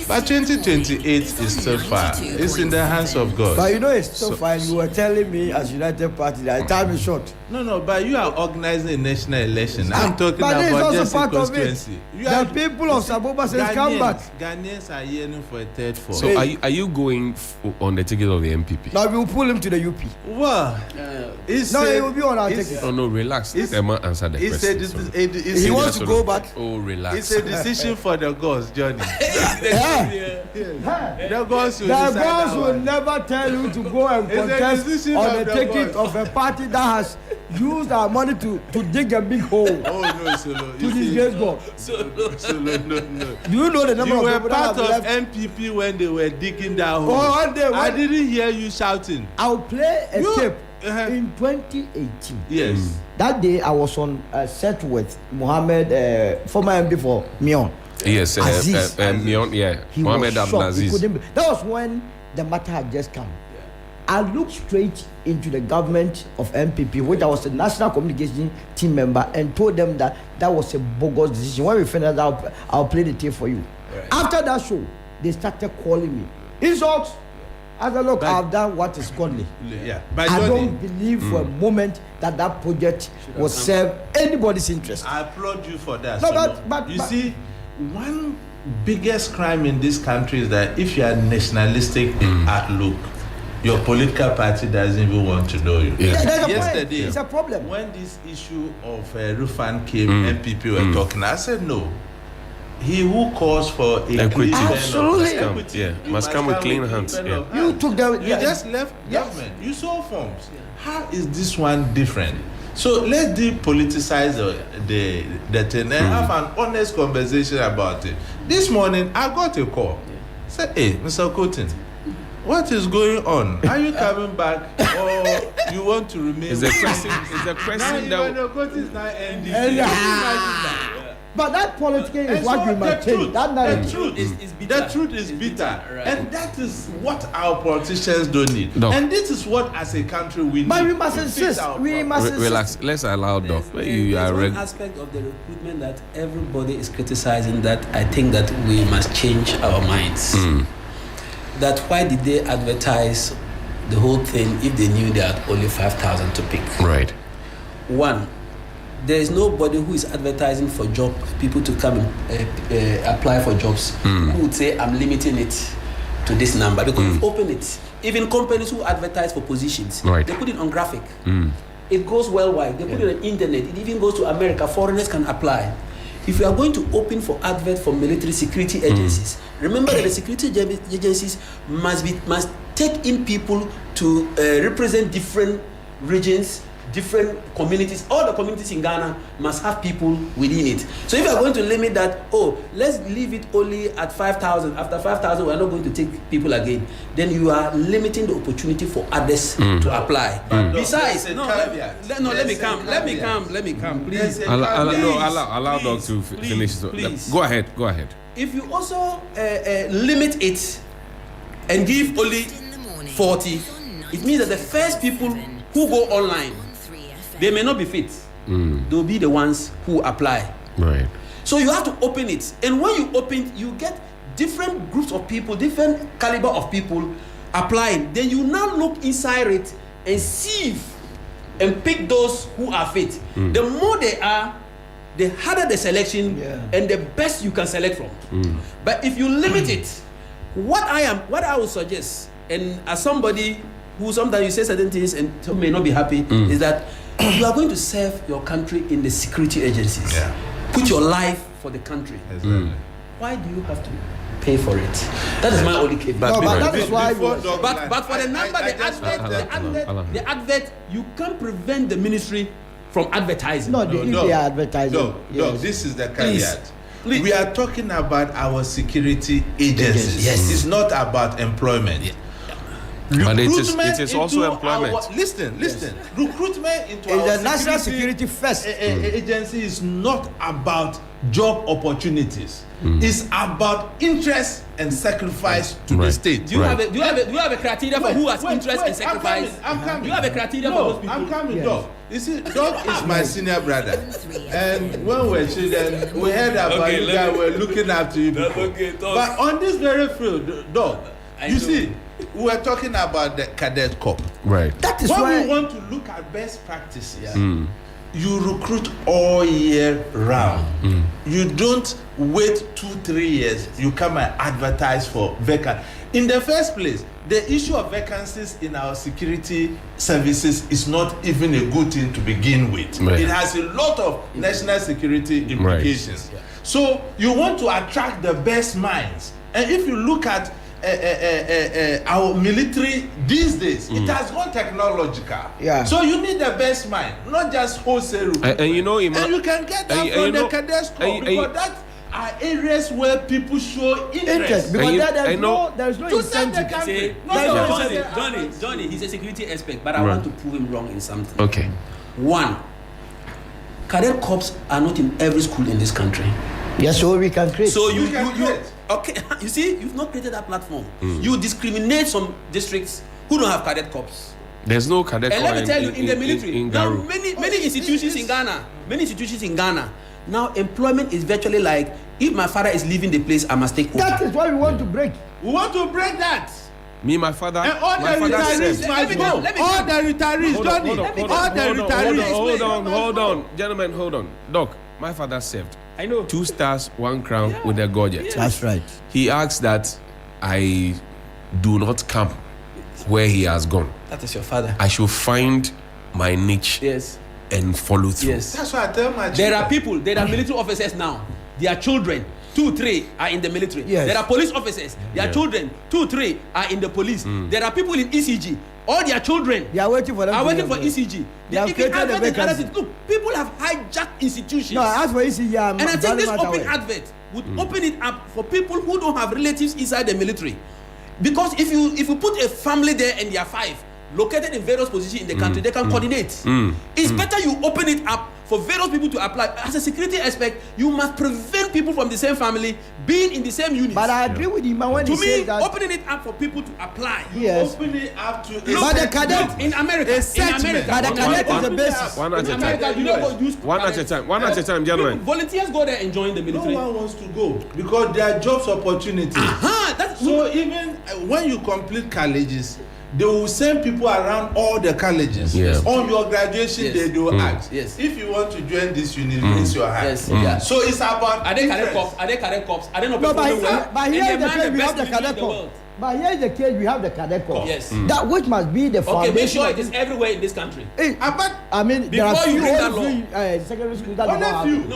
But 2028 is still far. It's in the hands of God. But you know, it's so fine. You were telling me as United Party that time is short. No, but you are organizing a national election. I'm talking about just a constituency. The people of Saboba says come back. Ghanaians are yearning for a third form. So are you going on the ticket of the MPP? No, we will pull him to the UP. Well, he will be on our ticket. Oh no, relax. Emma answer the question. He wants to go back. Oh, relax. It's a decision for the gods, Johnny. The gods will never tell you to go and contest on the ticket of a party that has used our money to dig a big hole. Oh no, Solo. To disgrace God. No. Do you know the number of people that have left? You were part of MPP when they were digging that hole. I didn't hear you shouting. I'll play a tape in 2018. Yes. That day I was on a set with Mohammed, former MD for Mion. Yes, Mion, yeah. Mohammed Abdulaziz. That was when the matter had just come. I looked straight into the government of MPP, which I was a national communication team member, and told them that was a bogus decision. When we finished, I'll play the tape for you. Right. After that show, they started calling me insults. I said, look, I've done what is godly. Yeah, I don't believe for a moment that project will serve anybody's interest. I applaud you for that. No, but you see, one biggest crime in this country is that if you are nationalistic in outlook, your political party doesn't even want to know you. Yesterday, it's a problem. When this issue of refund came, MPP were talking. I said no. He who calls for equity, absolutely, must come with clean hands. You took the, you just left government. You saw forms. How is this one different? So let's depoliticize the thing and have an honest conversation about it. This morning I got a call. Said, hey, Mr. Cotton, what is going on? Are you coming back or you want to remain? Is the question that is not ending. But that politics is what we might change. The truth is bitter. Right. And that is what our politicians don't need. No. And this is what, as a country, we need. But we must insist. Relax. Let's allow Doc. There's one aspect of the recruitment that everybody is criticizing that I think that we must change our minds. That why did they advertise the whole thing if they knew they had only 5,000 to pick? Right. One, there is nobody who is advertising for job people to come and apply for jobs who would say I'm limiting it to this number because we've opened it. Even companies who advertise for positions, they put it on graphic. It goes worldwide. They put it on internet. It even goes to America. Foreigners can apply. If you are going to open for advert for military security agencies, remember that the security agencies must take in people to represent different regions, different communities. All the communities in Ghana must have people within it. So if you are going to limit that, let's leave it only at 5,000. After 5,000, we are not going to take people again. Then you are limiting the opportunity for others to apply. Besides, let me come, please. Allow Doc to finish. Go ahead. If you also limit it and give only 40, it means that the first people who go online, they may not be fit. They'll be the ones who apply. Right. So you have to open it. And when you open, you get different groups of people, different caliber of people applying. Then you now look inside it and sieve and pick those who are fit. The more they are, the harder the selection and the best you can select from. But if you limit it, what I would suggest, and as somebody who sometimes you say certain things and may not be happy, is that you are going to serve your country in the security agencies. Put your life for the country. Why do you have to pay for it? That is my only case. But that is why. But for the number, the advert, you can't prevent the ministry from advertising. No, they are advertising. No, this is the caveat. Please. We are talking about our security agencies. Yes. It's not about employment. But Recruitment it is also into employment. Listen. Recruitment into our the national security first. Agency is not about job opportunities. It's about interest and sacrifice to the state. Do you have a criteria for who has interest and sacrifice? I'm coming. Do you have a criteria for those people? I'm coming, Doc. You see, Doc is my senior brother. And when we were children, we heard about you guys were looking after you. But on this very field, Doc, you see, we were talking about the cadet corps. Right. That is when why we want to look at best practices. You recruit all year round. You don't wait 2-3 years. You come and advertise for vacancies. In the first place, the issue of vacancies in our security services is not even a good thing to begin with. Right. It has a lot of national security implications. Right. So you want to attract the best minds. And if you look at our military these days, it has gone technological. Yeah. So you need the best mind, not just wholesale. And you know, and you can get that from the cadets corps because that are areas where people show interest. Because there's no incentive. See, Johnnie, he's a security expert, but I want to prove him wrong in something. Okay. One, cadet corps are not in every school in this country. Yes, so we can create. So you okay? You see, you've not created that platform. You discriminate some districts who don't have cadet corps. There's no cadet corps. And let me tell you, in the military, now Garu. many institutions in Ghana, now employment is virtually like, if my father is leaving the place, I must take over. That is why we want to break. We want to break that. Me, my father. And all the retirees must go. All the retirees, Johnnie. All the retirees. Hold on, gentlemen, hold on. Doc, my father served. I know. 2 stars, 1 crown with a gorget. That's right. He asked that I do not come where he has gone. That is your father. I should find my niche and follow through. Yes. That's why I tell my There are military officers now. Their children, 2-3 are in the military. Yes. There are police officers. Their children, 2-3 are in the police. There are people in ECG. All their children they are waiting for them. Are waiting for ECG. They have created a vacancy. Look, people have hijacked institutions. No, as for ECG, and I think this open advert would open it up for people who don't have relatives inside the military. Because if you put a family there and they are 5 located in various positions in the country, they can coordinate. It's better you open it up for various people to apply. As a security aspect, you must prevent people from the same family being in the same unit. But I agree with him when he says that opening it up for people to apply. Yes. Open it up to. But the cadet in America. but the cadet is the basis. One at a time. One at a time, gentlemen. Volunteers go there and join the military. No one wants to go because there are jobs opportunities. So even when you complete colleges, they will send people around all the colleges. Yes. On your graduation day, they will ask. Yes. If you want to join this unit, raise your hand. Yes. So it's about. Are they cadet corps? Are they not No, performing well? but here is the case, we have the best cadet in the corps. world. But here is the case, we have the cadet corps. Yes. That which must be the foundation. Okay, make sure it is everywhere in this country. I mean, there are Before you few, bring that only few secondary schools that Only don't have. few. No.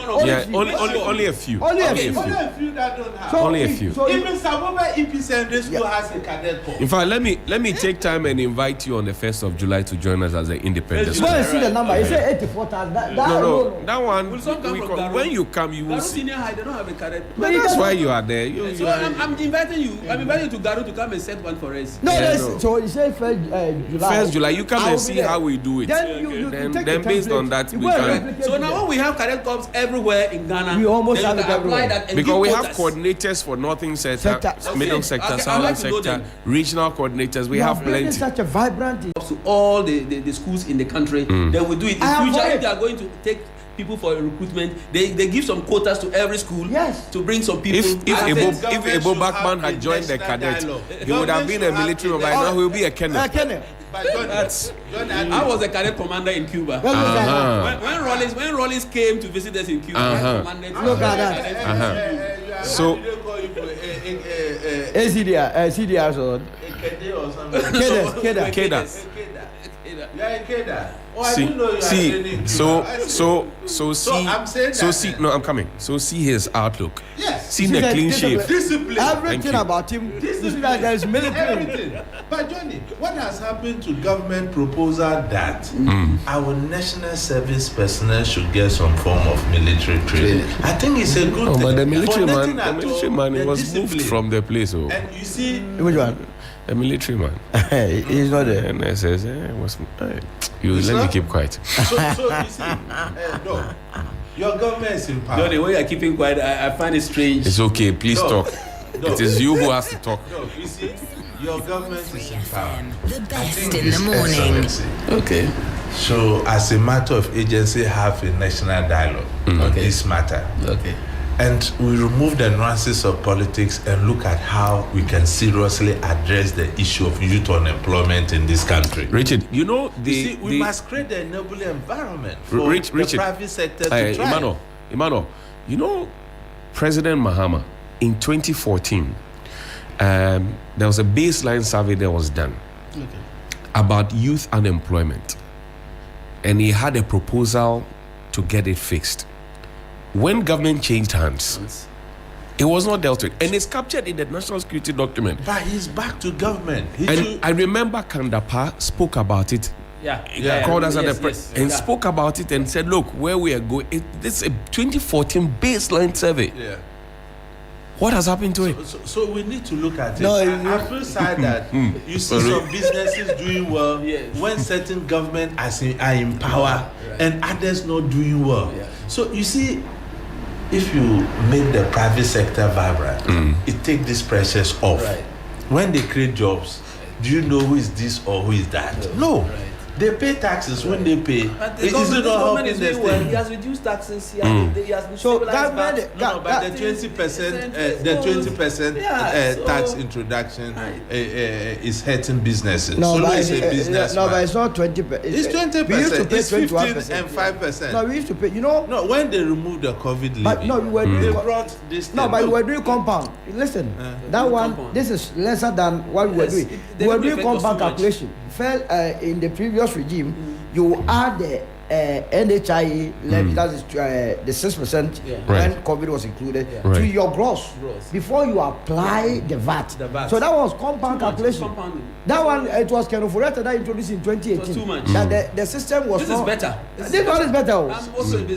Only a few. Only a Only few. a few that don't have. So Only a few. So Even Saboba EP Secondary School has a cadet corps. In fact, let me take time and invite you on the 1st of July to join us as an independent. you want to see the number? It says 84,000. No. That one. Will some come from Garu? When you come, you will Garu see. Senior High, they don't have a cadet. But that's why you are there. So I'm inviting you. I'm inviting you to Garu to come and set one for us. So it says 1st July. 1st July, you come I and will see be there. how we do it. Then you take then the based template. on that, You we go and can. replicate So it now there. when we have cadet corps everywhere in Ghana, We almost then have you it can apply everywhere. that and Because give we have quotas. coordinators for northern sector, Sector. middle Okay. sector, Okay, I'd southern like to know sector, them. regional coordinators. We have Bringing plenty. such a vibrant. To all the schools in the country, then we do it. In I am future, for if it. they are going to take people for recruitment, they give some quotas to every school to bring some people. If Ebo Bachman had joined the cadet, he would have been a military man. By now he will be a colonel. I was a cadet commander in Cuba. When Rollins came to visit us in Cuba, I commanded. Look at that. So CDR or Keda. No, I'm coming. So see his outlook. Yes. See the clean shave. Discipline. Everything about him. Discipline. There is military. Everything. But Johnnie, what has happened to government proposal that our national service personnel should get some form of military training? I think it's a good thing. But the military For nothing man, at all, he the was moved discipline. from the place. And you see, Which one? A military man. He's not there. And I says, let me keep quiet. So you see, no, your government is in power. No, the way you're keeping quiet, I find it strange. It's okay, please talk. No. It is you who has to talk. No, you see, your government is in power. The best in the morning. Okay. So, as a matter of agency, have a national dialogue on this matter. Okay. And we remove the nuances of politics and look at how we can seriously address the issue of youth unemployment in this country. Richard, you know, we must create the enabling environment for the private sector to thrive. Emmanuel, you know, President Mahama, in 2014, there was a baseline survey that was done about youth unemployment. And he had a proposal to get it fixed. When government changed hands, it was not dealt with. And it's captured in the national security document. But he's back to government. I remember Kandapa spoke about it. Called us and spoke about it and said, look, where we are going. This is a 2014 baseline survey. Yeah. What has happened to it? So we need to look at it. I feel sad that you see some businesses doing well when certain government are in power and others not doing well. Yeah. So you see, if you make the private sector vibrant, it takes these pressures off. Right. When they create jobs, do you know who is this or who is that? No. Right. They pay taxes when they pay. But the government is doing well. He has reduced taxes. He has been so government, but the 20% tax introduction is hurting businesses. No, but it's it's not 20%. It's 20%. We used to pay it's 15% and 5%. No, we used to pay. You know. No, when they removed the COVID levy, we were doing they brought this. No, but we were doing compound. Listen, that one. Compound. This is lesser than what we were doing. We were doing compound calculation. Fell in the previous regime, you add the NHIE levy, that is the 6% when COVID was included, to your gross before you apply the VAT. So that was compound calculation. That one, it was Kenofureta that introduced in 2018. Too much. That the system was This is better. This one is better.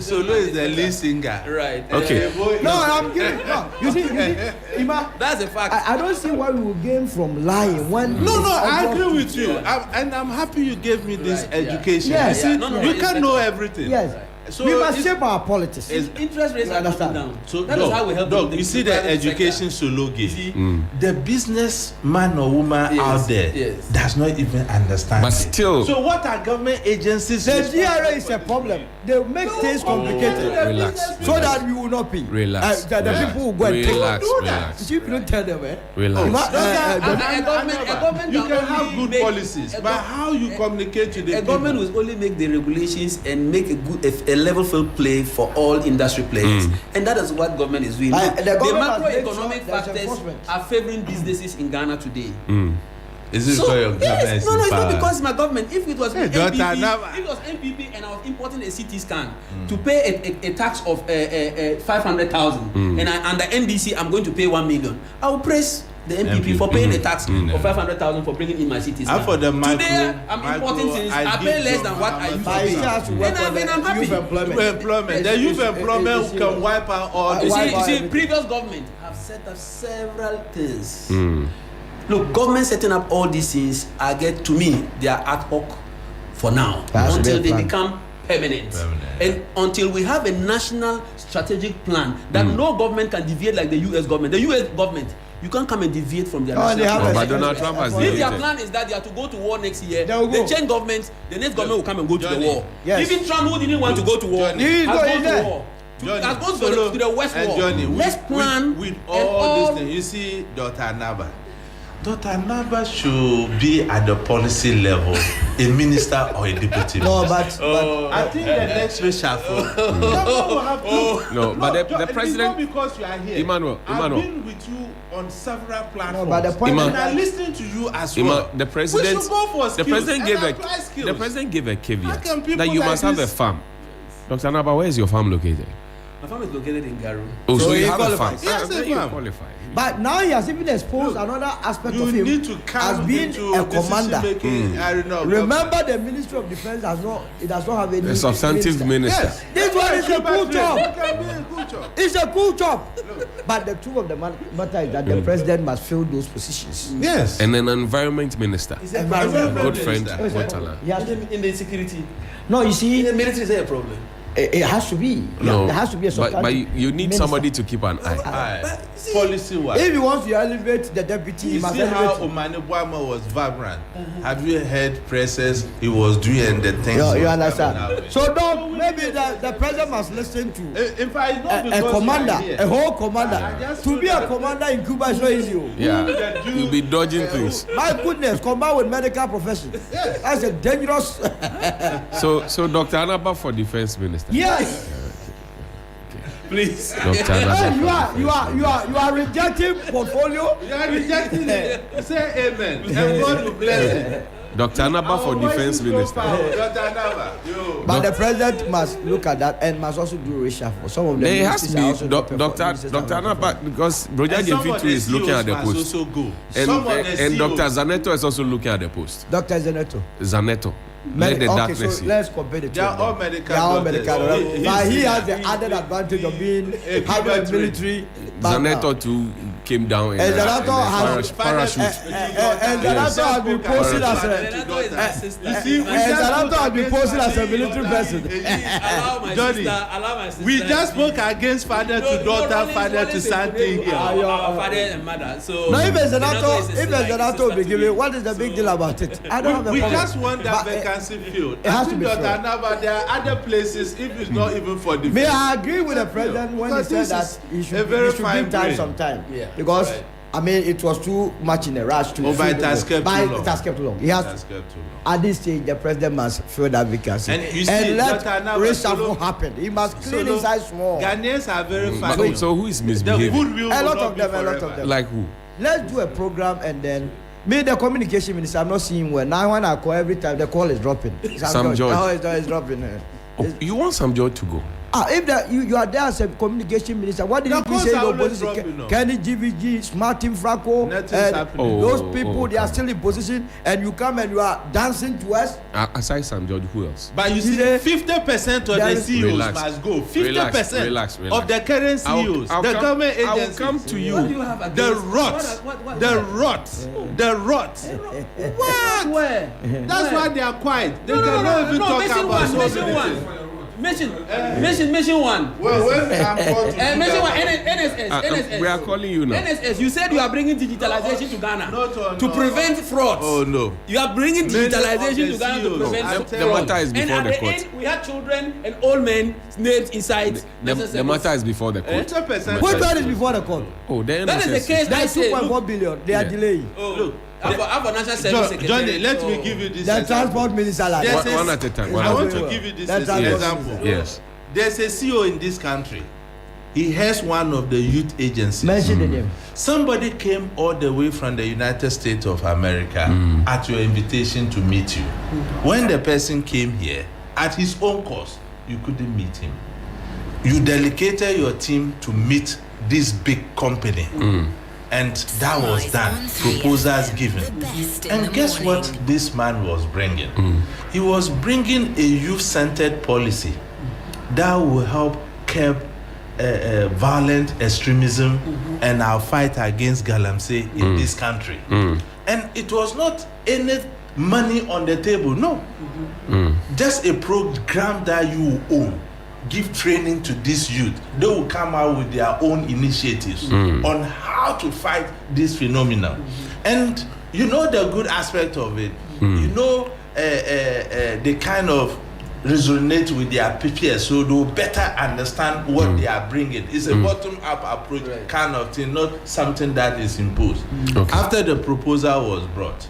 Solo is the lead singer. Right. Okay. No, I'm kidding. No, you see, Ima, that's a fact. I don't see what we will gain from lying when. No, I agree with you. And I'm happy you gave me this education. Yes. You see, you can know everything. Yes. So we must shape our politics. Interest rates are coming down. So that is how we help. You see the education solo gave. The businessman or woman out there does not even understand. But still. So what are government agencies? The DRA is a problem. They make things complicated. Relax. So that we will not pay. Relax. The people who go and do that. You don't tell them, Relax. You can have good policies, but how you communicate to the people? A government will only make the regulations and make a level field play for all industry players, and that is what government is doing. The macroeconomic factors are favoring businesses in Ghana today. Is it because your government is no, it's not power? because my government. If it was MPP and I was importing a CT scan to pay a tax of 500,000, and under NDC I'm going to pay 1 million, I will praise the MPP for paying a tax of 500,000 for bringing in my CT scan. For the today I'm importing things. I pay less than what I used to pay. And I'm happy. The youth employment can wipe out all. You see, previous government have set up several things. Look, government setting up all these things, to me, they are ad hoc for now until they become permanent. And until we have a national strategic plan that no government can deviate like the US government. The US government, you can't come and deviate from their national plan. But Donald Trump has if their plan is that they are to go to war next year, they change government, the next government will come and go to the war. Even Trump, who didn't want to go to war, has gone to war. Has gone to the West War. Johnny, let's plan with all these things. You see, Dr. Naba. Dr. Naba should be at the policy level, a minister or a deputy minister. No, but I think the next reshuffle. But the president. It's not because you are here. Emmanuel. I've been with you on several platforms. No, but the point and I'm listening to you as well. The president. We should go for skills. The president gave a caveat that you must have a farm. Dr. Naba, where is your farm located? My farm is located in Garu. Oh, so you have qualifies. a farm. Yes, You farm. qualify. But now he has even exposed another aspect of him need to come as being into a commander. Remember, the Ministry of Defense does not have any. A substantive minister. Yes. This one is a cool job. It can be a good job. It's a cool job. But the truth of the matter is that the president must fill those positions. Yes. And an environment minister. It's a Good friend, minister. Murtala. In the security. No, you see, In the military is there a problem? it has to be. No, There has to be a substantive but you need minister. somebody to keep an eye. Policy wise. If he wants to elevate the deputy, he You must see how elevate. Omani Boama was vibrant. Have you heard presses? He was doing the things. You was understand? coming out with. So don't maybe the president must listen to In fact, it's not a because commander, you are here. a whole commander. just To feel be a that- commander in Cuba is not easy. Oh. Yeah, you'll be dodging things. My goodness, combined with medical profession. That's a dangerous. So Dr. Anaba for defense minister. Yes. Please. Dr. Hey, Anaba. you are rejecting portfolio. You are rejecting it. Say amen. And God will bless it. Dr. Anaba for defense minister. Dr. Anaba. Yo. But the president must look at that and must also do reshuffle. Some of the There has ministers to are be also Dr. ministers are also Anaba because Broja And some of Gefitu the is looking at the CEOs must post. also go. And, Some of the and Dr. CEOs. Zaneto is also looking at the post. Dr. Zeneto. Zaneto. Let the Okay, darkness so see. let's compare the two. They are of them. all medical They are all doctors. medical. Oh, doctors. But he he's- has the added advantage of being having a military background. Zaneto too came down in And a Zaneto has parachute. and Zaneto has been posted as a military person. Allow my sister. We just spoke against father to daughter, father to son thing here. Our father and mother. So Now, if a Zenato is Zaneto, a if a like Zaneto sister be to given, me. what is the big deal about it? I don't have a We problem. just want that But, vacancy filled. it has I to think be Dr. filled. Anaba, there are other places, if it's not even for the May I agree with the president when he Because said this that is he a should very give fine time brain. some time. Yeah, Because right. I mean it was too much in a rush to Oh, but fill it the has vote. kept But too it long. has kept too long. He has That's kept too long. at this stage the president must fill that vacancy. And you see, let Dr. Anaba reshuffle Solo- happen. He must clean Solo- inside small. Ghanaians are very But- funny. So who is The misbehaving? goodwill A will lot not of be them, a lot forever. of them. Like who? Let's do a program and then me, the communication minister, I'm not seeing well. Now when I call every time the call is dropping. Sam George. No, it's dropping. Oh, you want some joy to go? If you are there as a communication minister, what did The you calls say in are always opposition? dropping, no? Kenny GVG, Martin Franco, Nothing's and happening. those Oh, people, oh, they are come still in position, and you come and you are dancing to us. Aside Sam George, who else? But you see, Today, 50% of there the is- CEOs Relax. must go. 50% Relax. of the current CEOs, I'll the come- government I will agencies. come to you. What do you have against? The rot, What the is rot, the rot. What? Where? That's Where? why they are quiet. They cannot even talk mention about one, so mention many one. things. Mention one. Well, when I'm called to Mention one. that- NSS. We are calling you now. NSS. You said you are bringing digitalization to Ghana to prevent fraud. Oh no. You are bringing Many of digitalization the to Ghana to CEOs, prevent I'm fraud. The telling matter is And before at the the court. end, we had children and old men named inside. The matter is before the court. 50%. Which one is before the court? Oh, then That is the case. I That's say. 2.4 billion. They are Yeah. delaying. Look, I have a national service secretary. Johnny, let me so- give you this The example. transport minister like Yes, that. One at a time. I want to Well, give you this that's as an yes. example. Yes. There's a CEO in this country. He has one of the youth agencies. Mention the name. Somebody came all the way from the United States of America at your invitation to meet you. When the person came here, at his own cost, you couldn't meet him. You delegated your team to meet this big company. And that was done. Proposals given. And guess what this man was bringing? He was bringing a youth-centered policy that will help curb violent extremism and our fight against galamsey in this country. And it was not any money on the table, no. Just a program that you own. Give training to this youth. They will come out with their own initiatives on how to fight this phenomenon. And you know the good aspect of it. You know they kind of resonate with their PPS, so they'll better understand what they are bringing. It's a bottom-up approach kind of thing, not something that is imposed. Okay. After the proposal was brought,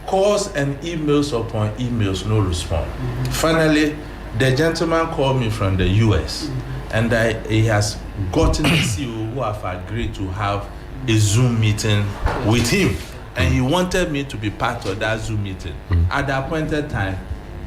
calls and emails upon emails, no response. Finally, the gentleman called me from the US, and he has gotten the CEO who have agreed to have a Zoom meeting with him, and he wanted me to be part of that Zoom meeting. At the appointed time,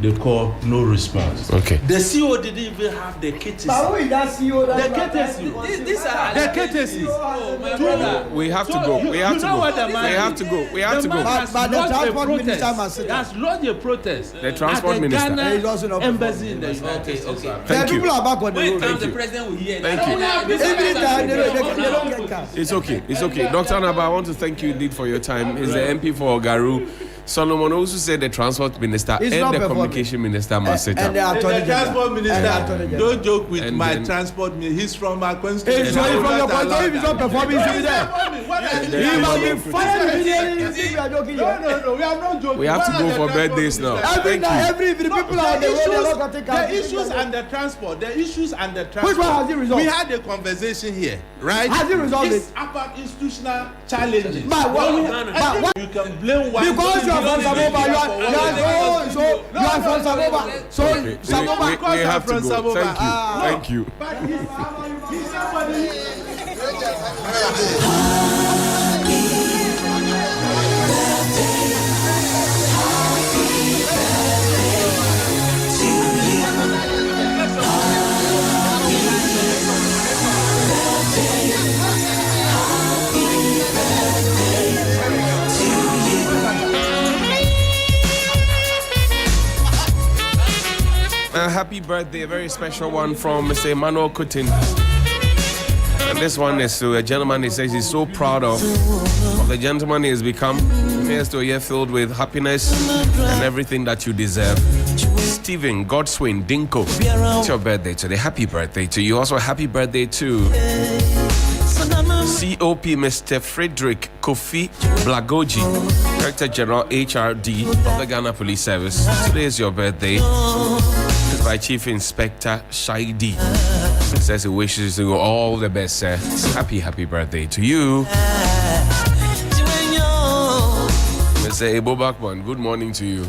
they call no response. Okay. The CEO didn't even have the courtesy. But who is that CEO? The courtesy. These are The courtesy. Oh, my brother. We have to go. We have to go. We have to go. We have to go. But the transport minister must sit down. Has launched a protest. The transport minister. Ghana He doesn't know. embassy in the United States. Okay. Thank you. People are back on the road. The president will hear. Thank you. Every time they don't get cars. It's okay. It's okay. Dr. Anaba, I want to thank you indeed for your time. He's the MP for Garu. Solomon also said the transport minister It's and not the performing. communication minister must sit And down. the The attorney transport minister, general. don't joke with And my then- transport minister. He's from my Hey, constituency. so if from your control, if he's not performing, he should be there. He must be fired immediately. You think we are joking here? No, we are not joking. We have to What go are for the birthdays transport now. ministers? Thank you. If the people are on the road, they're not going to take cars. The issues and the transport. The issues and the transport. Which one has he resolved? We had a conversation here, right? Has he resolved It's it? about institutional challenges. But what- you can blame one. Because you are from Samoba, you are from Samoba. So Samoba, We have to from go. Samoba. Thank you. Thank you. He's somebody. A happy birthday, a very special one from Mr. Emmanuel Kutin. And this one is to a gentleman he says he's so proud of the gentleman he has become. Here's to a year filled with happiness and everything that you deserve. Stephen Godswin Dinko, it's your birthday today. Happy birthday to you. Also, happy birthday to COP Mr. Frederick Kofi Blagoji, Director General HRD of the Ghana Police Service. Today is your birthday. It's by Chief Inspector Shaidi. He says he wishes you all the best, sir. Happy birthday to you. Mr. Ebo Bakman, good morning to you.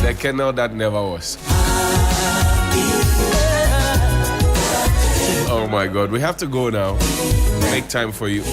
The kennel that never was. Oh my God, we have to go now. Make time for you.